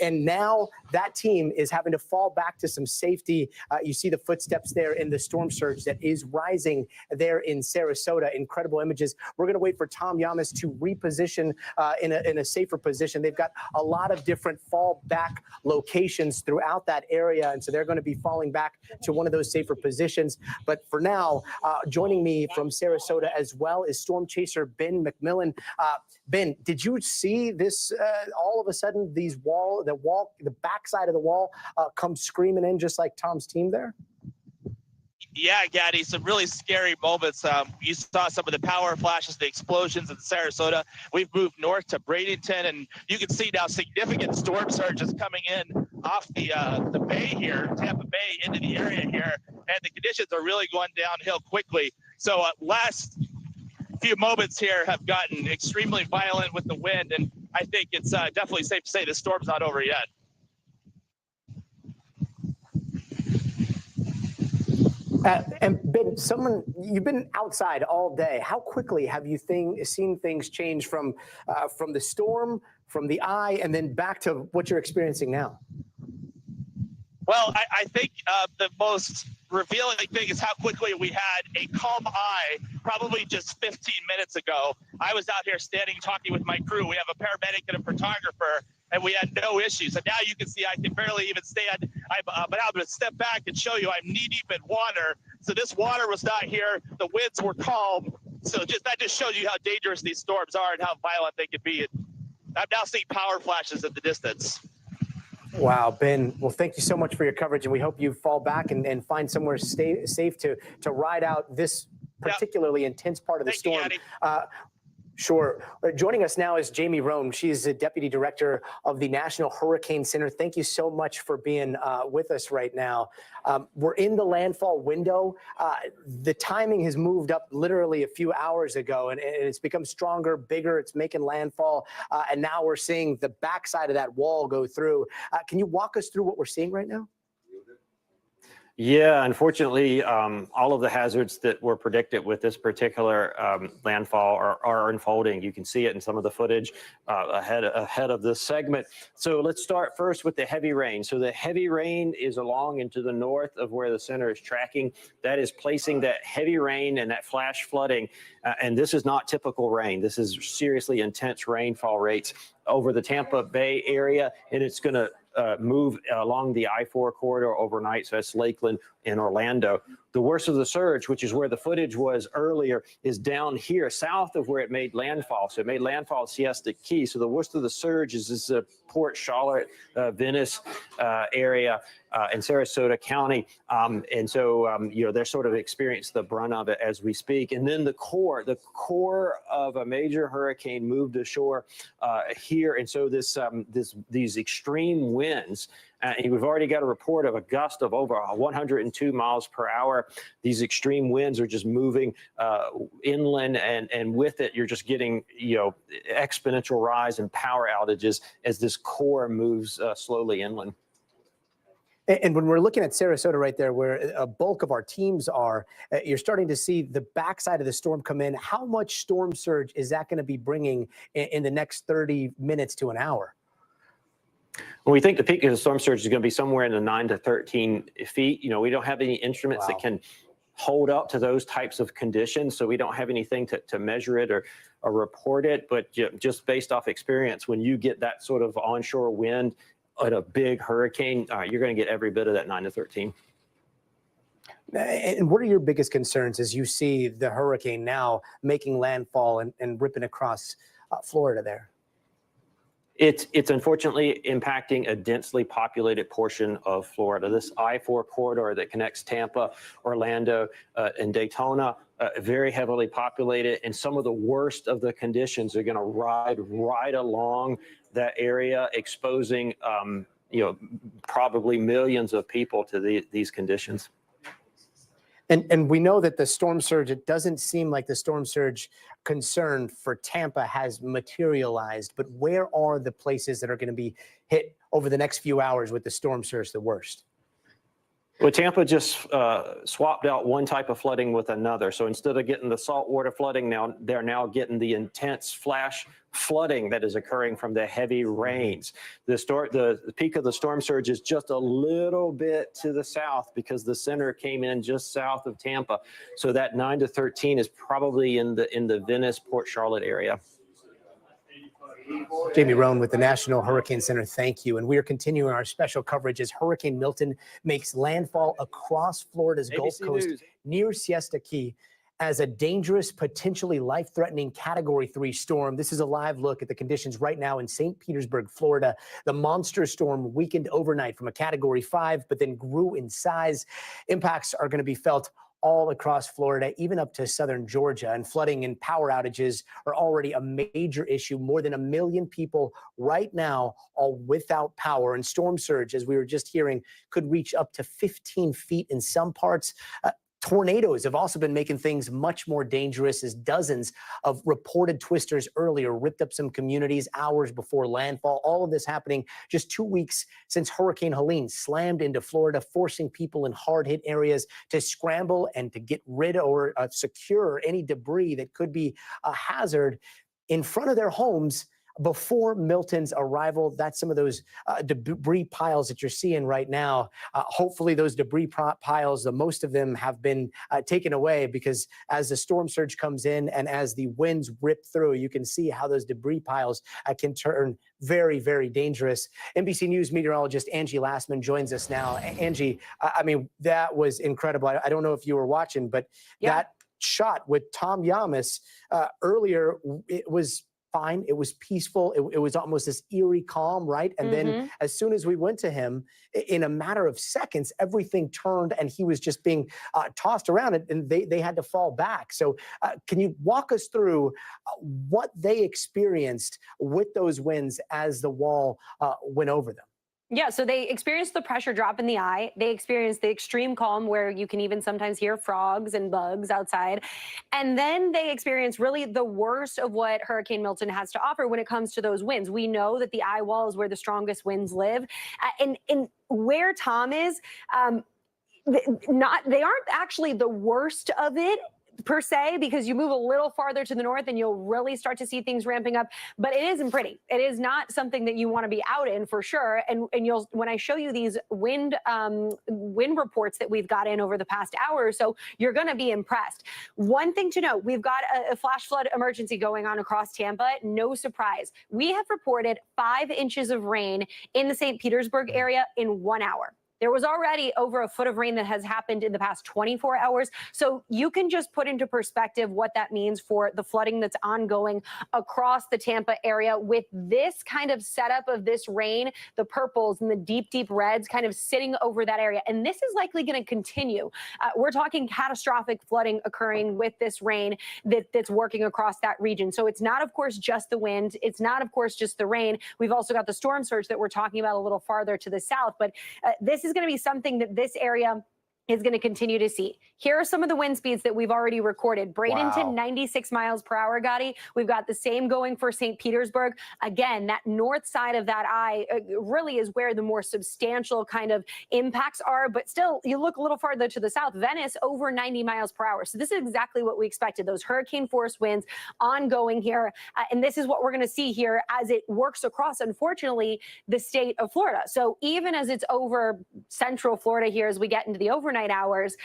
And now that team is having to fall back to some safety. You see the footsteps there in the storm surge that is rising there in Sarasota. Incredible images. We're going to wait for Tom Yamas to reposition in a safer position. They've got a lot of different fallback locations throughout that area, and so they're going to be falling back to one of those safer positions. But for now, joining me from Sarasota as well is storm chaser Ben McMillan. Ben, did you see this? All of a sudden, the backside of the wall comes screaming in, just like Tom's team there. Yeah, Gaddy, some really scary moments. You saw some of the power flashes, the explosions in Sarasota. We've moved north to Bradenton, and you can see now significant storm surges coming in off the bay here, Tampa Bay, into the area here, and the conditions are really going downhill quickly. So last few moments here have gotten extremely violent with the wind, and I think it's definitely safe to say the storm's not over yet. And Ben, you've been outside all day. How quickly have you seen things change from the storm, from the eye, and then back to what you're experiencing now? Well, I think the most revealing thing is how quickly we had a calm eye probably just 15 minutes ago. I was out here standing talking with my crew. We have a paramedic and a photographer, and we had no issues. And now you can see I can barely even stand. But I'm going to step back and show you I'm knee-deep in water. So this water was not here. The winds were calm. So that just shows you how dangerous these storms are and how violent they can be. And I'm now seeing power flashes in the distance. Wow, Ben. Well, thank you so much for your coverage, and we hope you fall back and find somewhere safe to ride out this particularly intense part of the storm. Sure. Joining us now is Jamie Roan. She is the Deputy Director of the National Hurricane Center. Thank you so much for being with us right now. We're in the landfall window. The timing has moved up literally a few hours ago, and it's become stronger, bigger. It's making landfall, and now we're seeing the backside of that wall go through. Can you walk us through what we're seeing right now? Yeah, unfortunately, all of the hazards that were predicted with this particular landfall are unfolding. You can see it in some of the footage ahead of this segment. So let's start first with the heavy rain. So the heavy rain is along and to the north of where the center is tracking. That is placing that heavy rain and that flash flooding. And this is not typical rain. This is seriously intense rainfall rates over the Tampa Bay area, and it's going to move along the I-4 corridor overnight. So that's Lakeland and Orlando. The worst of the surge, which is where the footage was earlier, is down here south of where it made landfall. So it made landfall at Siesta Key. So the worst of the surge is this Port Charlotte, Venice area in Sarasota County. And so, they're sort of experiencing the brunt of it as we speak. And then the core of a major hurricane moved ashore here. And so these extreme winds, and we've already got a report of a gust of over 102 miles per hour. These extreme winds are just moving inland, and with it, you're just getting, exponential rise in power outages as this core moves slowly inland. And when we're looking at Sarasota right there, where a bulk of our teams are, you're starting to see the backside of the storm come in. How much storm surge is that going to be bringing in the next 30 minutes to an hour? Well, we think the peak of the storm surge is going to be somewhere in the 9 to 13 feet. We don't have any instruments that can hold up to those types of conditions, so we don't have anything to measure it or report it. But just based off experience, when you get that sort of onshore wind at a big hurricane, you're going to get every bit of that 9 to 13. And what are your biggest concerns as you see the hurricane now making landfall and ripping across Florida there? It's unfortunately impacting a densely populated portion of Florida. This I-4 corridor that connects Tampa, Orlando, and Daytona, very heavily populated, and some of the worst of the conditions are going to ride right along that area, exposing probably millions of people to these conditions. And we know that the storm surge, it doesn't seem like the storm surge concern for Tampa has materialized, but where are the places that are going to be hit over the next few hours with the storm surge the worst? Well, Tampa just swapped out one type of flooding with another. So instead of getting the saltwater flooding, now they're getting the intense flash flooding that is occurring from the heavy rains. The peak of the storm surge is just a little bit to the south because the center came in just south of Tampa. So that 9 to 13 is probably in the Venice, Port Charlotte area. Jamie Roan with the National Hurricane Center, thank you. And we are continuing our special coverage as Hurricane Milton makes landfall across Florida's Gulf Coast near Siesta Key as a dangerous, potentially life-threatening Category 3 storm. This is a live look at the conditions right now in St. Petersburg, Florida. The monster storm weakened overnight from a Category 5, but then grew in size. Impacts are going to be felt all across Florida, even up to southern Georgia, and flooding and power outages are already a major issue. More than 1 million people right now all without power, and storm surge, as we were just hearing, could reach up to 15 feet in some parts. Tornadoes have also been making things much more dangerous as dozens of reported twisters earlier ripped up some communities hours before landfall. All of this happening just 2 weeks since Hurricane Helene slammed into Florida, forcing people in hard-hit areas to scramble and to get rid or secure any debris that could be a hazard in front of their homes before Milton's arrival. That's some of those debris piles that you're seeing right now. Hopefully those debris piles, the most of them have been taken away, because as the storm surge comes in and as the winds rip through, you can see how those debris piles can turn very, very dangerous. NBC News meteorologist Angie Lastman joins us now. Angie, I mean, that was incredible. I don't know if you were watching, but that shot with Tom Yamas earlier, it was fine. It was peaceful. It was almost this eerie calm, right? And then as soon as we went to him, in a matter of seconds, everything turned and he was just being tossed around, and they had to fall back. So can you walk us through what they experienced with those winds as the wall went over them? Yeah, so they experienced the pressure drop in the eye. They experienced the extreme calm where you can even sometimes hear frogs and bugs outside. And then they experienced really the worst of what Hurricane Milton has to offer when it comes to those winds. We know that the eye wall is where the strongest winds live. And where Tom is, they aren't actually the worst of it per se, because you move a little farther to the north and you'll really start to see things ramping up, but it isn't pretty. It is not something that you want to be out in for sure. And you'll, when I show you these wind reports that we've got in over the past hour or so, you're going to be impressed. One thing to note, we've got a flash flood emergency going on across Tampa. No surprise. We have reported 5 inches of rain in the St. Petersburg area in 1 hour. There was already over a foot of rain that has happened in the past 24 hours. So you can just put into perspective what that means for the flooding that's ongoing across the Tampa area with this kind of setup of this rain, the purples and the deep, deep reds kind of sitting over that area. And this is likely going to continue. We're talking catastrophic flooding occurring with this rain that's working across that region. So it's not, of course, just the wind. It's not, of course, just the rain. We've also got the storm surge that we're talking about a little farther to the south. But this is going to be something that this area is going to continue to see. Here are some of the wind speeds that we've already recorded. Bradenton, 96 miles per hour, Gotti. We've got the same going for St. Petersburg. Again, that north side of that eye really is where the more substantial kind of impacts are. But still, you look a little farther to the south, Venice over 90 miles per hour. So this is exactly what we expected. Those hurricane force winds ongoing here. And this is what we're going to see here as it works across, unfortunately, the state of Florida. So even as it's over central Florida here, as we get into the overnight hours,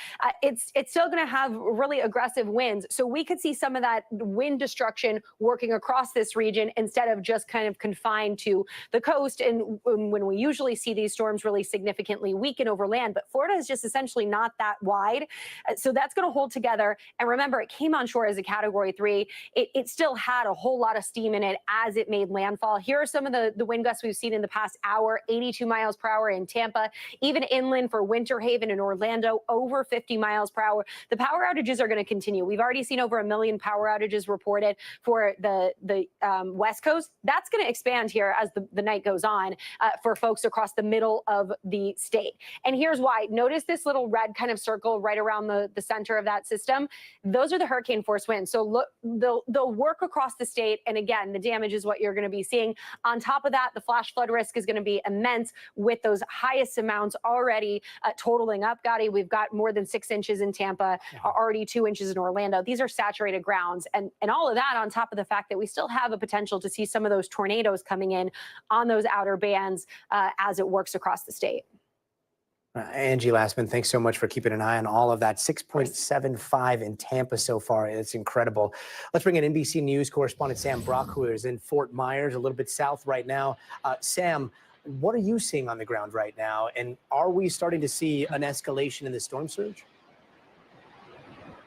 it's still going to have really aggressive winds. So we could see some of that wind destruction working across this region instead of just kind of confined to the coast. And when we usually see these storms really significantly weaken over land, but Florida is just essentially not that wide. So that's going to hold together. And remember, it came on shore as a Category 3. It still had a whole lot of steam in it as it made landfall. Here are some of the wind gusts we've seen in the past hour: 82 miles per hour in Tampa, even inland for Winter Haven and Orlando, over 50 miles per hour. The power outages are going to continue. We've already seen over 1 million power outages reported for the West Coast. That's going to expand here as the night goes on for folks across the middle of the state. And here's why. Notice this little red kind of circle right around the center of that system. Those are the hurricane force winds. So look, they'll work across the state. And again, the damage is what you're going to be seeing. On top of that, the flash flood risk is going to be immense with those highest amounts already totaling up. Gotti, we've got more than 6 inches in Tampa, already 2 inches in Orlando. These are saturated grounds. And all of that on top of the fact that we still have a potential to see some of those tornadoes coming in on those outer bands as it works across the state. Angie Lastman, thanks so much for keeping an eye on all of that. 6.75 in Tampa so far. It's incredible. Let's bring in NBC News correspondent Sam Brock, who is in Fort Myers, a little bit south right now. Sam, what are you seeing on the ground right now? And are we starting to see an escalation in the storm surge?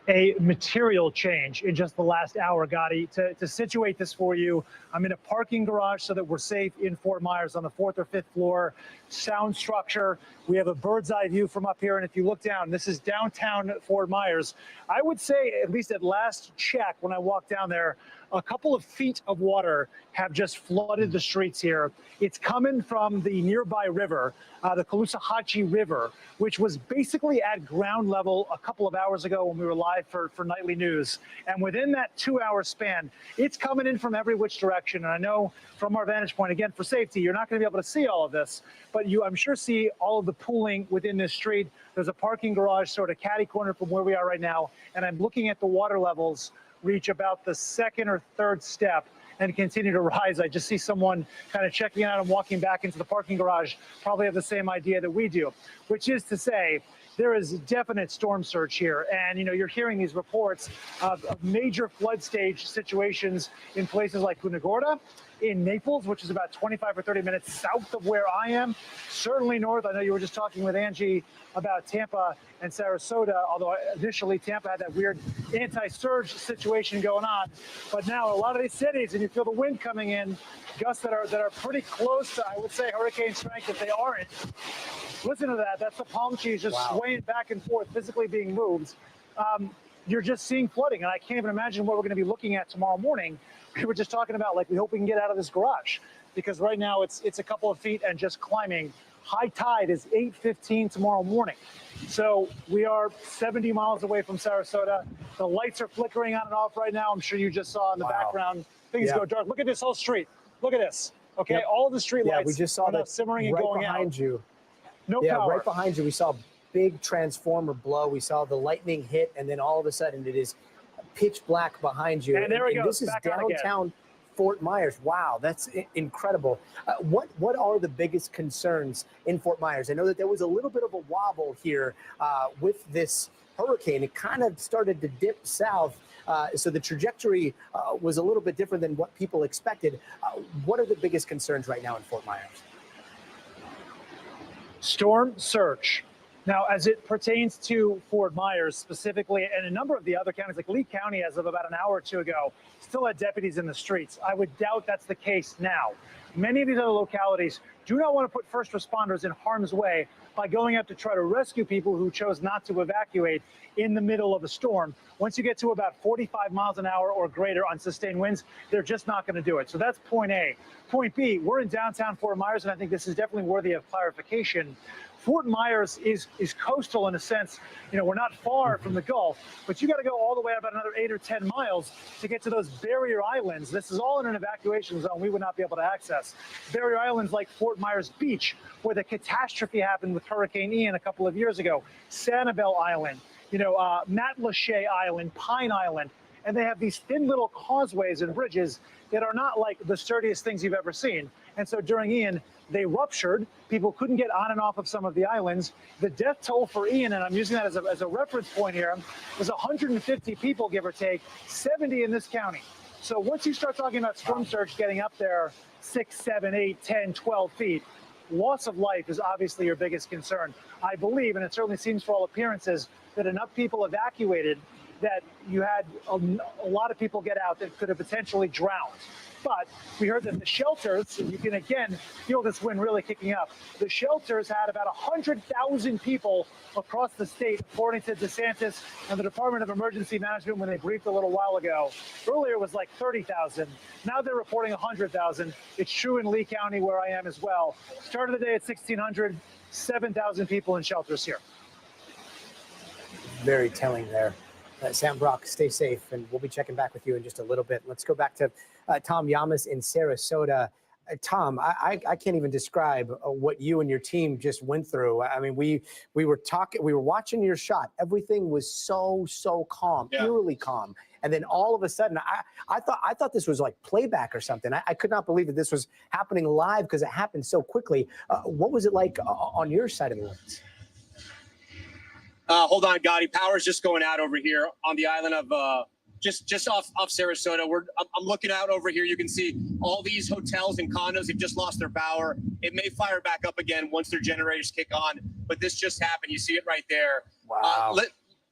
A material change in just the last hour, Gotti. To situate this for you, I'm in a parking garage so that we're safe in Fort Myers on the 4th or 5th floor. Sound structure. We have a bird's eye view from up here. And if you look down, this is downtown Fort Myers. I would say, at least at last check, when I walked down there, a couple of feet of water have just flooded the streets here. It's coming from the nearby river, the Caloosahatchee River, which was basically at ground level a couple of hours ago when we were live for nightly news. And within that 2-hour span, it's coming in from every which direction. And I know from our vantage point, again, for safety, you're not going to be able to see all of this, but you, I'm sure, see all of the pooling within this street. There's a parking garage sort of catty corner from where we are right now. And I'm looking at the water levels reach about the 2nd or 3rd step and continue to rise. I just see someone kind of checking out and walking back into the parking garage, probably have the same idea that we do, which is to say, there is definite storm surge here. And, you're hearing these reports of major flood stage situations in places like Punta Gorda, in Naples, which is about 25 or 30 minutes south of where I am, certainly north. I know you were just talking with Angie about Tampa and Sarasota, although initially Tampa had that weird anti-surge situation going on. But now a lot of these cities, and you feel the wind coming in, gusts that are pretty close to, I would say, hurricane strength if they aren't. Listen to that. That's the palm trees just swaying back and forth, physically being moved. You're just seeing flooding, and I can't even imagine what we're going to be looking at tomorrow morning. We were just talking about, we hope we can get out of this garage, because right now it's a couple of feet and just climbing. High tide is 8:15 tomorrow morning. So we are 70 miles away from Sarasota. The lights are flickering on and off right now. I'm sure you just saw in the background. Things go dark. Look at this whole street. Look at this. Okay, all the street lights we just saw that simmering and right going behind out. you. No power. Right behind you. We saw a big transformer blow. We saw the lightning hit, and then all of a sudden it is pitch black behind you. And there it goes. This is Back on again. downtown Fort Myers. Wow, that's incredible. What are the biggest concerns in Fort Myers? I know that there was a little bit of a wobble here with this hurricane. It kind of started to dip south. So the trajectory was a little bit different than what people expected. What are the biggest concerns right now in Fort Myers? Storm surge. Now, as it pertains to Fort Myers specifically, and a number of the other counties, like Lee County, as of about an hour or two ago, still had deputies in the streets. I would doubt that's the case now. Many of these other localities do not want to put first responders in harm's way by going out to try to rescue people who chose not to evacuate in the middle of a storm. Once you get to about 45 miles an hour or greater on sustained winds, they're just not going to do it. So that's point A. Point B, we're in downtown Fort Myers, and I think this is definitely worthy of clarification. Fort Myers is coastal in a sense. We're not far from the Gulf, but you got to go all the way about another 8 or 10 miles to get to those barrier islands. This is all in an evacuation zone we would not be able to access. Barrier islands like Fort Myers Beach, where the catastrophe happened with Hurricane Ian a couple of years ago, Sanibel Island, Matlacha Island, Pine Island, and they have these thin little causeways and bridges that are not like the sturdiest things you've ever seen. And so during Ian, they ruptured. People couldn't get on and off of some of the islands. The death toll for Ian, and I'm using that as a reference point here, was 150 people, give or take, 70 in this county. So once you start talking about storm surge getting up there 6, 7, 8, 10, 12 feet, loss of life is obviously your biggest concern. I believe, and it certainly seems for all appearances, that enough people evacuated that you had a lot of people get out that could have potentially drowned. But we heard that the shelters, and you can again feel this wind really kicking up, the shelters had about 100,000 people across the state, according to DeSantis and the Department of Emergency Management when they briefed a little while ago. Earlier it was like 30,000. Now they're reporting 100,000. It's true in Lee County where I am as well. Started the day at 1,600, 7,000 people in shelters here. Very telling there. Sam Brock, stay safe, and we'll be checking back with you in just a little bit. Let's go back to Tom Yamas in Sarasota. Tom, I can't even describe what you and your team just went through. I mean, we were watching your shot. Everything was so calm, eerily calm. And then all of a sudden, I thought this was like playback or something. I could not believe that this was happening live because it happened so quickly. What was it like on your side of the woods? Hold on, Gotti. Power's just going out over here on the island of just off Sarasota. I'm looking out over here. You can see all these hotels and condos have just lost their power. It may fire back up again once their generators kick on, but this just happened. You see it right there. Wow.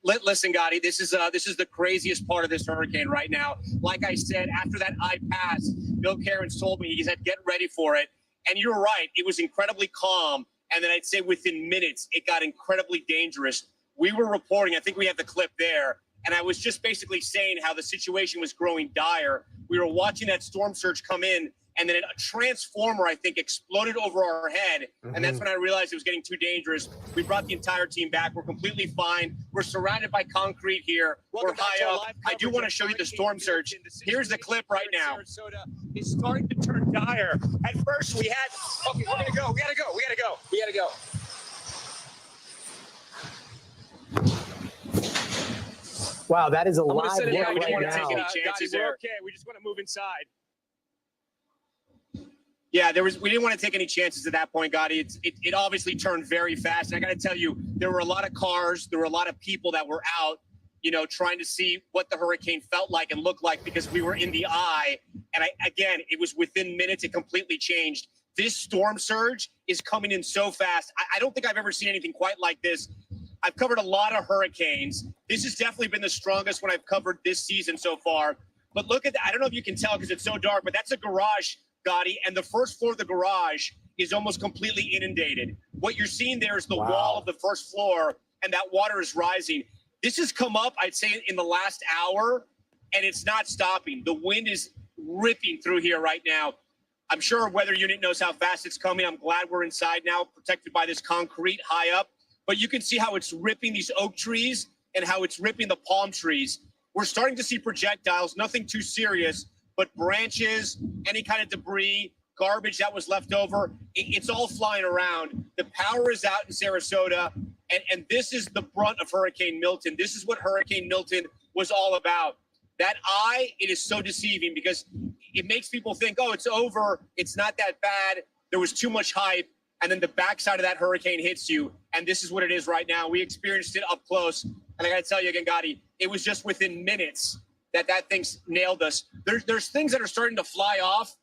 Listen, Gotti, this is the craziest part of this hurricane right now. Like I said, after that eye pass, Bill Cairns told me, he said, get ready for it. And you're right. It was incredibly calm. And then I'd say within minutes, it got incredibly dangerous. We were reporting, I think we have the clip there, and I was just basically saying how the situation was growing dire. We were watching that storm surge come in, and then a transformer, I think, exploded over our head, and that's when I realized it was getting too dangerous. We brought the entire team back. We're completely fine. We're surrounded by concrete here. We're high up. I do want to show you the storm surge. Here's the clip right now. Sarasota is starting to turn dire. At first, we had, okay, we're going to go. We got to go. Wow, that is a live look we don't right want to now. take any chances there. Okay, we just want to move inside. Yeah, we didn't want to take any chances at that point, Gotti. It obviously turned very fast. And I got to tell you, there were a lot of cars, there were a lot of people that were out, trying to see what the hurricane felt like and looked like because we were in the eye. And again, it was within minutes, it completely changed. This storm surge is coming in so fast. I don't think I've ever seen anything quite like this. I've covered a lot of hurricanes. This has definitely been the strongest one I've covered this season so far. But look at that. I don't know if you can tell because it's so dark, but that's a garage, Gotti, and the first floor of the garage is almost completely inundated. What you're seeing there is the wall of the first floor, and that water is rising. This has come up, I'd say, in the last hour, and it's not stopping. The wind is ripping through here right now. I'm sure our weather unit knows how fast it's coming. I'm glad we're inside now, protected by this concrete high up. But you can see how it's ripping these oak trees and how it's ripping the palm trees. We're starting to see projectiles, nothing too serious, but branches, any kind of debris, garbage that was left over, it's all flying around. The power is out in Sarasota, and this is the brunt of Hurricane Milton. This is what Hurricane Milton was all about. That eye, it is so deceiving because it makes people think, oh, it's over. It's not that bad. There was too much hype. And then the backside of that hurricane hits you. And this is what it is right now. We experienced it up close. And I got to tell you again, Gotti, it was just within minutes that thing's nailed us. There's things that are starting to fly off.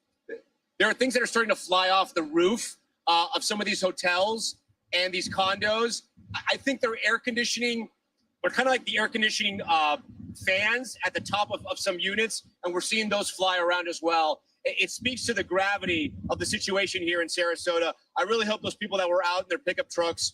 There are things that are starting to fly off the roof of some of these hotels and these condos. I think they're air conditioning. They're kind of like the air conditioning fans at the top of some units, and we're seeing those fly around as well. It speaks to the gravity of the situation here in Sarasota. I really hope those people that were out in their pickup trucks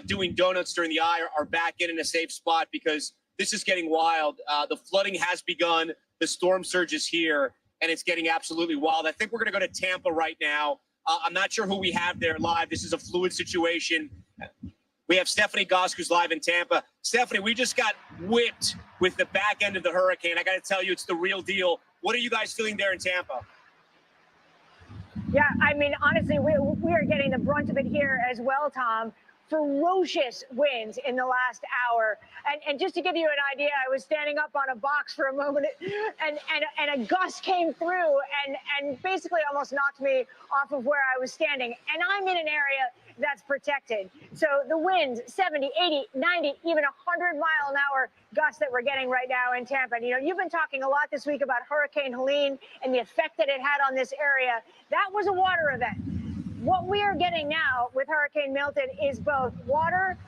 doing donuts during the eye are back in a safe spot because this is getting wild. The flooding has begun. The storm surge is here, and it's getting absolutely wild. I think we're going to go to Tampa right now. I'm not sure who we have there live. This is a fluid situation. We have Stephanie Gosk, who's live in Tampa. Stephanie, we just got whipped with the back end of the hurricane. I got to tell you, it's the real deal. What are you guys feeling there in Tampa? Yeah, I mean, honestly, we are getting the brunt of it here as well, Tom. Ferocious winds in the last hour. And just to give you an idea, I was standing up on a box for a moment and a gust came through and basically almost knocked me off of where I was standing. And I'm in an area that's protected. So the winds, 70, 80, 90, even 100-mile-an-hour gusts that we're getting right now in Tampa. And, you've been talking a lot this week about Hurricane Helene and the effect that it had on this area. That was a water event. What we are getting now with Hurricane Milton is both water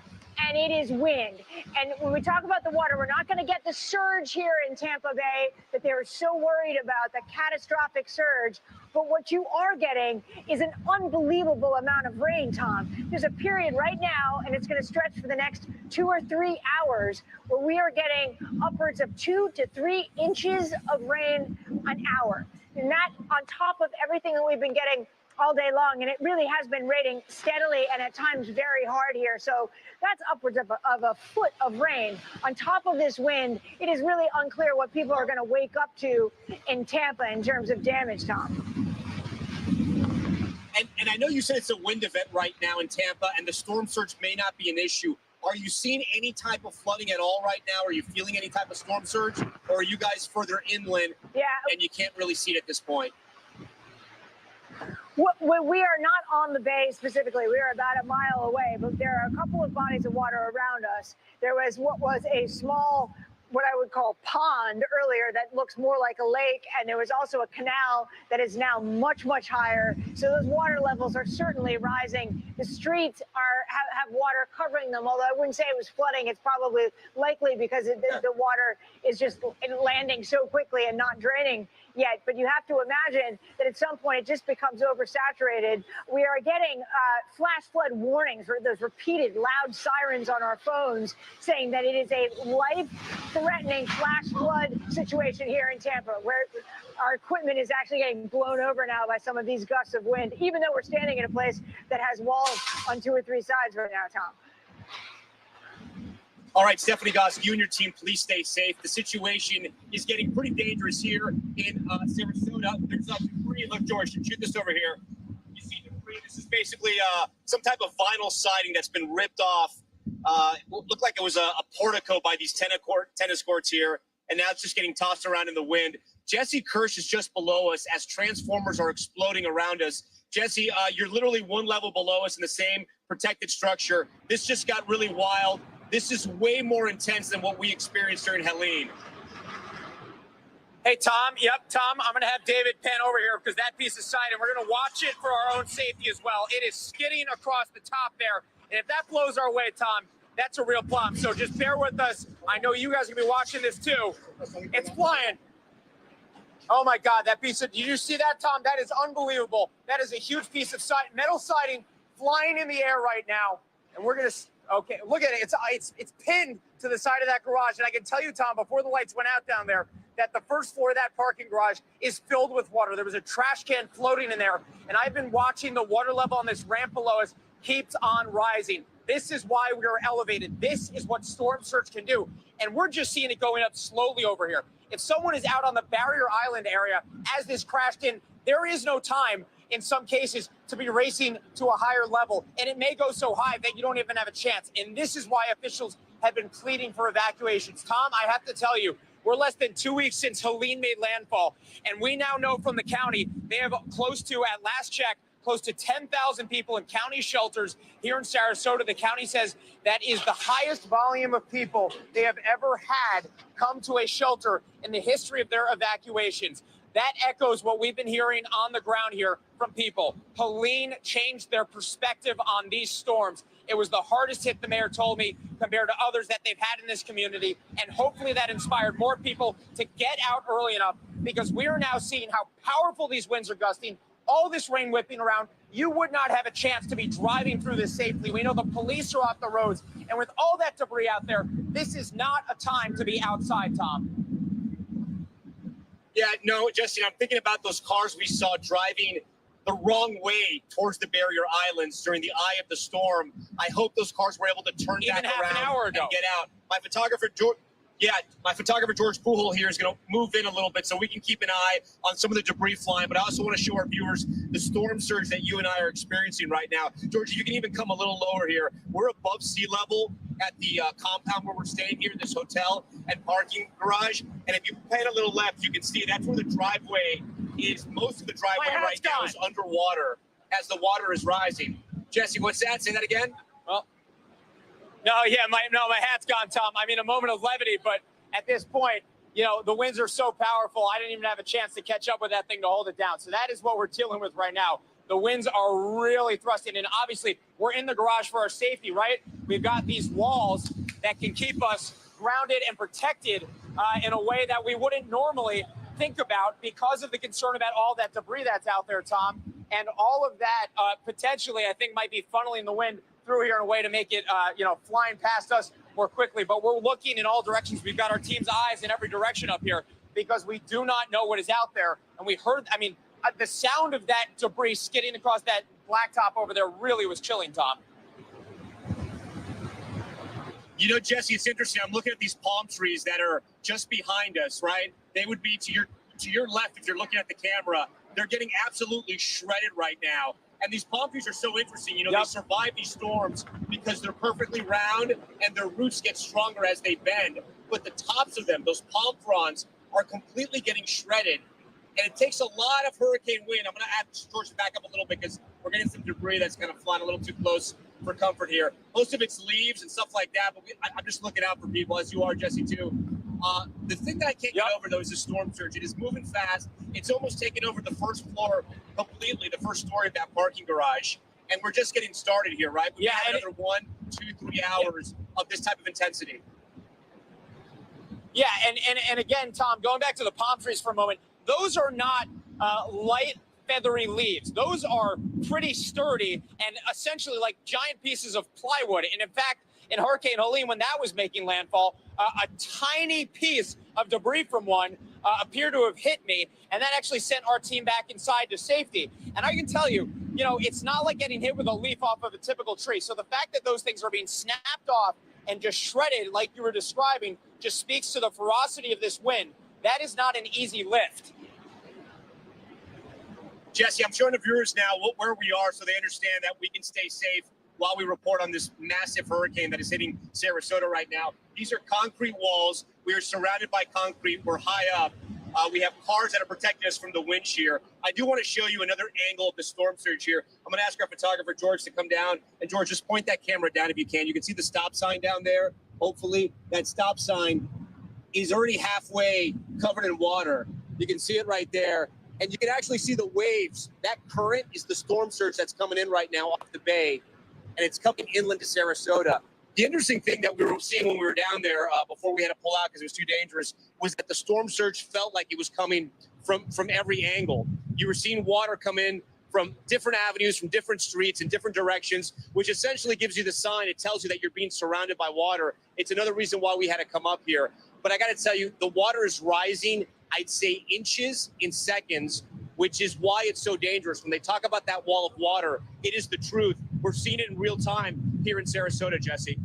and it is wind. And when we talk about the water, we're not going to get the surge here in Tampa Bay that they were so worried about, the catastrophic surge. But what you are getting is an unbelievable amount of rain, Tom. There's a period right now, and it's going to stretch for the next 2 or 3 hours, where we are getting upwards of 2 to 3 inches of rain an hour. And that on top of everything that we've been getting all day long, and it really has been raining steadily and at times very hard here. So that's upwards of a foot of rain. On top of this wind, it is really unclear what people are going to wake up to in Tampa in terms of damage, Tom. And I know you said it's a wind event right now in Tampa, and the storm surge may not be an issue. Are you seeing any type of flooding at all right now? Are you feeling any type of storm surge? Or are you guys further inland and you can't really see it at this point? We are not on the bay specifically. We are about a mile away, but there are a couple of bodies of water around us. There was what was a small, what I would call pond earlier that looks more like a lake, and there was also a canal that is now much, much higher. So those water levels are certainly rising. The streets have water covering them, although I wouldn't say it was flooding. It's probably likely because the water is just landing so quickly and not draining yet. But you have to imagine that at some point it just becomes oversaturated. We are getting flash flood warnings, or those repeated loud sirens on our phones saying that it is a life-threatening flash flood situation here in Tampa, where our equipment is actually getting blown over now by some of these gusts of wind, even though we're standing in a place that has walls on 2 or 3 sides right now, Tom. All right, Stephanie Gosk, you and your team, please stay safe. The situation is getting pretty dangerous here in Sarasota. There's debris. Look, George, shoot this over here. You see debris. This is basically some type of vinyl siding that's been ripped off. It looked like it was a portico by these tennis courts here, and now it's just getting tossed around in the wind. Jesse Kirsch is just below us as transformers are exploding around us. Jesse, you're literally one level below us in the same protected structure. This just got really wild. This is way more intense than what we experienced during Helene. Hey, Tom. Yep, Tom, I'm going to have David pan over here because that piece is sighted. We're going to watch it for our own safety as well. It is skidding across the top there. And if that blows our way, Tom, that's a real problem. So just bear with us. I know you guys are going to be watching this too. It's flying. Oh my God, that piece of, did you see that, Tom? That is unbelievable. That is a huge piece of metal siding flying in the air right now. And we're going to, okay, look at it. It's pinned to the side of that garage. And I can tell you, Tom, before the lights went out down there, that the first floor of that parking garage is filled with water. There was a trash can floating in there. And I've been watching the water level on this ramp below us keeps on rising. This is why we are elevated. This is what storm surge can do. And we're just seeing it going up slowly over here. If someone is out on the barrier island area as this crashed in, there is no time in some cases to be racing to a higher level. And it may go so high that you don't even have a chance. And this is why officials have been pleading for evacuations. Tom, I have to tell you, we're less than 2 weeks since Helene made landfall. And we now know from the county, they have close to, at last check, close to 10,000 people in county shelters here in Sarasota. The county says that is the highest volume of people they have ever had come to a shelter in the history of their evacuations. That echoes what we've been hearing on the ground here from people. Helene changed their perspective on these storms. It was the hardest hit, the mayor told me, compared to others that they've had in this community. And hopefully that inspired more people to get out early enough, because we are now seeing how powerful these winds are gusting. All this rain whipping around, you would not have a chance to be driving through this safely. We know the police are off the roads. And with all that debris out there, this is not a time to be outside, Tom. Yeah, no, Justin, I'm thinking about those cars we saw driving the wrong way towards the barrier islands during the eye of the storm. I hope those cars were able to turn Even back half around an hour and ago. get out. My photographer, George Pujols here is going to move in a little bit so we can keep an eye on some of the debris flying. But I also want to show our viewers the storm surge that you and I are experiencing right now. George, you can even come a little lower here. We're above sea level at the compound where we're staying here in this hotel and parking garage. And if you pan a little left, you can see that's where the driveway is. Most of the driveway right now is underwater as the water is rising. Jesse, what's that? Say that again. Well, no, my hat's gone, Tom. I mean, a moment of levity, but at this point, you know, the winds are so powerful, I didn't even have a chance to catch up with that thing to hold it down. So that is what we're dealing with right now. The winds are really thrusting, and obviously we're in the garage for our safety, right? We've got these walls that can keep us grounded and protected in a way that we wouldn't normally think about because of the concern about all that debris that's out there, Tom. And all of that potentially, I think, might be funneling the wind through here in a way to make it, flying past us more quickly. But we're looking in all directions. We've got our team's eyes in every direction up here because we do not know what is out there. And we heard, the sound of that debris skidding across that blacktop over there really was chilling, Tom. You know, Jesse, it's interesting. I'm looking at these palm trees that are just behind us, right? They would be to your left if you're looking at the camera. They're getting absolutely shredded right now. And these palm trees are so interesting. You know, They survive these storms because they're perfectly round and their roots get stronger as they bend. But the tops of them, those palm fronds, are completely getting shredded. And it takes a lot of hurricane wind. I'm going to ask George to back up a little bit because we're getting some debris that's kind of flying a little too close for comfort here. Most of it's leaves and stuff like that. But I'm just looking out for people, as you are, Jesse, too. The thing that I can't get over, though, is the storm surge. It is moving fast. It's almost taken over the first floor completely, the first story of that parking garage. And we're just getting started here, right? We have another 1, 2, 3 hours of this type of intensity. Yeah, and again, Tom, going back to the palm trees for a moment, those are not light, feathery leaves. Those are pretty sturdy and essentially like giant pieces of plywood. And in fact, in Hurricane Helene, when that was making landfall, a tiny piece of debris from one appeared to have hit me, and that actually sent our team back inside to safety. And I can tell you, it's not like getting hit with a leaf off of a typical tree. So the fact that those things are being snapped off and just shredded like you were describing just speaks to the ferocity of this wind. That is not an easy lift. Jesse, I'm showing the viewers now where we are so they understand that we can stay safe while we report on this massive hurricane that is hitting Sarasota right now. These are concrete walls. We are surrounded by concrete. We're high up. We have cars that are protecting us from the wind shear. I do want to show you another angle of the storm surge here. I'm going to ask our photographer, George, to come down. And George, just point that camera down if you can. You can see the stop sign down there. Hopefully that stop sign is already halfway covered in water. You can see it right there. And you can actually see the waves. That current is the storm surge that's coming in right now off the bay. And it's coming inland to Sarasota. The interesting thing that we were seeing when we were down there before we had to pull out because it was too dangerous was that the storm surge felt like it was coming from every angle. You were seeing water come in from different avenues, from different streets in different directions, which essentially gives you the sign. It tells you that you're being surrounded by water. It's another reason why we had to come up here. But I got to tell you, the water is rising, I'd say inches in seconds, which is why it's so dangerous. When they talk about that wall of water, it is the truth. We're seeing it in real time here in Sarasota, Jesse.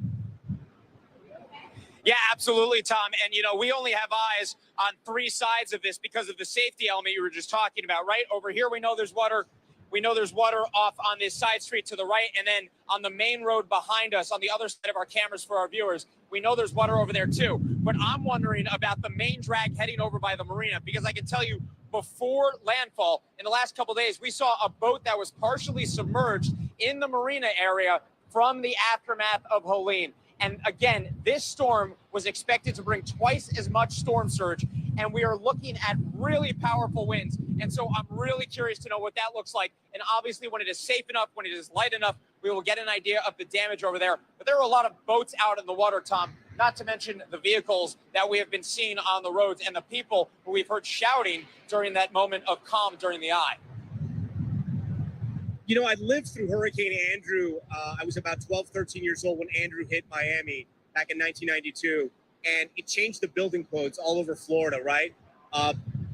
Yeah, absolutely, Tom. And, we only have eyes on three sides of this because of the safety element you were just talking about, right? Over here, we know there's water. We know there's water off on this side street to the right. And then on the main road behind us, on the other side of our cameras for our viewers, we know there's water over there too. But I'm wondering about the main drag heading over by the marina, because I can tell you before landfall, in the last couple of days, we saw a boat that was partially submerged in the marina area from the aftermath of Helene. And again, this storm was expected to bring twice as much storm surge, and we are looking at really powerful winds. And so I'm really curious to know what that looks like. And obviously, when it is safe enough, when it is light enough, we will get an idea of the damage over there. But there are a lot of boats out in the water, Tom, not to mention the vehicles that we have been seeing on the roads and the people who we've heard shouting during that moment of calm during the eye. I lived through Hurricane Andrew. I was about 12, 13 years old when Andrew hit Miami back in 1992. And it changed the building codes all over Florida, right?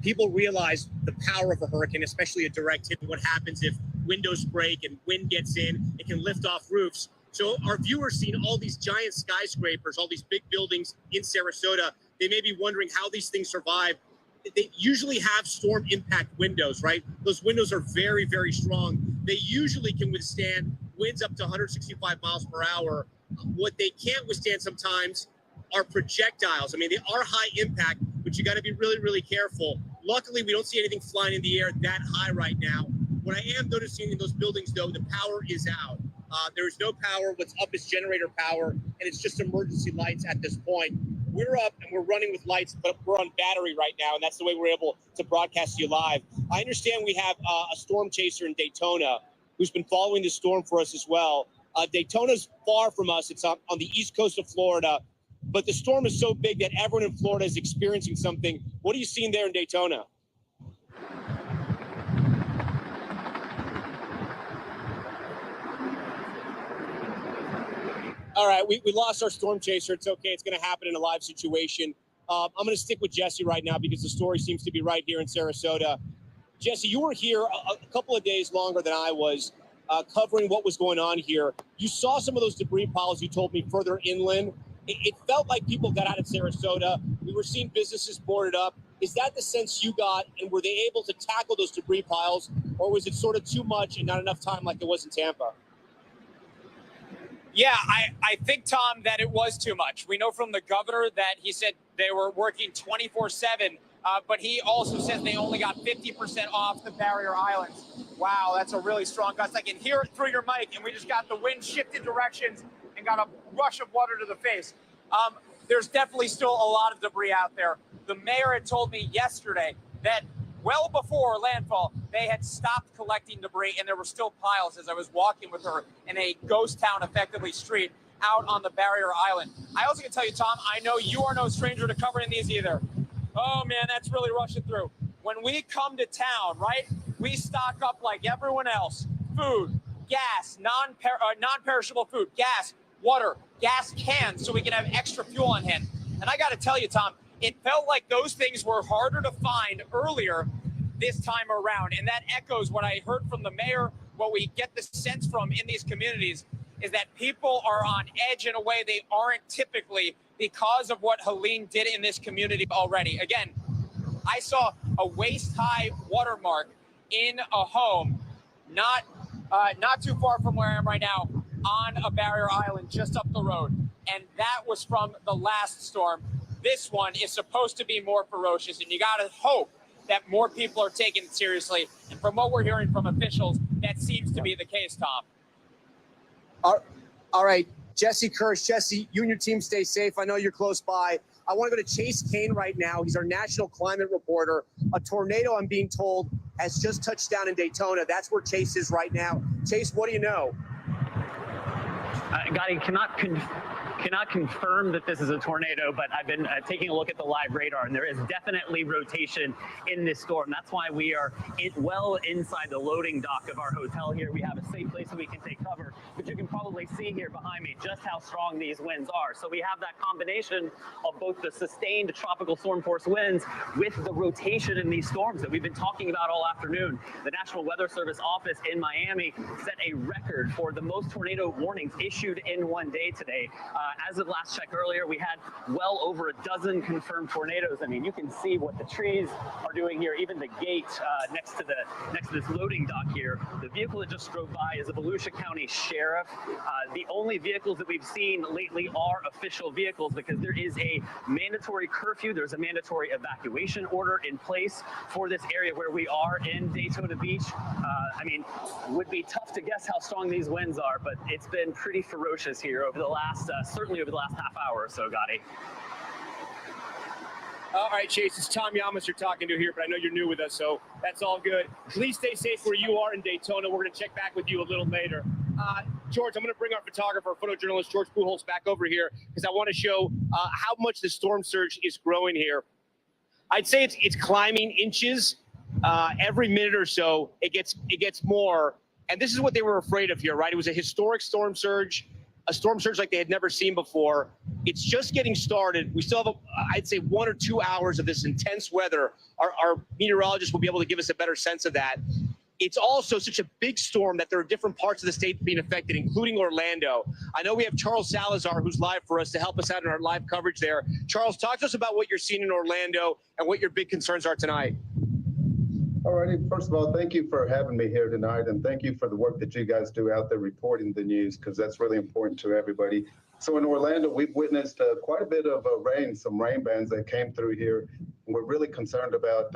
People realized the power of a hurricane, especially a direct hit. What happens if windows break and wind gets in, it can lift off roofs. So our viewers seen all these giant skyscrapers, all these big buildings in Sarasota. They may be wondering how these things survive. They usually have storm impact windows, right? Those windows are very, very strong. They usually can withstand winds up to 165 miles per hour. What they can't withstand sometimes are projectiles. I mean, they are high impact, but you got to be really, really careful. Luckily, we don't see anything flying in the air that high right now. What I am noticing in those buildings, though, the power is out. There is no power. What's up is generator power, and it's just emergency lights at this point. We're up and we're running with lights, but we're on battery right now, and that's the way we're able to broadcast to you live. I understand we have a storm chaser in Daytona who's been following the storm for us as well. Daytona's far from us. It's on the east coast of Florida, but the storm is so big that everyone in Florida is experiencing something. What are you seeing there in Daytona? All right, we lost our storm chaser. It's okay. It's going to happen in a live situation. I'm going to stick with Jesse right now because the story seems to be right here in Sarasota. Jesse, you were here a couple of days longer than I was, covering what was going on here. You saw some of those debris piles, you told me, further inland. It felt like people got out of Sarasota. We were seeing businesses boarded up. Is that the sense you got? And were they able to tackle those debris piles? Or was it sort of too much and not enough time like it was in Tampa? Yeah, I think, Tom, that it was too much. We know from the governor that he said they were working 24/7, but he also says they only got 50% off the barrier islands. Wow, that's a really strong gust. I can hear it through your mic, and we just got the wind shifted directions and got a rush of water to the face. There's definitely still a lot of debris out there. The mayor had told me yesterday that well before landfall, they had stopped collecting debris, and there were still piles as I was walking with her in a ghost town, effectively, street out on the barrier island. I also can tell you, Tom, I know you are no stranger to covering these either. Oh, man, that's really rushing through. When we come to town, right, we stock up like everyone else. Food, gas, non-perishable food, gas, water, gas cans, so we can have extra fuel on hand. And I got to tell you, Tom, it felt like those things were harder to find earlier this time around. And that echoes what I heard from the mayor. What we get the sense from in these communities is that people are on edge in a way they aren't typically because of what Helene did in this community already. Again, I saw a waist-high watermark in a home not too far from where I am right now on a barrier island just up the road. And that was from the last storm. this one is supposed to be more ferocious, and you got to hope that more people are taking it seriously. And from what we're hearing from officials, that seems to be the case, Tom. All right, Jesse Kirsch. Jesse, you and your team stay safe. I know you're close by. I want to go to Chase Kane right now. He's our national climate reporter. A tornado, I'm being told, has just touched down in Daytona. That's where Chase is right now. Chase, what do you know? Gotti, cannot confirm that this is a tornado, but I've been taking a look at the live radar, and there is definitely rotation in this storm. That's why we are well inside the loading dock of our hotel here. We have a safe place so we can take cover, but you can probably see here behind me just how strong these winds are. So we have that combination of both the sustained tropical storm force winds with the rotation in these storms that we've been talking about all afternoon. The National Weather Service office in Miami set a record for the most tornado warnings issued in one day today. As of last check earlier, we had well over a dozen confirmed tornadoes. I mean, you can see what the trees are doing here. Even the gate next to this loading dock here. The vehicle that just drove by is a Volusia County Sheriff. The only vehicles that we've seen lately are official vehicles because there is a mandatory curfew. There's a mandatory evacuation order in place for this area where we are in Daytona Beach. I mean, it would be tough to guess how strong these winds are, but it's been pretty ferocious here over the last, certainly over the last half hour or so, Gotti. All right, Chase, it's Tom Yamas you're talking to here, but I know you're new with us, so that's all good. Please stay safe where you are in Daytona. We're going to check back with you a little later. George, I'm going to bring our photographer, photojournalist George Pujols back over here because I want to show how much the storm surge is growing here. I'd say it's climbing inches. Every minute or so, it gets more. And this is what they were afraid of here, right? It was a historic storm surge, a storm surge like they had never seen before. It's just getting started. We still have, I'd say, 1 or 2 hours of this intense weather. Our meteorologists will be able to give us a better sense of that. It's also such a big storm that there are different parts of the state being affected, including Orlando. I know we have Charles Salazar, who's live for us to help us out in our live coverage there. Charles, talk to us about what you're seeing in Orlando and what your big concerns are tonight. All righty. First of all, thank you for having me here tonight, and thank you for the work that you guys do out there reporting the news, because that's really important to everybody. So in Orlando, we've witnessed quite a bit of rain, some rain bands that came through here. We're really concerned about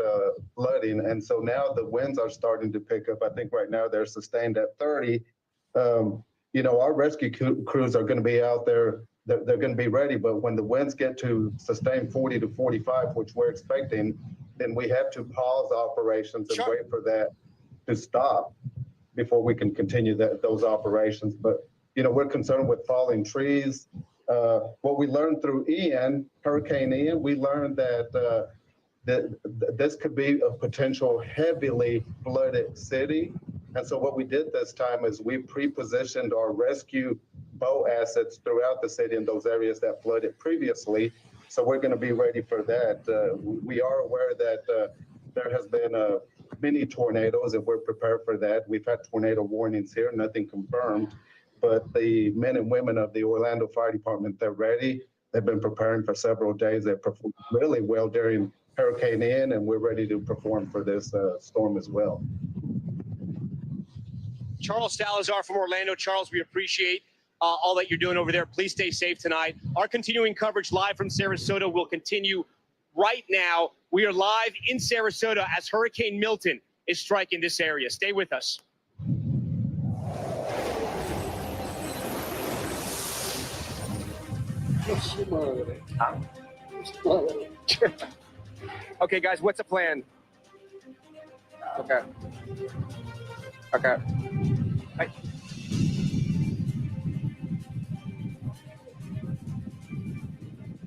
flooding, and so now the winds are starting to pick up. I think right now they're sustained at 30. You know, our rescue crews are going to be out there. They're going to be ready, but when the winds get to sustain 40 to 45, which we're expecting, then we have to pause operations and wait for that to stop before we can continue those operations. But, you know, we're concerned with falling trees. What we learned through Hurricane Ian, we learned that this could be a potential heavily flooded city. And so what we did this time is we pre-positioned our rescue boat assets throughout the city in those areas that flooded previously. So we're going to be ready for that. We are aware that there has been many tornadoes, and we're prepared for that. We've had tornado warnings here, nothing confirmed. But the men and women of the Orlando Fire Department, they're ready. They've been preparing for several days. They performed really well during Hurricane Ian, and we're ready to perform for this storm as well. Charles Salazar from Orlando. Charles, we appreciate all that you're doing over there. Please stay safe tonight. Our continuing coverage live from Sarasota will continue right now. We are live in Sarasota as Hurricane Milton is striking this area. Stay with us. Okay, guys, what's the plan? Okay. Right.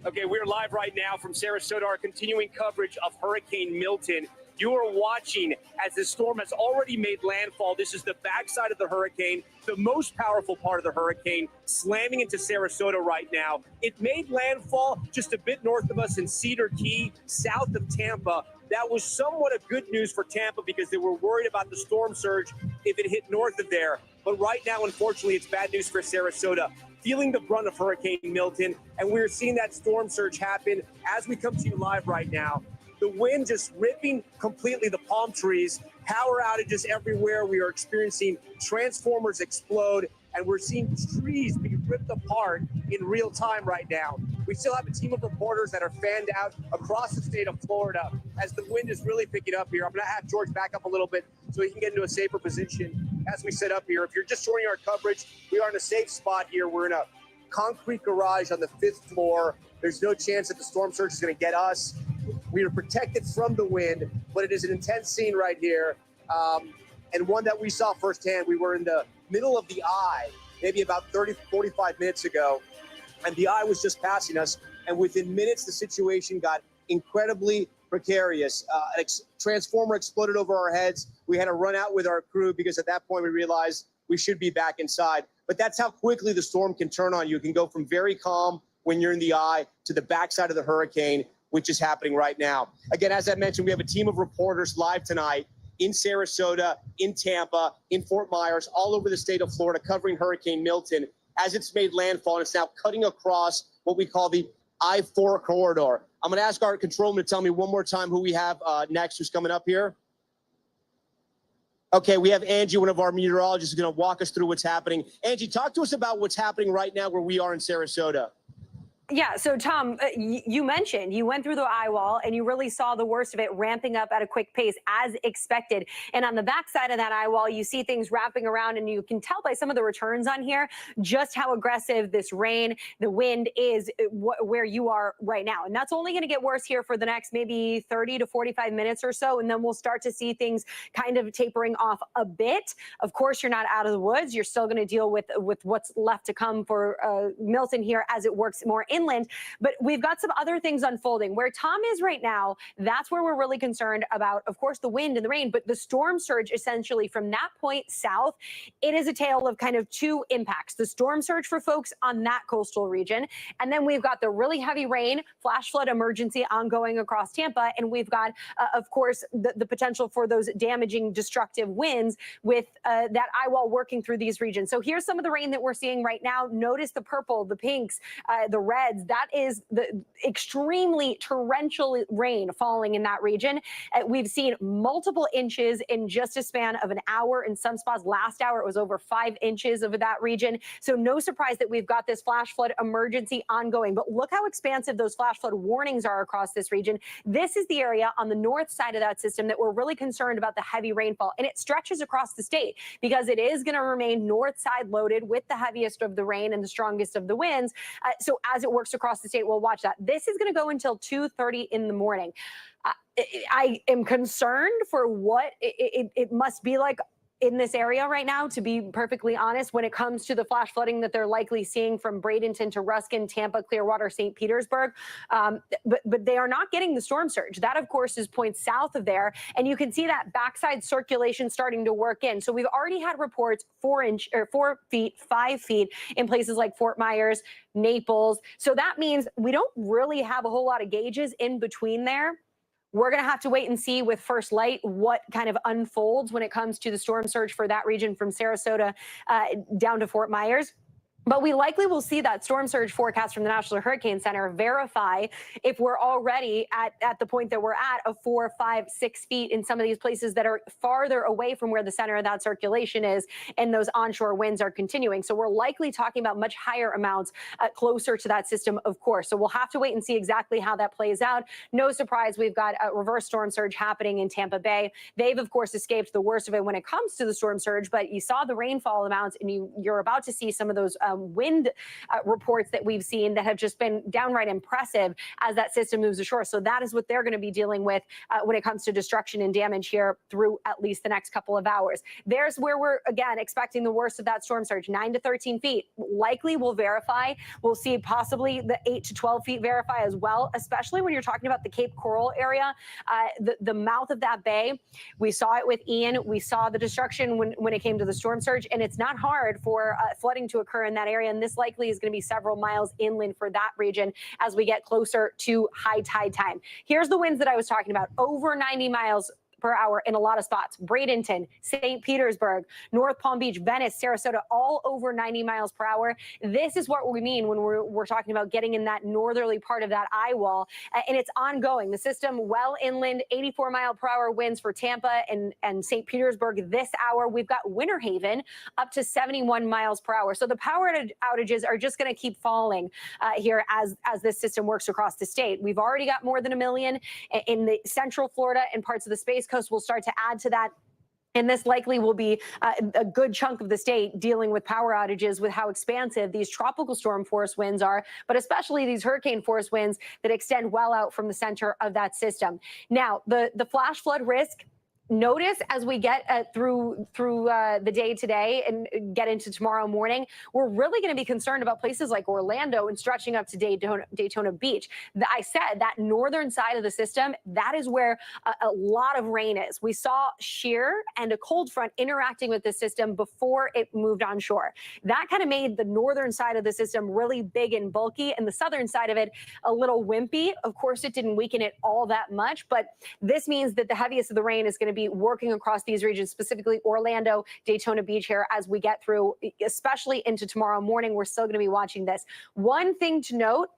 Okay, we're live right now from Sarasota, our continuing coverage of Hurricane Milton. You are watching as this storm has already made landfall. This is the backside of the hurricane, the most powerful part of the hurricane, slamming into Sarasota right now. It made landfall just a bit north of us in Cedar Key, south of Tampa. That was somewhat of good news for Tampa because they were worried about the storm surge if it hit north of there. But right now, unfortunately, it's bad news for Sarasota, feeling the brunt of Hurricane Milton. And we're seeing that storm surge happen as we come to you live right now. The wind just ripping completely the palm trees, power outages everywhere. We are experiencing transformers explode and we're seeing trees being ripped apart in real time right now. We still have a team of reporters that are fanned out across the state of Florida as the wind is really picking up here. I'm going to have George back up a little bit so he can get into a safer position as we set up here. If you're just joining our coverage, we are in a safe spot here. We're in a concrete garage on the 5th floor. There's no chance that the storm surge is going to get us. We are protected from the wind, but it is an intense scene right here, and one that we saw firsthand. We were in the middle of the eye maybe about 45 minutes ago, and the eye was just passing us, and within minutes the situation got incredibly precarious. A transformer exploded over our heads. We had to run out with our crew because at that point we realized we should be back inside. But that's how quickly the storm can turn on you. It can go from very calm when you're in the eye to the backside of the hurricane, which is happening right now. Again, as I mentioned, we have a team of reporters live tonight in Sarasota, in Tampa, in Fort Myers, all over the state of Florida, covering Hurricane Milton as it's made landfall, and it's now cutting across what we call the I-4 corridor. I'm going to ask our controlman to tell me one more time who we have next, who's coming up here. Okay, we have Angie, one of our meteorologists, who's going to walk us through what's happening. Angie, talk to us about what's happening right now where we are in Sarasota. Yeah, so Tom, you mentioned you went through the eye wall and you really saw the worst of it ramping up at a quick pace as expected. And on the backside of that eye wall, you see things wrapping around, and you can tell by some of the returns on here just how aggressive this rain, the wind is where you are right now. And that's only going to get worse here for the next maybe 30 to 45 minutes or so. And then we'll start to see things kind of tapering off a bit. Of course, you're not out of the woods. You're still going to deal with what's left to come for Milton here as it works more inland, but we've got some other things unfolding. Where Tom is right now, that's where we're really concerned about, of course, the wind and the rain, but the storm surge essentially from that point south, it is a tale of kind of two impacts. The storm surge for folks on that coastal region, and then we've got the really heavy rain, flash flood emergency ongoing across Tampa, and we've got, of course, the potential for those damaging, destructive winds with that eye wall working through these regions. So here's some of the rain that we're seeing right now. Notice the purple, the pinks, the red. That is the extremely torrential rain falling in that region. We've seen multiple inches in just a span of an hour. In some spots last hour, it was over 5 inches of that region. So no surprise that we've got this flash flood emergency ongoing. But look how expansive those flash flood warnings are across this region. This is the area on the north side of that system that we're really concerned about the heavy rainfall. And it stretches across the state because it is going to remain north side loaded with the heaviest of the rain and the strongest of the winds. So as it works across the state, we'll watch that. This is going to go until 2:30 in the morning. I am concerned for what it must be like in this area right now, to be perfectly honest, when it comes to the flash flooding that they're likely seeing from Bradenton to Ruskin, Tampa, Clearwater, St. Petersburg. But they are not getting the storm surge. That, of course, is points south of there. And you can see that backside circulation starting to work in. So we've already had reports 4 feet, 5 feet in places like Fort Myers, Naples. So that means we don't really have a whole lot of gauges in between there. We're going to have to wait and see with first light what kind of unfolds when it comes to the storm surge for that region from Sarasota down to Fort Myers. But we likely will see that storm surge forecast from the National Hurricane Center verify if we're already at the point that we're at of 4, 5, 6 feet in some of these places that are farther away from where the center of that circulation is, and those onshore winds are continuing. So we're likely talking about much higher amounts closer to that system, of course. So we'll have to wait and see exactly how that plays out. No surprise, we've got a reverse storm surge happening in Tampa Bay. They've, of course, escaped the worst of it when it comes to the storm surge, but you saw the rainfall amounts, and you're about to see some of those wind reports that we've seen that have just been downright impressive as that system moves ashore. So that is what they're going to be dealing with when it comes to destruction and damage here through at least the next couple of hours. There's where we're, again, expecting the worst of that storm surge. 9 to 13 feet likely will verify. We'll see possibly the 8 to 12 feet verify as well, especially when you're talking about the Cape Coral area, the mouth of that bay. We saw it with Ian. We saw the destruction when it came to the storm surge, and it's not hard for flooding to occur in that area. And this likely is going to be several miles inland for that region as we get closer to high tide time. Here's the winds that I was talking about, over 90 miles per hour in a lot of spots. Bradenton, St. Petersburg, North Palm Beach, Venice, Sarasota, all over 90 miles per hour. This is what we mean when we're talking about getting in that northerly part of that eye wall, and it's ongoing. The system well inland, 84 mile per hour winds for Tampa and St. Petersburg this hour. We've got Winter Haven up to 71 miles per hour. So the power outages are just going to keep falling here as this system works across the state. We've already got more than 1 million in the central Florida and parts of the Space Coast. We'll start to add to that. And this likely will be a good chunk of the state dealing with power outages with how expansive these tropical storm force winds are, but especially these hurricane force winds that extend well out from the center of that system. Now, the flash flood risk, notice as we get through the day today and get into tomorrow morning, we're really going to be concerned about places like Orlando and stretching up to Daytona Beach. I said that northern side of the system, that is where a lot of rain is. We saw shear and a cold front interacting with the system before it moved onshore. That kind of made the northern side of the system really big and bulky, and the southern side of it a little wimpy. Of course, it didn't weaken it all that much, but this means that the heaviest of the rain is going to be working across these regions, specifically Orlando, Daytona Beach here as we get through, especially into tomorrow morning. We're still going to be watching this. One thing to note,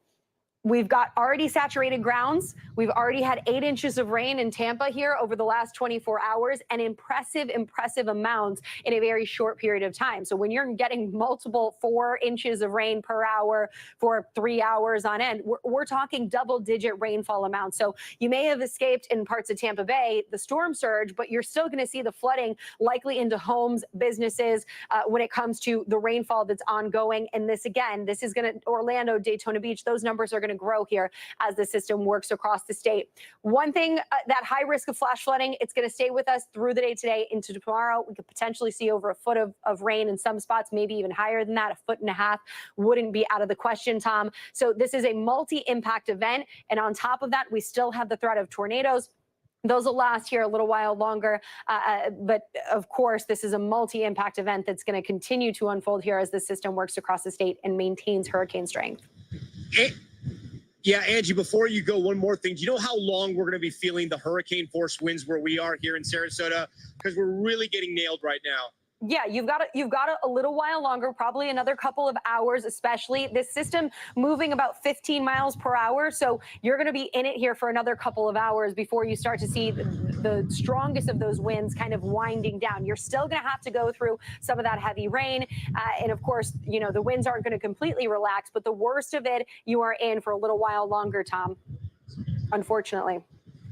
we've got already saturated grounds. We've already had 8 inches of rain in Tampa here over the last 24 hours, and impressive amounts in a very short period of time. So when you're getting multiple 4 inches of rain per hour for 3 hours on end, we're talking double-digit rainfall amounts. So you may have escaped in parts of Tampa Bay the storm surge, but you're still going to see the flooding likely into homes, businesses when it comes to the rainfall that's ongoing. And this, again, this is going to Orlando, Daytona Beach, those numbers are going to grow here as the system works across the state. One thing, that high risk of flash flooding, it's going to stay with us through the day today into tomorrow. We could potentially see over 1 foot of rain in some spots, maybe even higher than that. 1.5 feet wouldn't be out of the question, Tom. So this is a multi-impact event. And on top of that, we still have the threat of tornadoes. Those will last here a little while longer. But of course, this is a multi-impact event that's going to continue to unfold here as the system works across the state and maintains hurricane strength. Yeah, Angie, before you go, one more thing. Do you know how long we're going to be feeling the hurricane force winds where we are here in Sarasota? Because we're really getting nailed right now. Yeah, you've got a little while longer, probably another couple of hours, especially this system moving about 15 miles per hour. So you're going to be in it here for another couple of hours before you start to see the strongest of those winds kind of winding down. You're still going to have to go through some of that heavy rain. And of course, you know, the winds aren't going to completely relax, but the worst of it, you are in for a little while longer, Tom, unfortunately.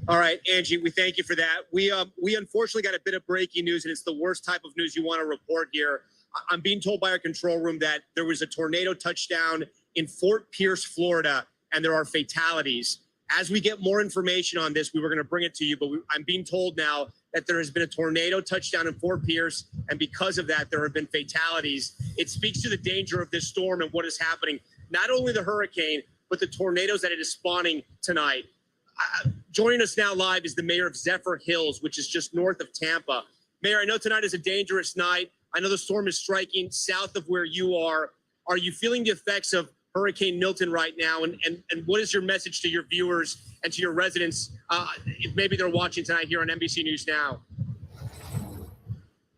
All right, Angie, we thank you for that. We unfortunately got a bit of breaking news, and it's the worst type of news you want to report here. I'm being told by our control room that there was a tornado touchdown in Fort Pierce, Florida, and there are fatalities. As we get more information on this, we were going to bring it to you, but I'm being told now that there has been a tornado touchdown in Fort Pierce, and because of that, there have been fatalities. It speaks to the danger of this storm and what is happening. Not only the hurricane, but the tornadoes that it is spawning tonight. Joining us now live is the mayor of Zephyr Hills, which is just north of Tampa. Mayor, I know tonight is a dangerous night. I know the storm is striking south of where you are. Are you feeling the effects of Hurricane Milton right now? And what is your message to your viewers and to your residents, if maybe they're watching tonight here on NBC News Now?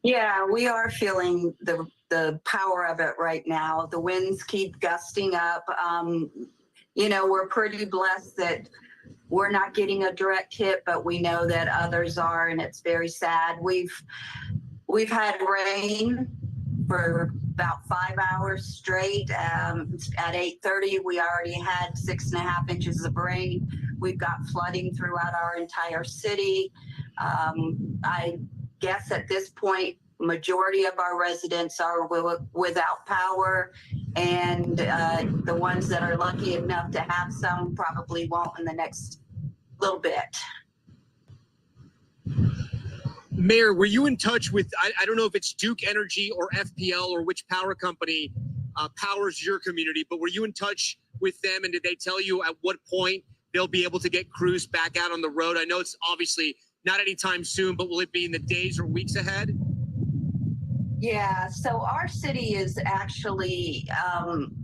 Yeah, we are feeling the power of it right now. The winds keep gusting up. You know, we're pretty blessed that we're not getting a direct hit, but we know that others are, and it's very sad. We've had rain for about 5 hours straight. At 8:30, we already had 6.5 inches of rain. We've got flooding throughout our entire city. I guess at this point, majority of our residents are without power, and the ones that are lucky enough to have some probably won't in the next little bit. Mayor, were you in touch with, I don't know if it's Duke Energy or FPL or which power company powers your community, but were you in touch with them, and did they tell you at what point they'll be able to get crews back out on the road? I know it's obviously not anytime soon, but will it be in the days or weeks ahead? Yeah, so our city is actually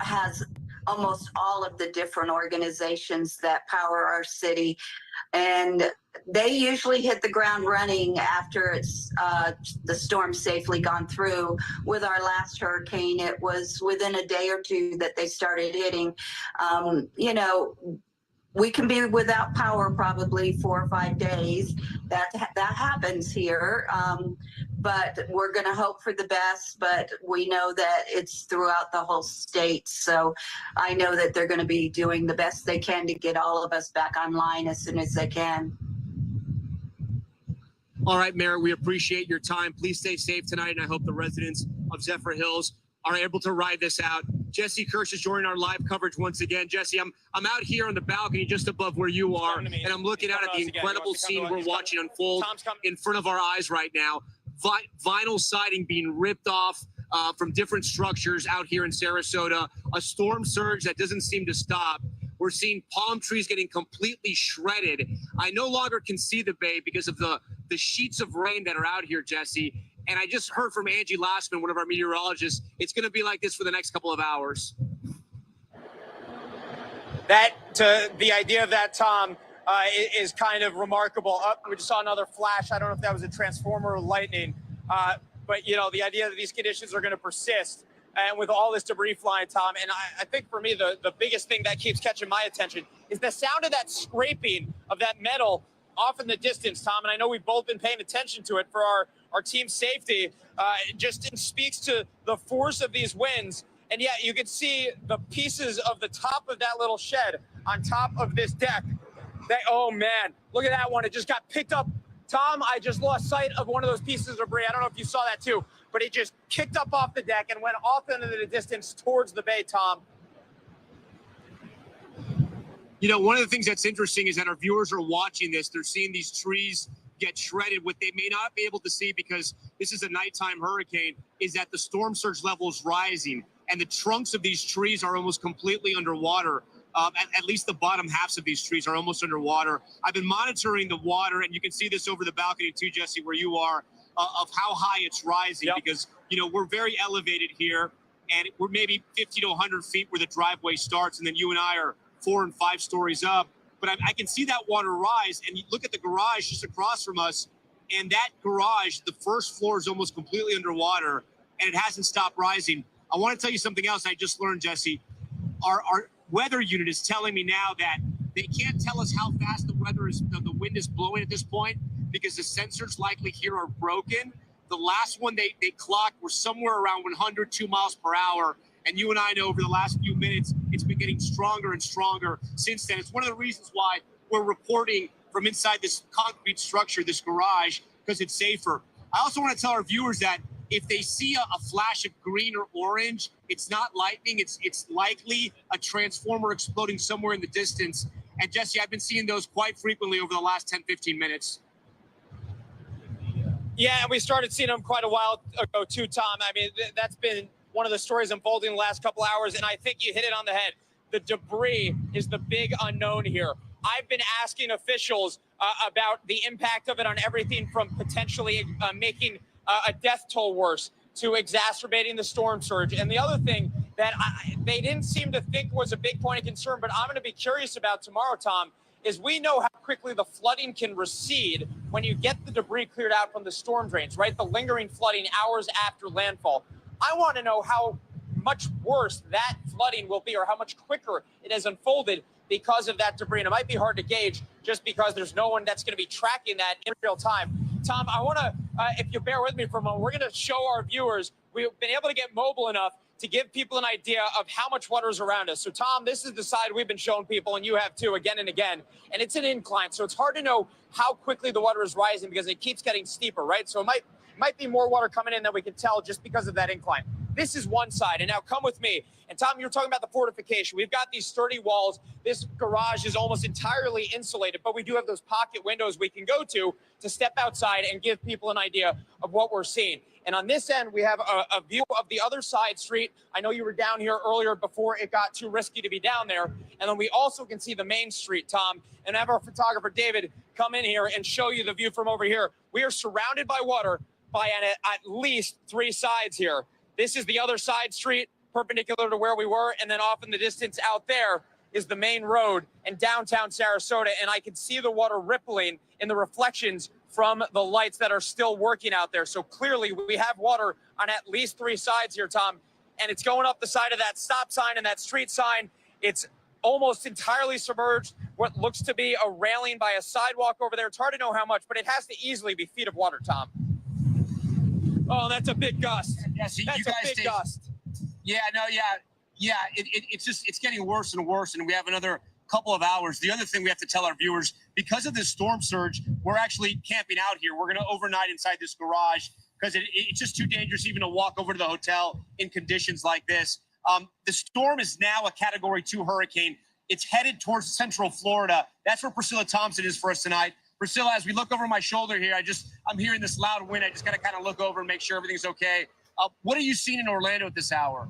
has almost all of the different organizations that power our city. And they usually hit the ground running after it's the storm safely gone through. With our last hurricane, it was within a day or two that they started hitting. You know, we can be without power probably 4 or 5 days. That happens here. But we're going to hope for the best, but we know that it's throughout the whole state. So I know that they're going to be doing the best they can to get all of us back online as soon as they can. All right, Mayor, we appreciate your time. Please stay safe tonight, and I hope the residents of Zephyr Hills are able to ride this out. Jesse Kirsch is joining our live coverage once again. Jesse, I'm out here on the balcony just above where you are, and I'm looking out at the incredible scene we're watching unfold in front of our eyes right now. Vinyl siding being ripped off from different structures out here in Sarasota. A storm surge that doesn't seem to stop. We're seeing palm trees getting completely shredded. I no longer can see the bay because of the sheets of rain that are out here, Jesse. And I just heard from Angie Lassman, one of our meteorologists, it's going to be like this for the next couple of hours. The idea of that, Tom, is kind of remarkable. We just saw another flash. I don't know if that was a transformer or lightning. But, you know, the idea that these conditions are going to persist and with all this debris flying, Tom, and I think for me, the biggest thing that keeps catching my attention is the sound of that scraping of that metal off in the distance, Tom. And I know we've both been paying attention to it for our team's safety. It just speaks to the force of these winds. And yet you can see the pieces of the top of that little shed on top of this deck. Oh, man, look at that one. It just got picked up. Tom, I just lost sight of one of those pieces of debris. I don't know if you saw that too, but it just kicked up off the deck and went off into the distance towards the bay, Tom. You know, one of the things that's interesting is that our viewers are watching this. They're seeing these trees get shredded. What they may not be able to see, because this is a nighttime hurricane, is that the storm surge level is rising and the trunks of these trees are almost completely underwater. At least the bottom halves of these trees are almost underwater. I've been monitoring the water, and you can see this over the balcony too, Jesse, where you are, of how high it's rising. Yep. Because, you know, we're very elevated here, and we're maybe 50 to 100 feet where the driveway starts, and then you and I are 4 and 5 stories up. But I can see that water rise, and you look at the garage just across from us, and that garage, the first floor is almost completely underwater, and it hasn't stopped rising. I want to tell you something else I just learned, Jesse. Our weather unit is telling me now that they can't tell us how fast the wind is blowing at this point because the sensors likely here are broken. The last one they clocked were somewhere around 102 miles per hour. And you and I know over the last few minutes, it's been getting stronger and stronger since then. It's one of the reasons why we're reporting from inside this concrete structure, this garage, because it's safer. I also want to tell our viewers that if they see a flash of green or orange, it's not lightning. It's likely a transformer exploding somewhere in the distance. And Jesse, I've been seeing those quite frequently over the last 10, 15 minutes. Yeah, and we started seeing them quite a while ago too, Tom. I mean, that's been one of the stories unfolding the last couple hours, and I think you hit it on the head. The debris is the big unknown here. I've been asking officials about the impact of it on everything from potentially making a death toll worse to exacerbating the storm surge. And the other thing that they didn't seem to think was a big point of concern, but I'm going to be curious about tomorrow, Tom, is we know how quickly the flooding can recede when you get the debris cleared out from the storm drains, right? The lingering flooding hours after landfall. I want to know how much worse that flooding will be or how much quicker it has unfolded because of that debris. And it might be hard to gauge just because there's no one that's going to be tracking that in real time. Tom, I want to, if you bear with me for a moment, we're going to show our viewers, we've been able to get mobile enough to give people an idea of how much water is around us. So, Tom, this is the side we've been showing people, and you have too, again and again. And it's an incline, so it's hard to know how quickly the water is rising because it keeps getting steeper, right? So it might be more water coming in than we can tell just because of that incline. This is one side, and now come with me. And Tom, you were talking about the fortification. We've got these sturdy walls. This garage is almost entirely insulated, but we do have those pocket windows we can go to step outside and give people an idea of what we're seeing. And on this end, we have a view of the other side street. I know you were down here earlier before it got too risky to be down there. And then we also can see the main street, Tom, and have our photographer, David, come in here and show you the view from over here. We are surrounded by water by at least 3 sides here. This is the other side street, perpendicular to where we were, and then off in the distance out there, is the main road in downtown Sarasota, and I can see the water rippling in the reflections from the lights that are still working out there. So clearly we have water on at least 3 sides here, Tom, and it's going up the side of that stop sign and that street sign. It's almost entirely submerged what looks to be a railing by a sidewalk over there. It's hard to know how much, but it has to easily be feet of water, Tom. Oh, that's a big gust. Yeah, so That's you guys a big gust. Yeah, no, yeah. It's getting worse and worse, and we have another couple of hours. The other thing we have to tell our viewers, because of this storm surge, we're actually camping out here. We're going to overnight inside this garage because it's just too dangerous even to walk over to the hotel in conditions like this. The storm is now a Category 2 hurricane. It's headed towards central Florida. That's where Priscilla Thompson is for us tonight. Priscilla, as we look over my shoulder here, I'm hearing this loud wind. I just got to kind of look over and make sure everything's okay. What are you seeing in Orlando at this hour?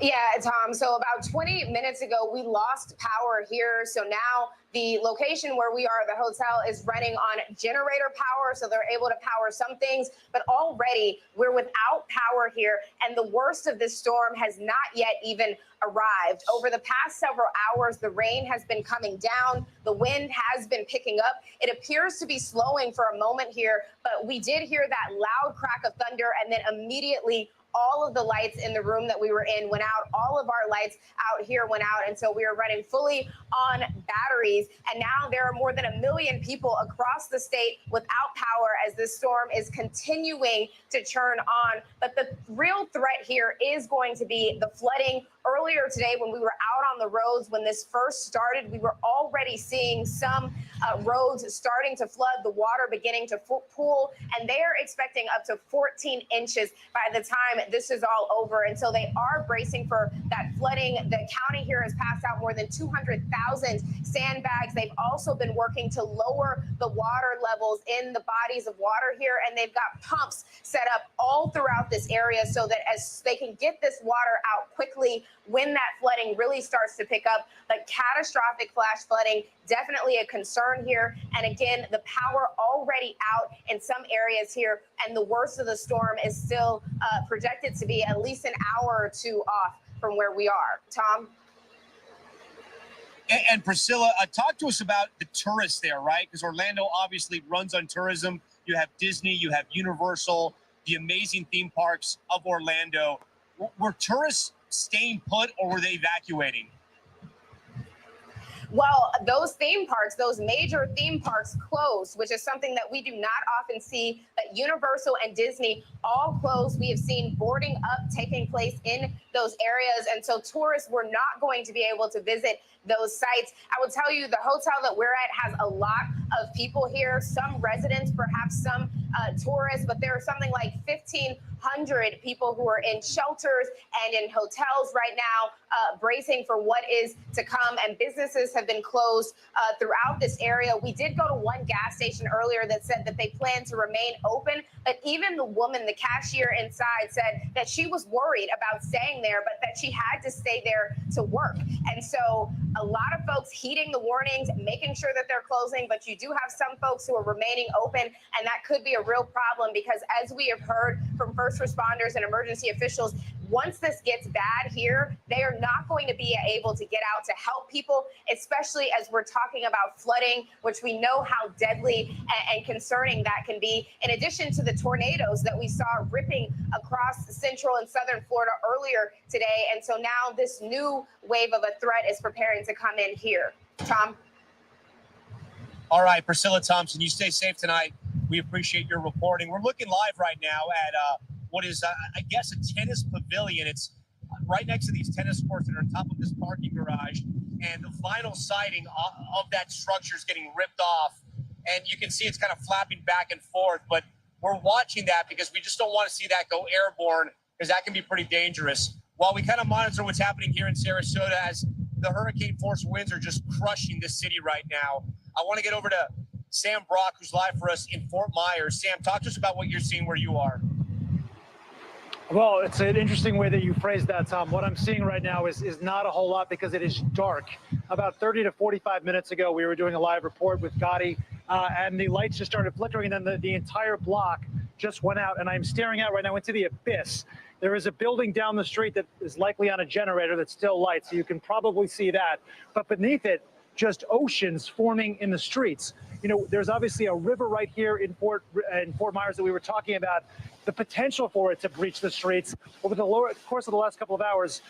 Yeah, Tom. So about 20 minutes ago, we lost power here. So now the location where we are, the hotel, is running on generator power. So they're able to power some things. But already we're without power here. And the worst of this storm has not yet even arrived. Over the past several hours, the rain has been coming down. The wind has been picking up. It appears to be slowing for a moment here. But we did hear that loud crack of thunder, and then immediately all of the lights in the room that we were in went out. All of our lights out here went out. And so we are running fully on batteries. And now there are more than 1 million people across the state without power as this storm is continuing to churn on. But the real threat here is going to be the flooding. Earlier today, when we were out on the roads, when this first started, we were already seeing some roads starting to flood, the water beginning to pool, and they are expecting up to 14 inches by the time this is all over. And so they are bracing for that flooding. The county here has passed out more than 200,000 sandbags. They've also been working to lower the water levels in the bodies of water here, and they've got pumps set up all throughout this area so that as they can get this water out quickly when that flooding really starts to pick up. But catastrophic flash flooding, definitely a concern here. And again, the power already out in some areas here, and the worst of the storm is still projected to be at least an hour or two off from where we are. Tom? And Priscilla, talk to us about the tourists there, right? Because Orlando obviously runs on tourism. You have Disney, you have Universal, the amazing theme parks of Orlando. Were tourists staying put, or were they evacuating? Well, those theme parks, those major theme parks closed, which is something that we do not often see, but Universal and Disney all closed. We have seen boarding up taking place in those areas. And so tourists were not going to be able to visit those sites. I will tell you, the hotel that we're at has a lot of people here, some residents, perhaps some tourists, but there are something like 1,500 people who are in shelters and in hotels right now, bracing for what is to come. And businesses have been closed throughout this area. We did go to one gas station earlier that said that they plan to remain open, but even the woman, the cashier inside, said that she was worried about staying there, but that she had to stay there to work. And so a lot of folks heeding the warnings, making sure that they're closing, but you do have some folks who are remaining open, and that could be a real problem because, as we have heard from first responders and emergency officials, once this gets bad here, they are not going to be able to get out to help people, especially as we're talking about flooding, which we know how deadly and concerning that can be, in addition to the tornadoes that we saw ripping across central and southern Florida earlier today. And so now this new wave of a threat is preparing to come in here. Tom? All right, Priscilla Thompson, you stay safe tonight. We appreciate your reporting. We're looking live right now at what is, I guess, a tennis pavilion. It's right next to these tennis courts that are on top of this parking garage. And the vinyl siding of that structure is getting ripped off. And you can see it's kind of flapping back and forth. But we're watching that because we just don't want to see that go airborne, because that can be pretty dangerous. While we kind of monitor what's happening here in Sarasota as the hurricane force winds are just crushing this city right now, I want to get over to Sam Brock, who's live for us in Fort Myers. Sam, talk to us about what you're seeing where you are. Well, it's an interesting way that you phrased that, Tom. What I'm seeing right now is not a whole lot because it is dark. About 30 to 45 minutes ago, we were doing a live report with Gotti, and the lights just started flickering, and then the entire block just went out, and I'm staring out right now into the abyss. There is a building down the street that is likely on a generator that's still light, so you can probably see that. But beneath it, just oceans forming in the streets. You know, there's obviously a river right here in Fort Myers that we were talking about. The potential for it to breach the streets over the course of the last couple of hours,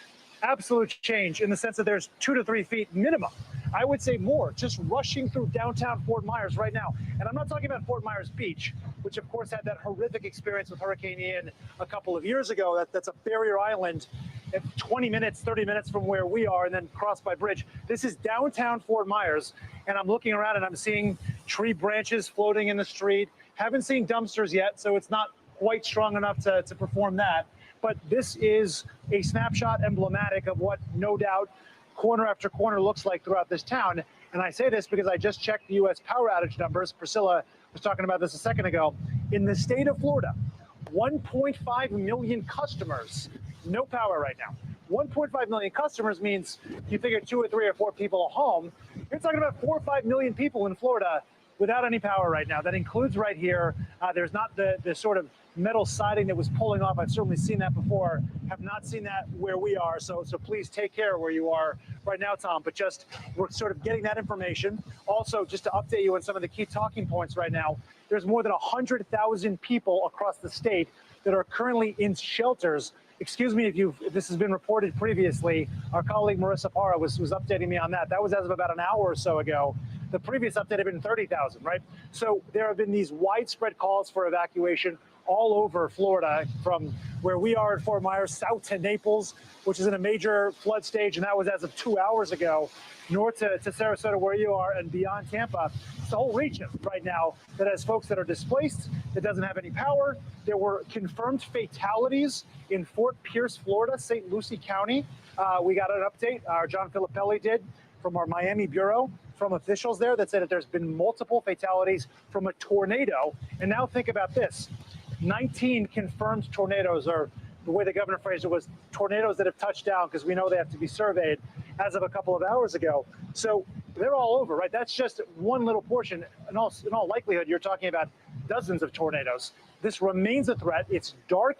absolute change in the sense that there's 2 to 3 feet minimum. I would say more, just rushing through downtown Fort Myers right now. And I'm not talking about Fort Myers Beach, which of course had that horrific experience with Hurricane Ian a couple of years ago. That's a barrier island at 20 minutes, 30 minutes from where we are, and then crossed by bridge. This is downtown Fort Myers, and I'm looking around and I'm seeing tree branches floating in the street. Haven't seen dumpsters yet, so it's not quite strong enough to perform that. But this is a snapshot emblematic of what, no doubt, corner after corner looks like throughout this town. And I say this because I just checked the U.S. power outage numbers. Priscilla was talking about this a second ago. In the state of Florida, 1.5 million customers, no power right now. 1.5 million customers means you figure 2 or 3 or 4 people at home. You're talking about 4 or 5 million people in Florida without any power right now. That includes right here. There's not the sort of metal siding that was pulling off. I've certainly seen that before. Have not seen that where we are. So please take care where you are right now, Tom. But just we're sort of getting that information. Also, just to update you on some of the key talking points right now, there's more than 100,000 people across the state that are currently in shelters. Excuse me if this has been reported previously. Our colleague Marissa Parra was updating me on that. That was as of about an hour or so ago. The previous update had been 30,000, right? So there have been these widespread calls for evacuation all over Florida, from where we are at Fort Myers south to Naples, which is in a major flood stage, and that was as of 2 hours ago, north to Sarasota where you are, and beyond Tampa. It's the whole region right now that has folks that are displaced, that doesn't have any power. There were confirmed fatalities in Fort Pierce, Florida, St. Lucie County. We got an update, John Filippelli did, from our Miami bureau, from officials there that said that there's been multiple fatalities from a tornado. And now think about this. 19 confirmed tornadoes, or the way the governor phrased it was tornadoes that have touched down, because we know they have to be surveyed, as of a couple of hours ago. So they're all over, right? That's just one little portion. In all likelihood, you're talking about dozens of tornadoes. This remains a threat. It's dark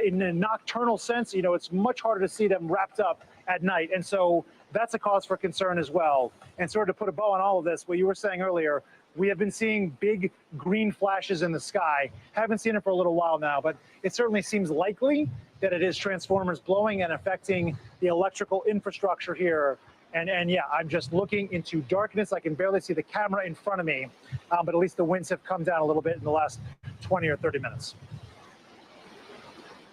in a nocturnal sense. You know, it's much harder to see them wrapped up at night. And so that's a cause for concern as well. And sort of to put a bow on all of this, what you were saying earlier, we have been seeing big green flashes in the sky. Haven't seen it for a little while now, but it certainly seems likely that it is transformers blowing and affecting the electrical infrastructure here. And yeah, I'm just looking into darkness. I can barely see the camera in front of me, but at least the winds have come down a little bit in the last 20 or 30 minutes.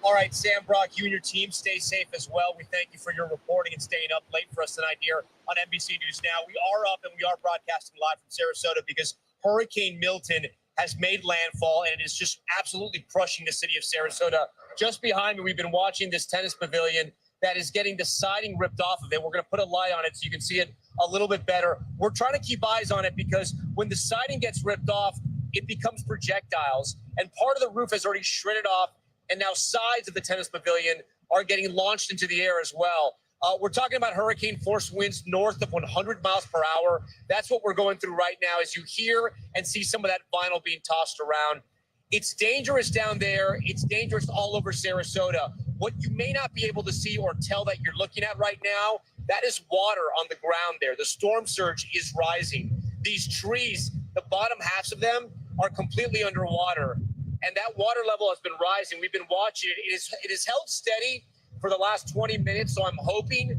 All right, Sam Brock, you and your team stay safe as well. We thank you for your reporting and staying up late for us tonight here on NBC News Now. We are up and we are broadcasting live from Sarasota because Hurricane Milton has made landfall, and it is just absolutely crushing the city of Sarasota. Just behind me, we've been watching this tennis pavilion that is getting the siding ripped off of it. We're going to put a light on it so you can see it a little bit better. We're trying to keep eyes on it because when the siding gets ripped off, it becomes projectiles, and part of the roof has already shredded off, and now sides of the tennis pavilion are getting launched into the air as well. We're talking about hurricane force winds north of 100 miles per hour. That's what we're going through right now as you hear and see some of that vinyl being tossed around. It's dangerous down there. It's dangerous all over Sarasota. What you may not be able to see or tell that you're looking at right now, that is water on the ground there. The storm surge is rising. These trees, the bottom halves of them are completely underwater. And that water level has been rising. We've been watching it. It is held steady for the last 20 minutes. So I'm hoping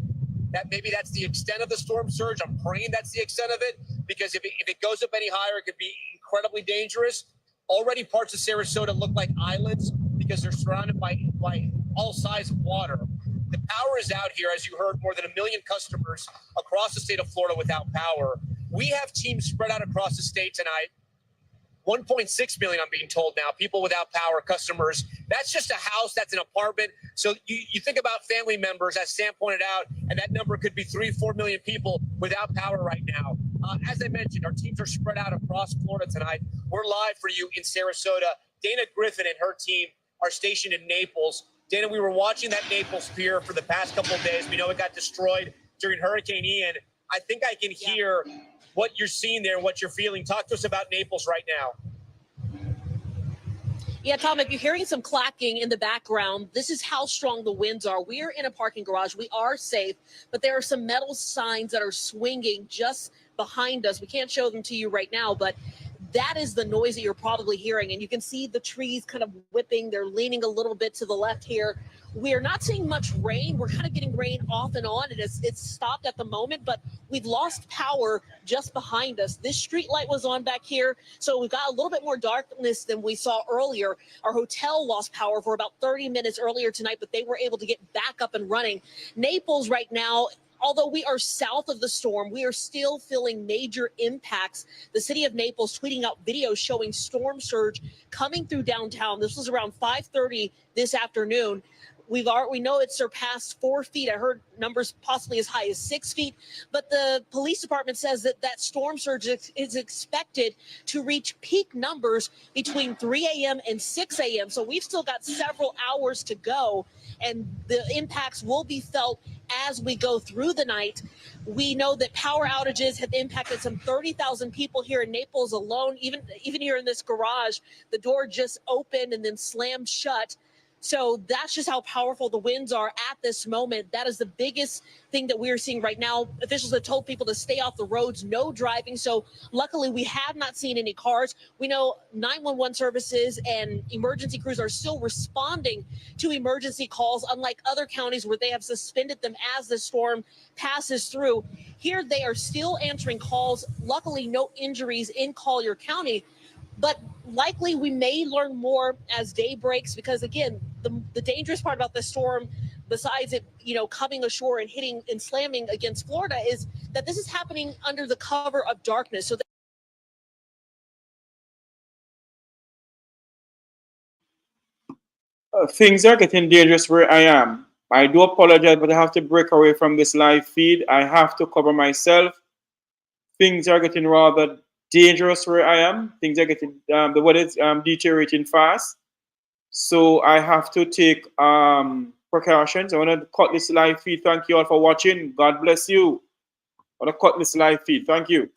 that maybe that's the extent of the storm surge. I'm praying that's the extent of it, because if it goes up any higher, it could be incredibly dangerous. Already parts of Sarasota look like islands because they're surrounded by all sides of water. The power is out here, as you heard, more than 1 million customers across the state of Florida without power. We have teams spread out across the state tonight. 1.6 million, I'm being told now, people without power, customers. That's just a house, that's an apartment. So you think about family members, as Sam pointed out, and that number could be 3-4 million people without power right now. As I mentioned, our teams are spread out across Florida tonight. We're live for you in Sarasota. Dana Griffin and her team are stationed in Naples. Dana, we were watching that Naples pier for the past couple of days. We know it got destroyed during Hurricane Ian. I think I can hear what you're seeing there and what you're feeling. Talk to us about Naples right now. Yeah, Tom, if you're hearing some clacking in the background, this is how strong the winds are. We are in a parking garage. We are safe, but there are some metal signs that are swinging just behind us. We can't show them to you right now, but that is the noise that you're probably hearing. And you can see the trees kind of whipping. They're leaning a little bit to the left here. We're not seeing much rain. We're kind of getting rain off and on. It's stopped at the moment, but we've lost power just behind us. This street light was on back here, so we've got a little bit more darkness than we saw earlier. Our hotel lost power for about 30 minutes earlier tonight, but they were able to get back up and running. Naples right now, although we are south of the storm, we are still feeling major impacts. The city of Naples tweeting out videos showing storm surge coming through downtown. This was around 5:30 this afternoon. We know it surpassed 4 feet. I heard numbers possibly as high as 6 feet, but the police department says that storm surge is expected to reach peak numbers between 3 a.m. and 6 a.m. So we've still got several hours to go, and the impacts will be felt as we go through the night. We know that power outages have impacted some 30,000 people here in Naples alone. Even here in this garage, the door just opened and then slammed shut. So that's just how powerful the winds are at this moment. That is the biggest thing that we are seeing right now. Officials have told people to stay off the roads, no driving. So luckily, we have not seen any cars. We know 911 services and emergency crews are still responding to emergency calls, unlike other counties where they have suspended them as the storm passes through. Here, they are still answering calls. Luckily, no injuries in Collier County. But likely we may learn more as day breaks, because again, the dangerous part about this storm, besides it, coming ashore and hitting and slamming against Florida, is that this is happening under the cover of darkness. So things are getting dangerous where I am. I do apologize, but I have to break away from this live feed. I have to cover myself. Things are getting rather dangerous where I am. Things are getting, the weather is deteriorating fast. So I have to take precautions. I want to cut this live feed. Thank you all for watching. God bless you. I want to cut this live feed. Thank you.